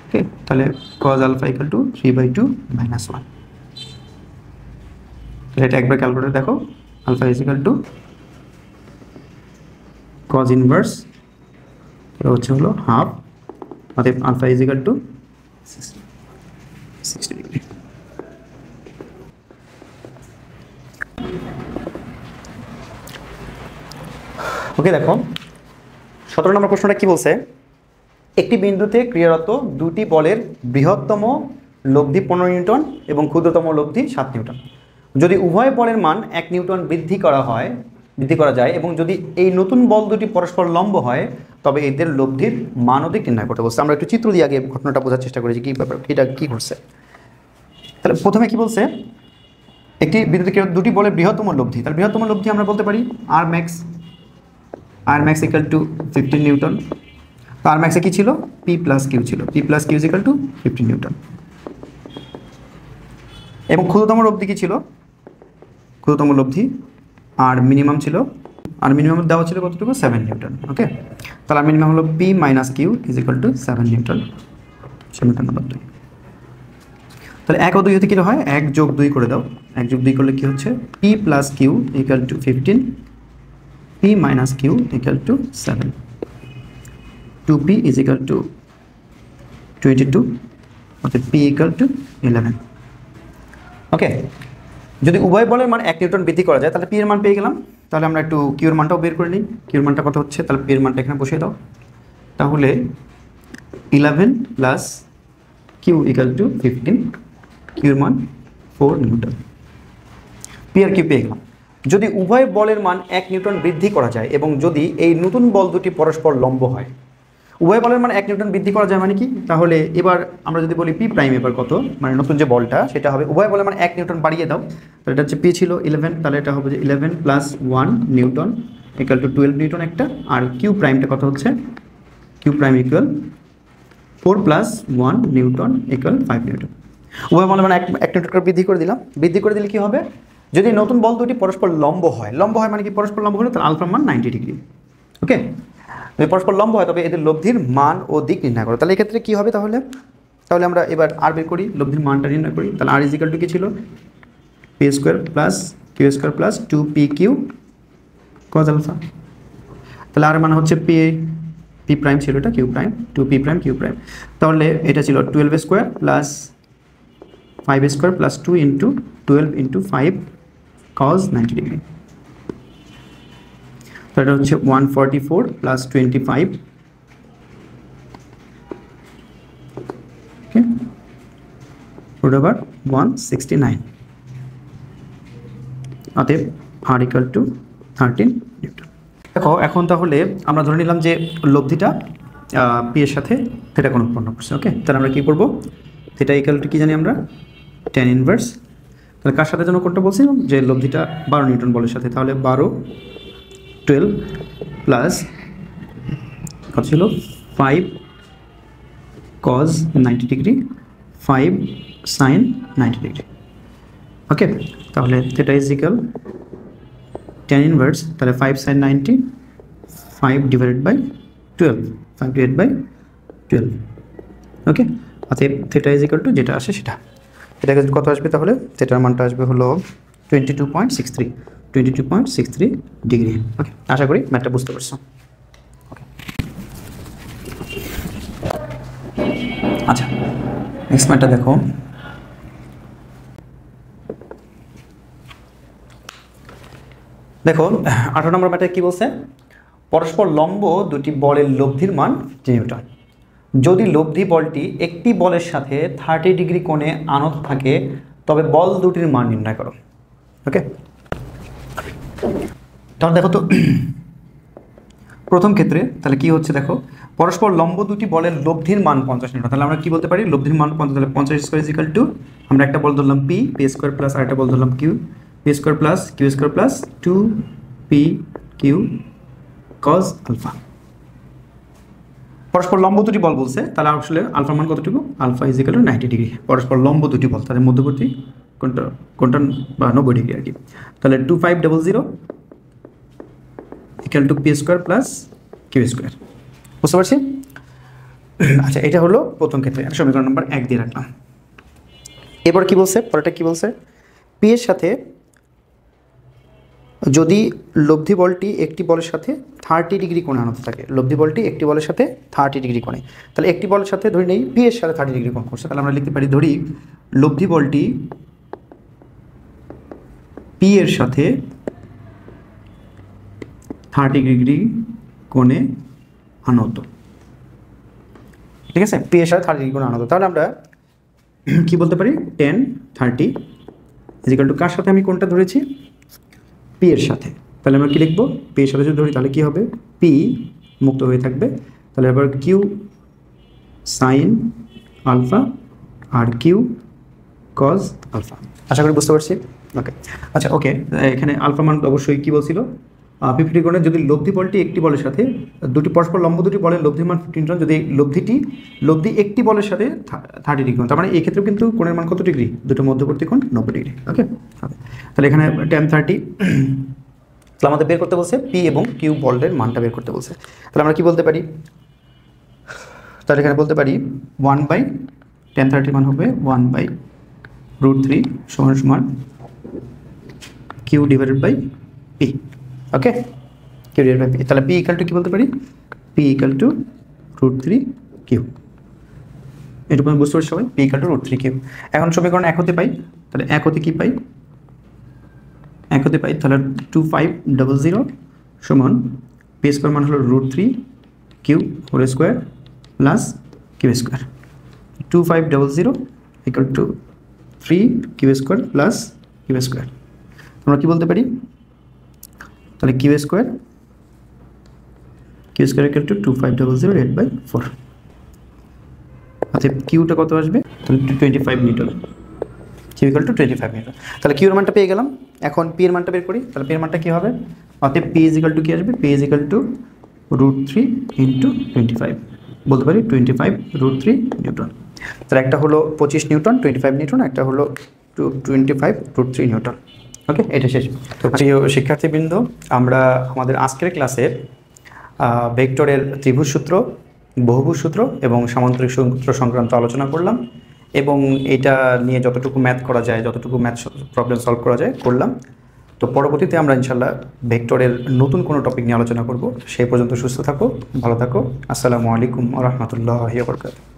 Okay, তাহলে cos alpha equal to 3/2 minus 1। তাহলে এটা একবার ক্যালকুলেটর দেখো, alpha is equal to cos inverse এটা হচ্ছে হলো হাফ, অতএব alpha is equal to 60 degree. Okay, দেখো 17 নম্বর প্রশ্নটা কি বলছে, একটি বিন্দুতে ক্রিয়ারত দুটি বলের বৃহত্তম লব্ধি 15 নিউটন এবং ক্ষুদ্রতম লব্ধি 7 নিউটন। যদি উভয় বলের মান 1 নিউটন বৃদ্ধি করা যায় এবং যদি এই নতুন বল দুটি পরস্পর লম্ব হয় তবে এদের লব্ধির মান অধিক নির্ণয় করতে বলছে। আমরা একটু চিত্র দিয়ে আগে ঘটনাটা বোঝার চেষ্টা করেছি কী ব্যাপার, এটা কী করছে। তাহলে প্রথমে কি বলছে, একটি বিন্দুতে দুটি বলের বৃহত্তম লব্ধি, তাহলে বৃহত্তম লব্ধি আমরা বলতে পারি R max equal to 15 newton. তো আর ম্যাক্সে কী ছিল, পি প্লাস কিউ ছিল, p plus q equal to 15 newton. এবং ক্ষুদ্রতম লব্ধি কী ছিল, ক্ষুদ্রতম লব্ধি আর মিনিমাম ছিল, আর মিনিমাম দেওয়া ছিল কতটুকু 7 নিউটন। ওকে, তাহলে আর মিনিমাম হলো p minus q is equal to 7 newton, সমীকরণ নম্বর 2। তাহলে 1 ও 2 হতে কী হয়, 1 যোগ 2 করে দাও, 1 যোগ 2 করলে কী হচ্ছে, p plus q equal to 15, p minus q equal to 7, 2p is equal to 22, অর্থাৎ p equal to 11। ওকে, যদি উভয় বলের মান 1 নিউটন বৃদ্ধি করা যায় তাহলে পি এর মান পেয়ে গেলাম। তাহলে আমরা একটু কিউ এর মানটাও বের করে নিই। কিউ এর মানটা কত হচ্ছে, তাহলে পি এর মানটা এখানে বসিয়ে দাও। তাহলে 11 plus q equal to 15, q এর মান 4 নিউটন। পি আর কিউ পেয়ে গেলাম। যদি উভয় বলের মান 1 নিউটন বৃদ্ধি করা যায় এবং যদি এই নতুন বল দুটি পরস্পর লম্ব হয়, উভয় বলের মান 1 নিউটন বৃদ্ধি করা যায় মানে কি, তাহলে এবার আমরা যদি বলি পি প্রাইম এবার কত, মানে নতুন যে বলটা সেটা হবে উভয় বলের মান 1 নিউটন বাড়িয়ে দাও, তাহলে এটা হচ্ছে পি ছিল 11, তাহলে এটা হবে যে 11 plus 1 newton equal to 12 newton একটা, আর কিউ প্রাইমটা কত হচ্ছে, q prime equal 4 plus 1 newton equal 5 newton. উভয় বলের মান 1 নিউটন করে বৃদ্ধি করে দিলাম। বৃদ্ধি করে দিলে কি হবে, যদি নতুন বল দুটি পরস্পর লম্ব হয়, লম্ব হয় মানে কি, পরস্পর লম্ব হলে তার আলফার মান 90 ডিগ্রি। ওকে, যদি পরস্পর লম্ব হয় তবে এদের লব্ধির মান ও দিক নির্ণয় করো। তাহলে এক্ষেত্রে কী হবে, তাহলে আমরা এবার আর বের করি, লব্ধির মানটা নির্ণয় করি। তাহলে আর ইজিক্যাল টু কী ছিল, P square plus Q square plus 2p Q cos alpha. তাহলে আর মান হচ্ছে পি প্রাইম ছিল, এটা q prime, 2p prime q prime. তাহলে এটা ছিল 12 square plus 5 square plus 2 into 12 into 5 cos 90 degree. তো এটা হচ্ছে 144 প্লাস 25 রুট ওভার 169, অতএব আর ইকুয়াল টু 13 নিউটন। দেখো এখন তাহলে আমরা ধরে নিলাম যে লব্ধিটা পি এর সাথে থিটা কোণ উৎপন্ন করছে। ওকে, তাহলে আমরা কী করবো, থিটা ইকুয়াল টু কী জানি আমরা, tan ইনভার্স। তাহলে কার সাথে যেন কোণটা বলছিলাম, যে লব্ধিটা 12 নিউটন বলের সাথে, তাহলে 12 প্লাস কত ছিল 5 cos 90 degree 5 sine 90 degree. Okay, তাহলে theta is equal tan inverse, তাহলে 5 sine 90 5 divided by 12, 5 divided by 12। Okay, অতএব থিটা ইজ ইকুয়াল টু যেটা আসে সেটা, এটা কত আসবে, তাহলে থিটার মানটা আসবে হলো 22.63 ডিগ্রি। ওকে, আশা করি ম্যাথটা বুঝতে পারছো। ওকে, আচ্ছা নেক্সট ম্যাথটা দেখো। দেখো 18 নম্বর ম্যাথে কি বলছে, পরস্পর লম্ব দুটি বলের লব্ধির মান নিউটন। যদি লব্ধি বলটি একটি বলের সাথে 30 ডিগ্রি কোণে আনত থাকে তবে বল দুটির মান নির্ণয় করো। ওকে, তাহলে দেখো তো প্রথম ক্ষেত্রে তাহলে কি হচ্ছে, দেখো পরস্পর লম্ব দুটি বলের লব্ধির মান 50 নিউটন। তাহলে আমরা কি বলতে পারি, লব্ধির মান 50, তাহলে 50 স্কোয়ার ইকুয়াল টু, আমরা একটা বল ধরলাম পি স্কোয়ার প্লাস আরেকটা বল ধরলাম q square plus Q square plus 2p Q cos alpha. পরস্পর লম্ব দুটি বল বলছে, তাহলে আসলে আলফার মান কতটুকু, alpha is equal to 90 degree. পরস্পর লম্ব দুটি বল, তাদের মধ্যবর্তী কোনটা বা 90 ডিগ্রি আর কি। তাহলে 2500 equal to P square plus Q square. বুঝতে পারছি? আচ্ছা, এটা হলো প্রথম ক্ষেত্রে, সমীকরণ নম্বর 1 দিয়ে রাখলাম। এবার কি বলছে, পরেরটা কি বলছে, পি এর সাথে যদি লব্ধি বলটি একটি বলের সাথে 30 ডিগ্রি কোণে আনত থাকে, লব্ধি বলটি একটি বলের সাথে 30 ডিগ্রি কোণে, তাহলে একটি বলের সাথে ধরি নেই পি এর সাথে 30 ডিগ্রি কোণ করছে, তাহলে আমরা লিখতে পারি, ধরি লব্ধি বলটি পি এর সাথে 30 ডিগ্রি কোণে আনত। ঠিক আছে, পি এর সাথে 30 ডিগ্রি কোণে আনত, তাহলে আমরা কি বলতে পারি, tan 30 ইজ ইকুয়াল টু কার সাথে আমি কোণটা ধরেছি, পি এর সাথে। তাহলে আমরা কি লিখবো, পি এর সাথে যদি ধরি তাহলে কি হবে, পি মুক্ত হয়ে থাকবে, তাহলে আবার কিউ সাইন আলফা আর কিউ কজ আলফা। আশা করি বুঝতে পারছি। ওকে, আচ্ছা ওকে, এখানে আলফা মান অবশ্যই কি বলছিল, 50 ডিগ্রি কোণে যদি লব্ধি বলটি একটি বলের সাথে, দুটি পরস্পর লম্ব দুটি বলের লব্ধির মান 15 নিউটন, যদি লব্ধি একটি বলের সাথে 30 ডিগ্রি কোণ, তার মানে এই ক্ষেত্রে কিন্তু কোণের মান কত ডিগ্রি, দুটো মধ্যবর্তী কোণ 90 ডিগ্রি। ওকে, তাহলে এখানে tan 30, তাহলে আমাদের বের করতে বলছে পি এবং কিউ বলের মানটা বের করতে বলছে, তাহলে আমরা কি বলতে পারি, তাহলে এখানে বলতে পারি 1/tan 30 মান হবে 1/√3 সমান q divided by p. Okay, q divided by p, তাহলে পি ইকুয়াল টু কি বলতে পারি, পি ইকুয়াল টু √3 কিউ। এটুকু বুঝতে পারছি সবাই, পি ইকুয়াল টু √3 কিউ। এখন সমীকরণ 1 হতে পাই, তাহলে 1 হতে কি পাই, 1 হতে পাই, তাহলে 2500 সমান পি স্কোয়ার মান হলো √3 q whole square plus Q square. 2500 equal to 3 q square plus Q square. আমরা কী বলতে পারি, তাহলে কিউ স্কোয়ার ইকুয়াল টু 2500/4। অর্থাৎ কিউটা কত আসবে, তাহলে 25 newton. Q equal to 25 newton. তাহলে কিউর মানটা পেয়ে গেলাম। এখন পি এর মানটা বের করি। তাহলে পি এর মানটা কী হবে, অতএব পি ইজ ইকুয়াল টু কী আসবে, পি ইজ ইকুয়াল টু √3 × 25, বলতে পারি 25√3 নিউটন। তাহলে একটা হলো 25 নিউটন 25 নিউটন, একটা হলো 25√3 নিউটন। ওকে, এটা শেষ। তো প্রিয় শিক্ষার্থীবৃন্দ, আমরা আমাদের আজকের ক্লাসে ভেক্টরের ত্রিভুজ সূত্র, বহুভুজ সূত্র এবং সামান্তরিক সূত্র সংক্রান্ত আলোচনা করলাম, এবং এটা নিয়ে যতটুকু ম্যাথ করা যায়, যতটুকু ম্যাথ প্রবলেম সলভ করা যায় করলাম। তো পরবর্তীতে আমরা ইনশাল্লাহ ভেক্টরের নতুন কোনো টপিক নিয়ে আলোচনা করব। সেই পর্যন্ত সুস্থ থাকো, ভালো থাকো। আসসালামু আলাইকুম ওয়া রাহমাতুল্লাহি ওয়া বারাকাতুহু।